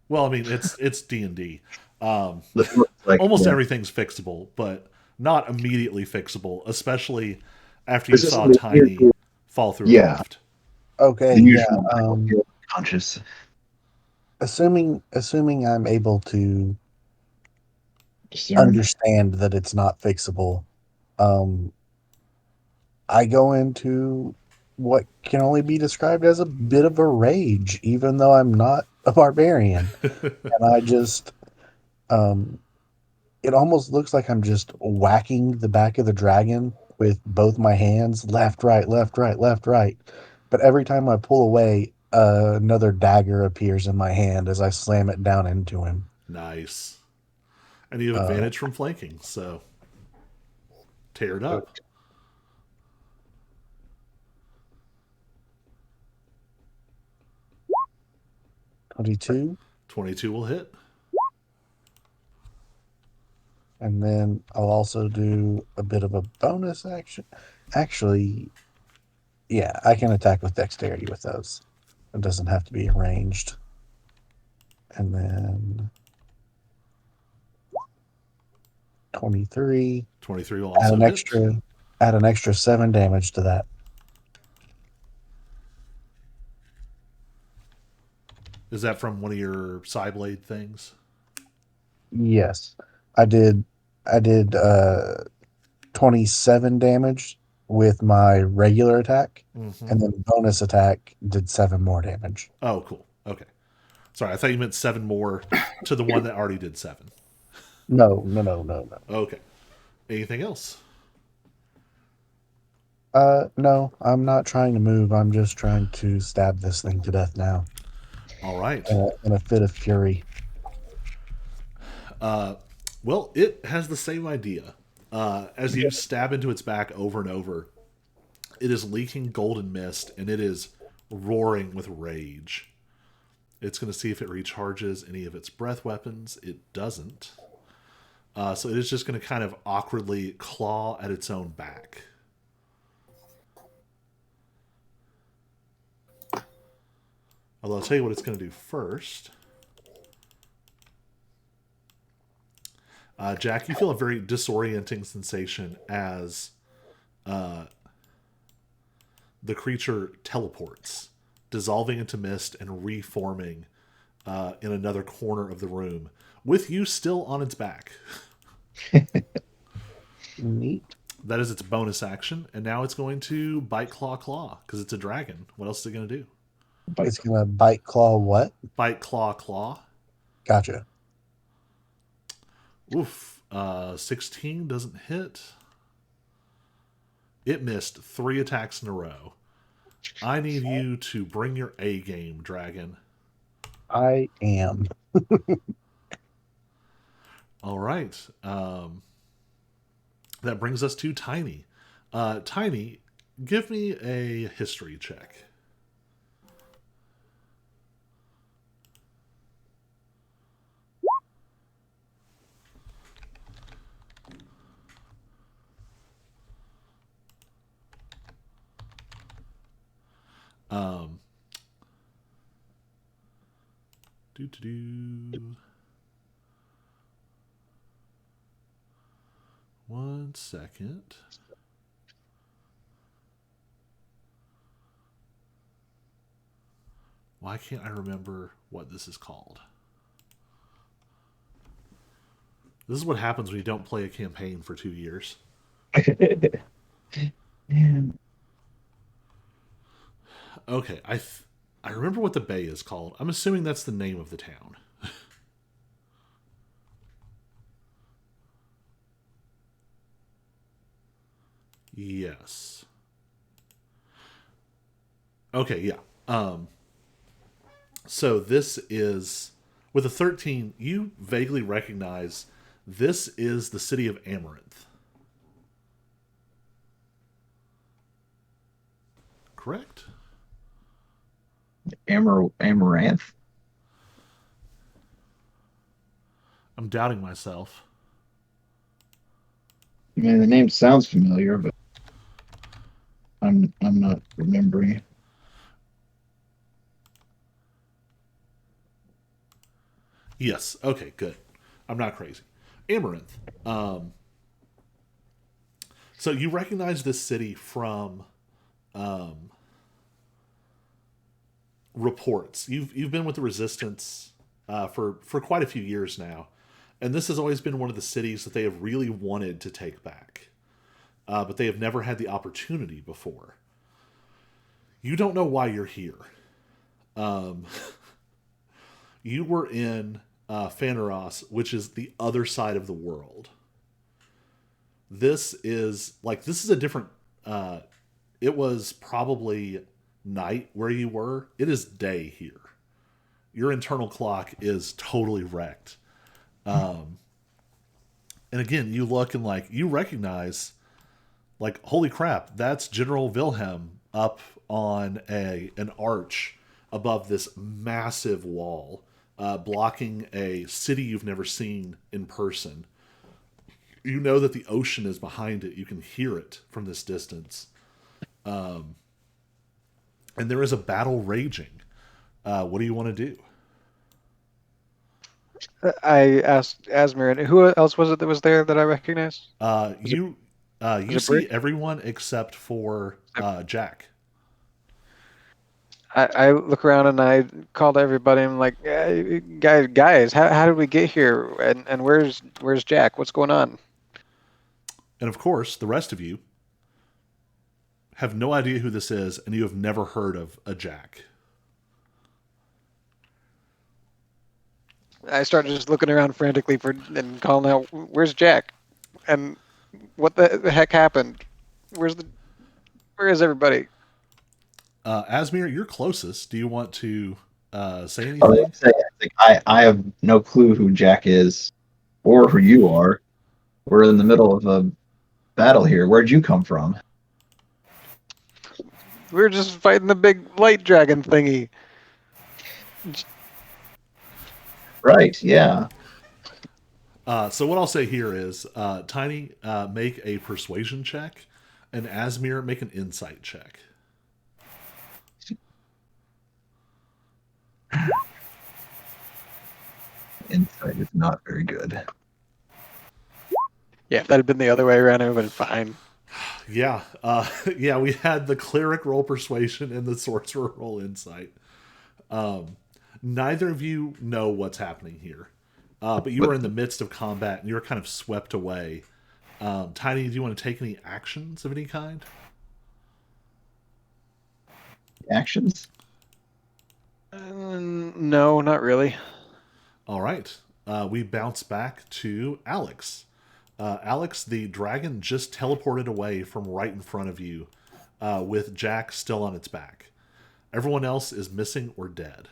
Well, I mean, it's D&D. Like, Almost yeah. everything's fixable, but not immediately fixable, especially after you This is saw the Tiny weird- fall through Yeah. a rift. Okay, The yeah. usual conscious. Assuming I'm able to Discern. understand that it's not fixable, I go into what can only be described as a bit of a rage, even though I'm not a barbarian. And I just, it almost looks like I'm just whacking the back of the dragon with both my hands, left, right, left, right, left, right. But every time I pull away, another dagger appears in my hand as I slam it down into him. Nice. And you have advantage from flanking, so tear it up. 22. 22 will hit. And then I'll also do a bit of a bonus action. Actually, yeah, I can attack with dexterity with those. It doesn't have to be ranged. And then 23. 23 will Add also an hit. extra 7 damage to that. Is that from one of your Psyblade things? Yes. I did 27 damage with my regular attack, Mm-hmm. and then bonus attack did 7 more damage. Oh, cool. Okay. Sorry, I thought you meant 7 more to the one that already did 7. No. Okay. Anything else? No, I'm not trying to move. I'm just trying to stab this thing to death now. All right. In a fit of fury. Well, it has the same idea. As you stab into its back over and over, it is leaking golden mist and it is roaring with rage. It's going to see if it recharges any of its breath weapons. It doesn't. So it is just going to kind of awkwardly claw at its own back. Although I'll tell you what it's going to do first. Jack, you feel a very disorienting sensation as the creature teleports, dissolving into mist and reforming in another corner of the room, with you still on its back. Neat. That is its bonus action, and now it's going to bite, claw, claw because it's a dragon. What else is it going to do? It's gonna bite, claw, what? Bite, claw, claw. Gotcha. Oof. 16 doesn't hit. It missed 3 attacks in a row. I need you to bring your A game, dragon. I am. All right. That brings us to Tiny. Tiny, give me a history check. Um, do. 1 second. Why can't I remember what this is called? This is what happens when you don't play a campaign for 2 years. Man. Okay, I remember what the bay is called. I'm assuming that's the name of the town. Yes. Okay, yeah. So this is with a 13, you vaguely recognize this is the city of Amaranth. Correct? Amaranth. I'm doubting myself. I mean, the name sounds familiar, but I'm not remembering. Yes. Okay, good. I'm not crazy. Amaranth. So you recognize this city from reports. You've been with the Resistance for quite a few years now, and this has always been one of the cities that they have really wanted to take back, but they have never had the opportunity before. You don't know why you're here. You were in Phaneros, which is the other side of the world. This is a different. It was probably night where you were. It is day here. Your internal clock is totally wrecked. And again, you look and you recognize, holy crap, that's General Wilhelm up on an arch above this massive wall, blocking a city you've never seen in person. You know that the ocean is behind it. You can hear it from this distance. And there is a battle raging. What do you want to do? I asked Asmir, and who else was it that was there that I recognized? You see Brick? everyone except for Jack. I look around and I call to everybody. I'm like, guys, how did we get here? And where's Jack? What's going on? And of course, the rest of you have no idea who this is, and you have never heard of a Jack. I started just looking around frantically and calling out, "Where's Jack? And what the heck happened? Where is everybody?" Asmir, you're closest. Do you want to say I anything? would say, I have no clue who Jack is or who you are. We're in the middle of a battle here. Where'd you come from? We're just fighting the big light dragon thingy. Right, yeah. So what I'll say here is, Tiny, make a persuasion check, and Asmir, make an insight check. Insight is not very good. Yeah, if that had been the other way around, it would have been fine. Yeah, yeah, we had the cleric roll persuasion and the sorcerer roll insight. Neither of you know what's happening here, but you are in the midst of combat and you're kind of swept away Tiny, do you want to take any actions of any kind? Actions? No, not really. All right. We bounce back to Alex. Alex, the dragon just teleported away from right in front of you, with Jack still on its back. Everyone else is missing or dead.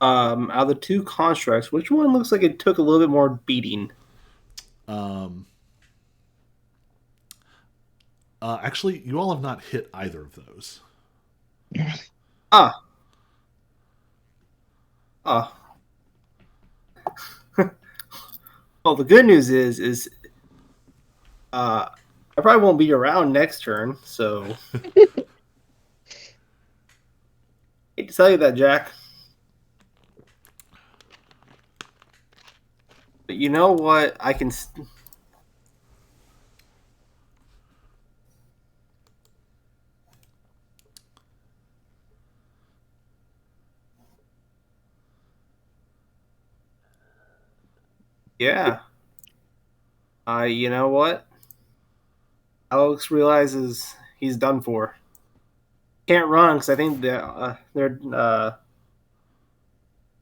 Out of the two constructs, which one looks like it took a little bit more beating? Actually, you all have not hit either of those. Ah. Ah. Well, the good news is I probably won't be around next turn, so hate to tell you that, Jack. But you know what? I can. Yeah. You know what? Alex realizes he's done for. Can't run because I think their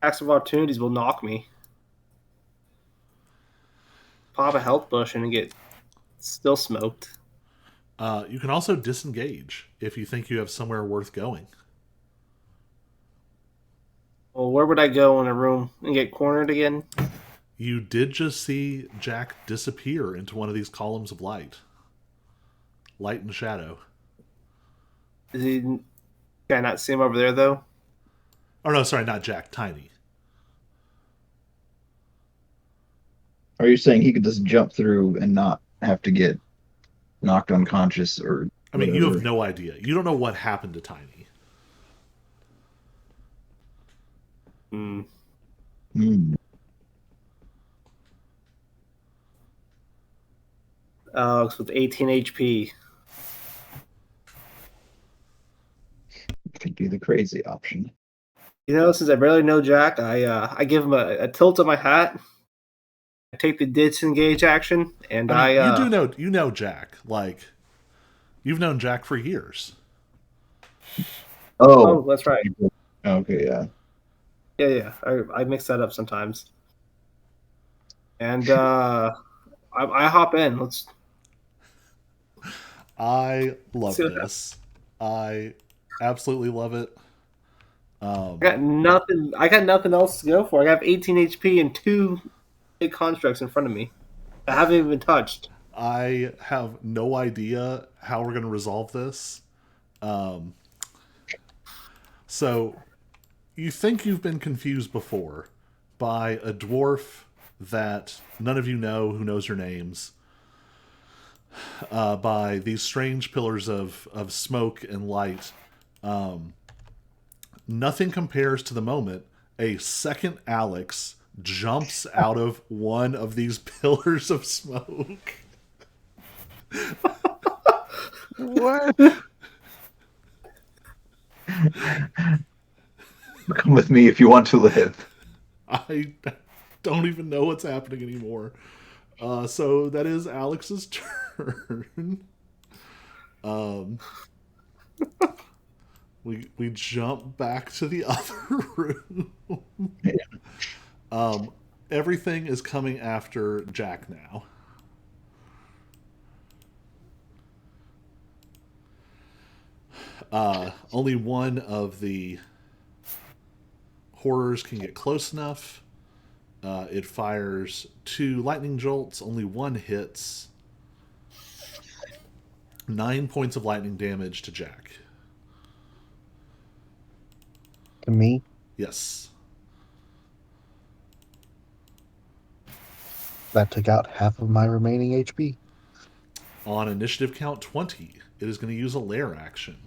acts of opportunities will knock me. Pop a health bush and get still smoked. You can also disengage if you think you have somewhere worth going. Well, where would I go in a room and get cornered again? You did just see Jack disappear into one of these columns of light. Light and shadow. Can I not see him over there though? Oh no, sorry, not Jack. Tiny. Are you saying he could just jump through and not have to get knocked unconscious or I mean, whatever? you have no idea. You don't know what happened to Tiny. Hmm. Alex with 18 HP. Could be the crazy option. You know, since I barely know Jack, I give him a tilt of my hat. I take the disengage action, and I mean, you know Jack. Like, you've known Jack for years. Oh, Oh, that's right. okay, yeah. Yeah. I mix that up sometimes. And I hop in. Let's. I love See. this. I absolutely love it. I got nothing. I got nothing else to go for. I have 18 HP and two big constructs in front of me. I haven't even been touched. I have no idea how we're going to resolve this. So, you think you've been confused before by a dwarf that none of you know who knows your names, by these strange pillars of smoke and light. Nothing compares to the moment a second Alex jumps out of one of these pillars of smoke. What? Come with me if you want to live. I don't even know what's happening anymore. So that is Alex's turn. We jump back to the other room. Yeah. Everything is coming after Jack now. Only one of the horrors can get close enough. It fires 2 lightning jolts. Only one hits. 9 points of lightning damage to Jack. To me, Yes. that took out half of my remaining HP. On initiative count 20, it is going to use a lair action.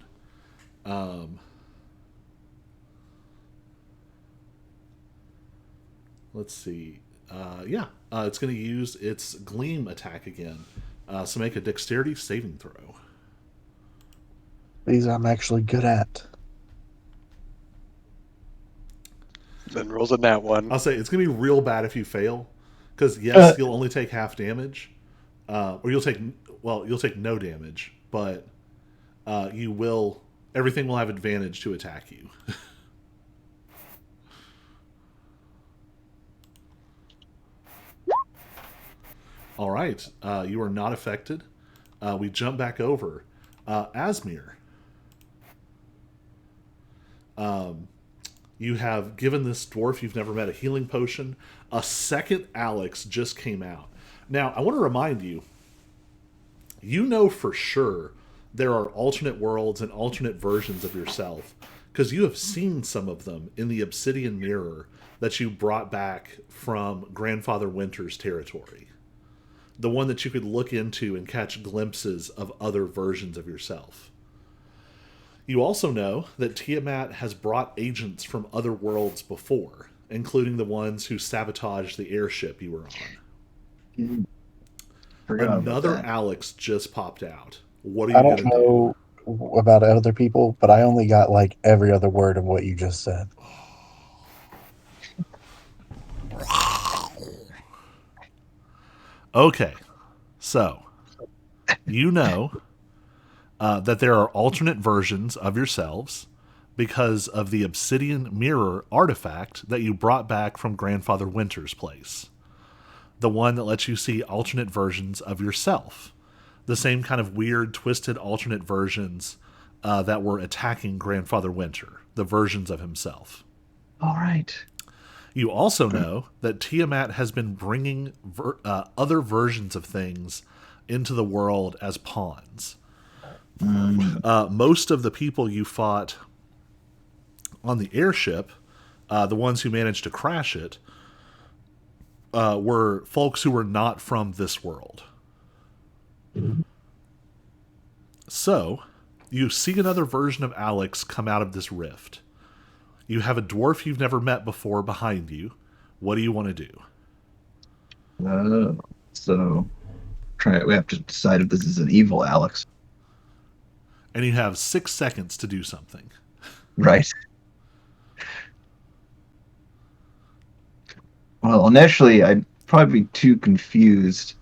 Let's see. It's going to use its gleam attack again. So make a dexterity saving throw. These I'm actually good at. Then rolls a nat one. I'll say it's going to be real bad if you fail. Because yes, you'll only take half damage, or you'll take no damage, but you will everything will have advantage to attack you. All right, you are not affected. We jump back over. Asmir, you have given this dwarf you've never met a healing potion. A second Alex just came out. Now, I want to remind you, you know for sure there are alternate worlds and alternate versions of yourself because you have seen some of them in the obsidian mirror that you brought back from Grandfather Winter's territory. The one that you could look into and catch glimpses of other versions of yourself. You also know that Tiamat has brought agents from other worlds before, including the ones who sabotaged the airship you were on. Forgot about Another that. Alex just popped out. What are I you don't going to do? know about other people, but I only got like every other word of what you just said. Okay, so you know that there are alternate versions of yourselves because of the obsidian mirror artifact that you brought back from Grandfather Winter's place. The one that lets you see alternate versions of yourself. The same kind of weird, twisted alternate versions that were attacking Grandfather Winter, the versions of himself. All right. You also know that Tiamat has been bringing other versions of things into the world as pawns. Most of the people you fought on the airship, the ones who managed to crash it, were folks who were not from this world. So, you see another version of Alex come out of this rift. You have a dwarf you've never met before behind you. What do you want to do? So we have to decide if this is an evil Alex. And you have 6 seconds to do something. Right. Well, initially, I'd probably be too confused.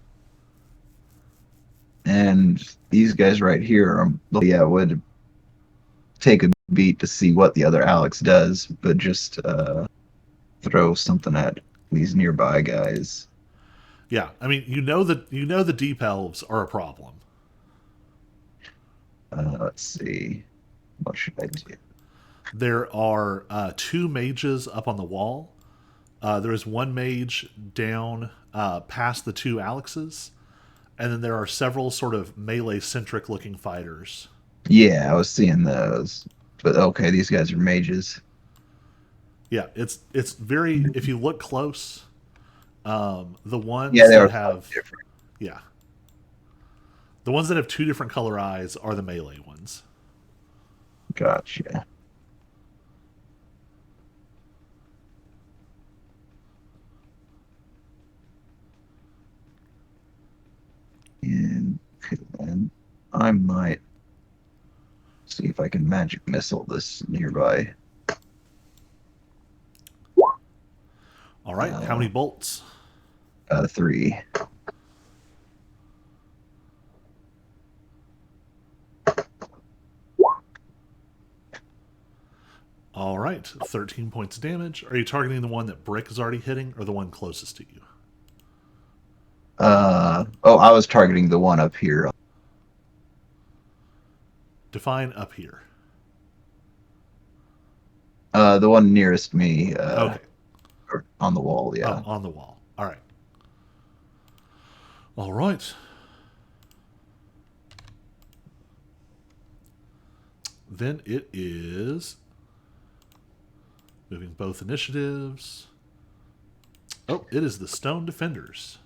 And these guys right here, would take a beat to see what the other Alex does, but just throw something at these nearby guys. Yeah, I mean, you know the deep elves are a problem. Let's see. What should I do? There are 2 mages up on the wall. There is 1 mage down past the 2 Alexes, and then there are several sort of melee-centric looking fighters. Yeah, I was seeing those. But okay, these guys are mages. Yeah, it's very. If you look close, the ones Yeah, they that are have different. yeah, the ones that have 2 different color eyes are the melee ones. Gotcha. And okay, then I might see if I can magic missile this nearby. All right, how many bolts? 3. All right, 13 points of damage. Are you targeting the one that Brick is already hitting, or the one closest to you? I was targeting the one up here. Define up here. The one nearest me. Okay. On the wall, yeah. Oh, on the wall. All right. All right. Then it is moving both initiatives. Oh, it is the Stone Defenders.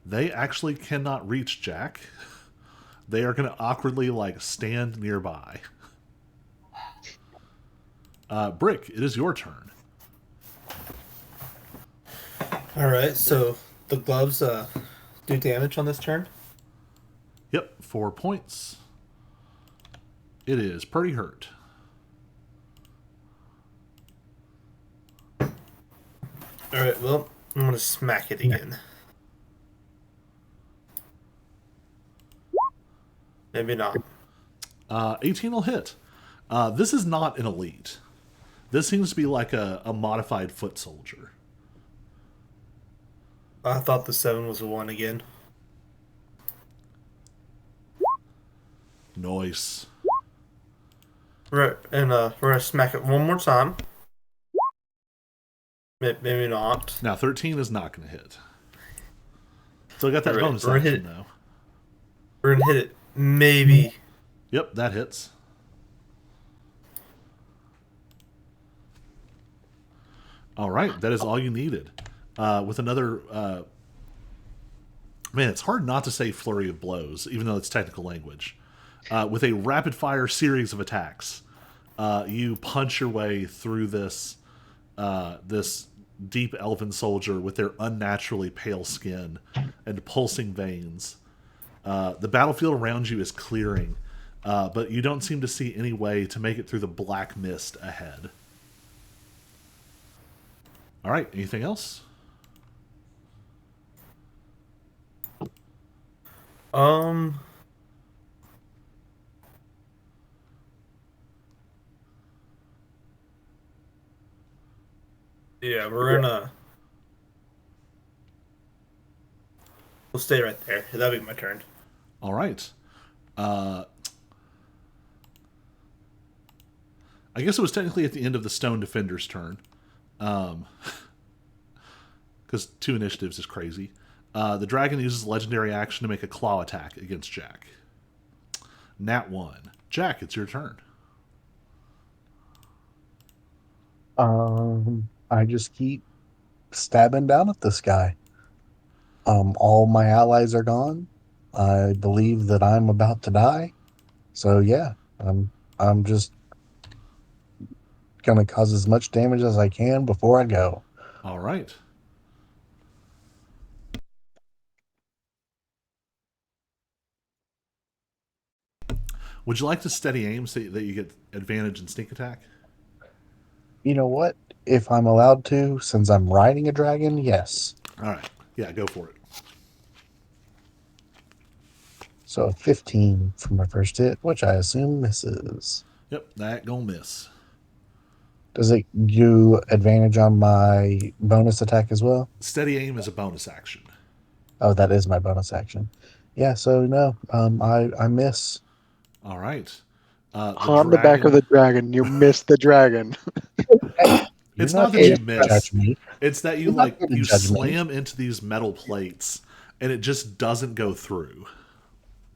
They actually cannot reach Jack. They are going to awkwardly stand nearby. Brick, it is your turn. All right, so the gloves do damage on this turn. Yep, 4 points. It is pretty hurt. All right. Well, I'm gonna smack it again. Maybe not. 18 will hit. This is not an elite. This seems to be like a modified foot soldier. I thought the 7 was a 1 again. Nice. Right, and we're gonna smack it one more time. Maybe not. Now 13 is not going to hit. Still got that Alright, bonus we're gonna hit action it. though. We're gonna hit it. Maybe. Yep, that hits. All right, that is all you needed. With another, man, it's hard not to say flurry of blows, even though it's technical language. With a rapid fire series of attacks, you punch your way through this deep elven soldier with their unnaturally pale skin and pulsing veins. The battlefield around you is clearing, but you don't seem to see any way to make it through the black mist ahead. All right, anything else? Um. Yeah, we'll stay right there. That'll be my turn. All right. I guess it was technically at the end of the Stone Defender's turn. Because 2 initiatives is crazy. The dragon uses legendary action to make a claw attack against Jack. Nat 1. Jack, it's your turn. I just keep stabbing down at this guy. All my allies are gone. I believe that I'm about to die. So yeah, I'm just gonna cause as much damage as I can before I go. All right. Would you like to steady aim so that you get advantage in sneak attack? You know what? If I'm allowed to, since I'm riding a dragon, yes. All right. Yeah, go for it. So a 15 for my first hit, which I assume misses. Yep, that gonna miss. Does it do advantage on my bonus attack as well? Steady aim is a bonus action. Oh, that is my bonus action. Yeah, so no, I miss. All right. On the back of the dragon, you missed the dragon. Hey, you're It's not not that going you to miss. judge me. It's that you You're not gonna you judge me. slam into these metal plates and it just doesn't go through.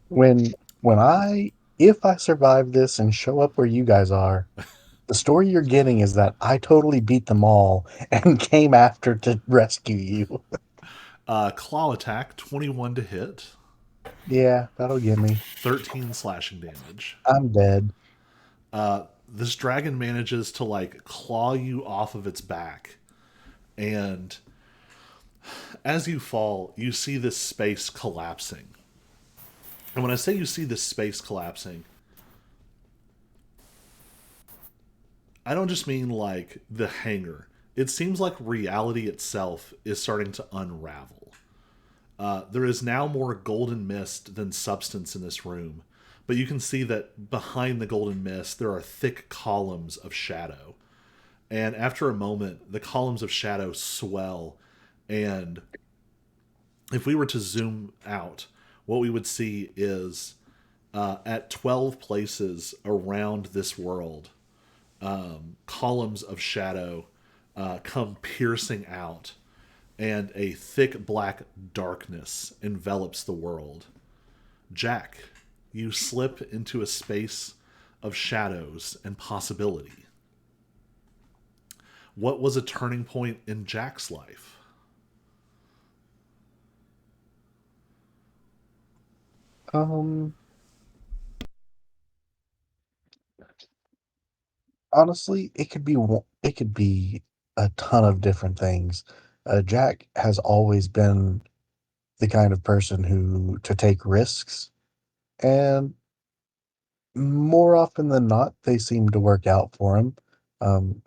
When if I survive this and show up where you guys are, the story you're getting is that I totally beat them all and came after to rescue you. Claw attack, 21 to hit, Yeah, that'll get me. 13 slashing damage. I'm dead. This dragon manages to claw you off of its back, and as you fall, you see this space collapsing. And when I say you see this space collapsing, I don't just mean like the hangar. It seems like reality itself is starting to unravel. There is now more golden mist than substance in this room, but you can see that behind the golden mist there are thick columns of shadow. And after a moment, the columns of shadow swell, and if we were to zoom out, what we would see is at 12 places around this world, columns of shadow come piercing out, and a thick black darkness envelops the world. Jack, you slip into a space of shadows and possibility. What was a turning point in Jack's life? Um, Honestly, it could be a ton of different things. Jack has always been the kind of person who to take risks, and more often than not, they seem to work out for him.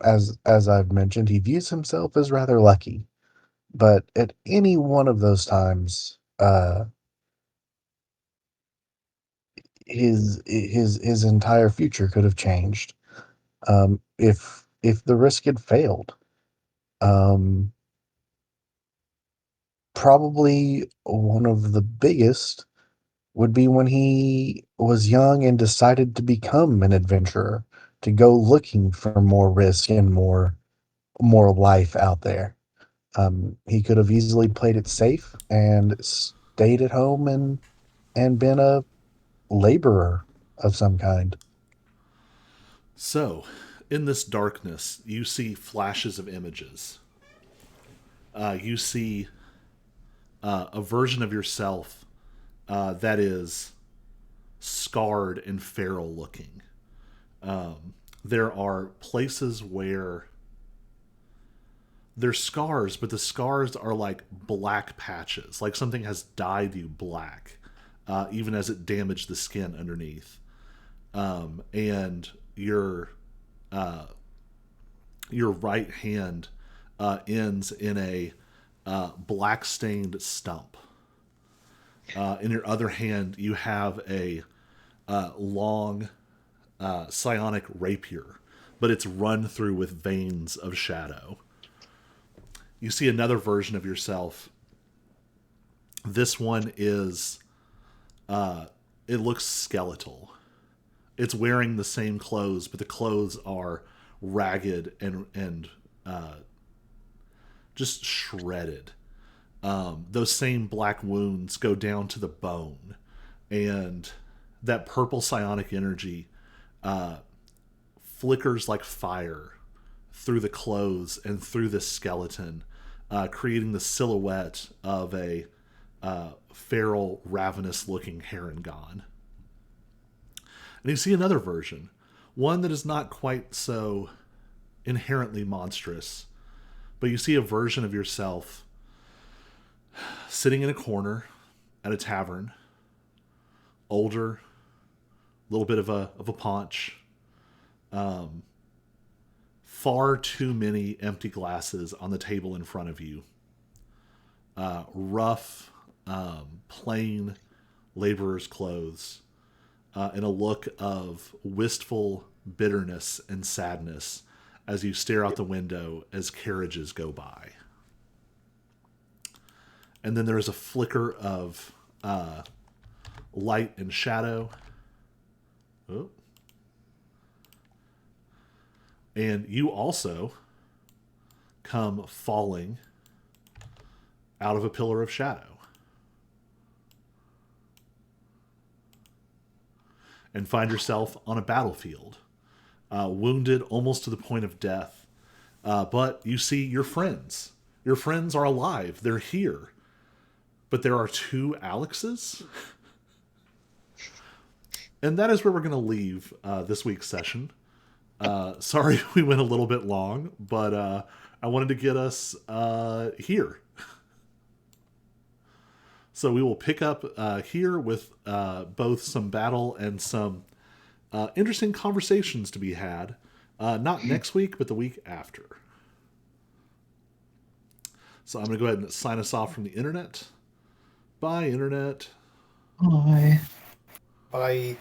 As I've mentioned, he views himself as rather lucky. But at any one of those times, his entire future could have changed. If the risk had failed, um, probably one of the biggest would be when he was young and decided to become an adventurer, to go looking for more risk and more life out there. He could have easily played it safe and stayed at home and been a laborer of some kind. So, in this darkness, you see flashes of images. You see a version of yourself that is scarred and feral looking. There are places where there's scars, but the scars are like black patches, like something has dyed you black, even as it damaged the skin underneath. And your right hand ends in a black stained stump. In your other hand, you have a long psionic rapier, but it's run through with veins of shadow. You see another version of yourself. This one is, it looks skeletal. It's wearing the same clothes, but the clothes are ragged and just shredded. Those same black wounds go down to the bone, and that purple psionic energy flickers like fire through the clothes and through the skeleton, creating the silhouette of a feral, ravenous-looking Harengon. And you see another version, one that is not quite so inherently monstrous, but you see a version of yourself sitting in a corner at a tavern, older, a little bit of a paunch, far too many empty glasses on the table in front of you, rough, plain laborer's clothes, and a look of wistful bitterness and sadness as you stare out the window as carriages go by. And then there is a flicker of light and shadow. Oh. And you also come falling out of a pillar of shadow. And find yourself on a battlefield, wounded almost to the point of death. But you see your friends. Your friends are alive. They're here. But there are two Alexes. And that is where we're going to leave this week's session. Sorry we went a little bit long, but I wanted to get us here. So we will pick up here with both some battle and some interesting conversations to be had. Not next week, but the week after. So I'm going to go ahead and sign us off from the internet. Bye, internet. Bye. Bye.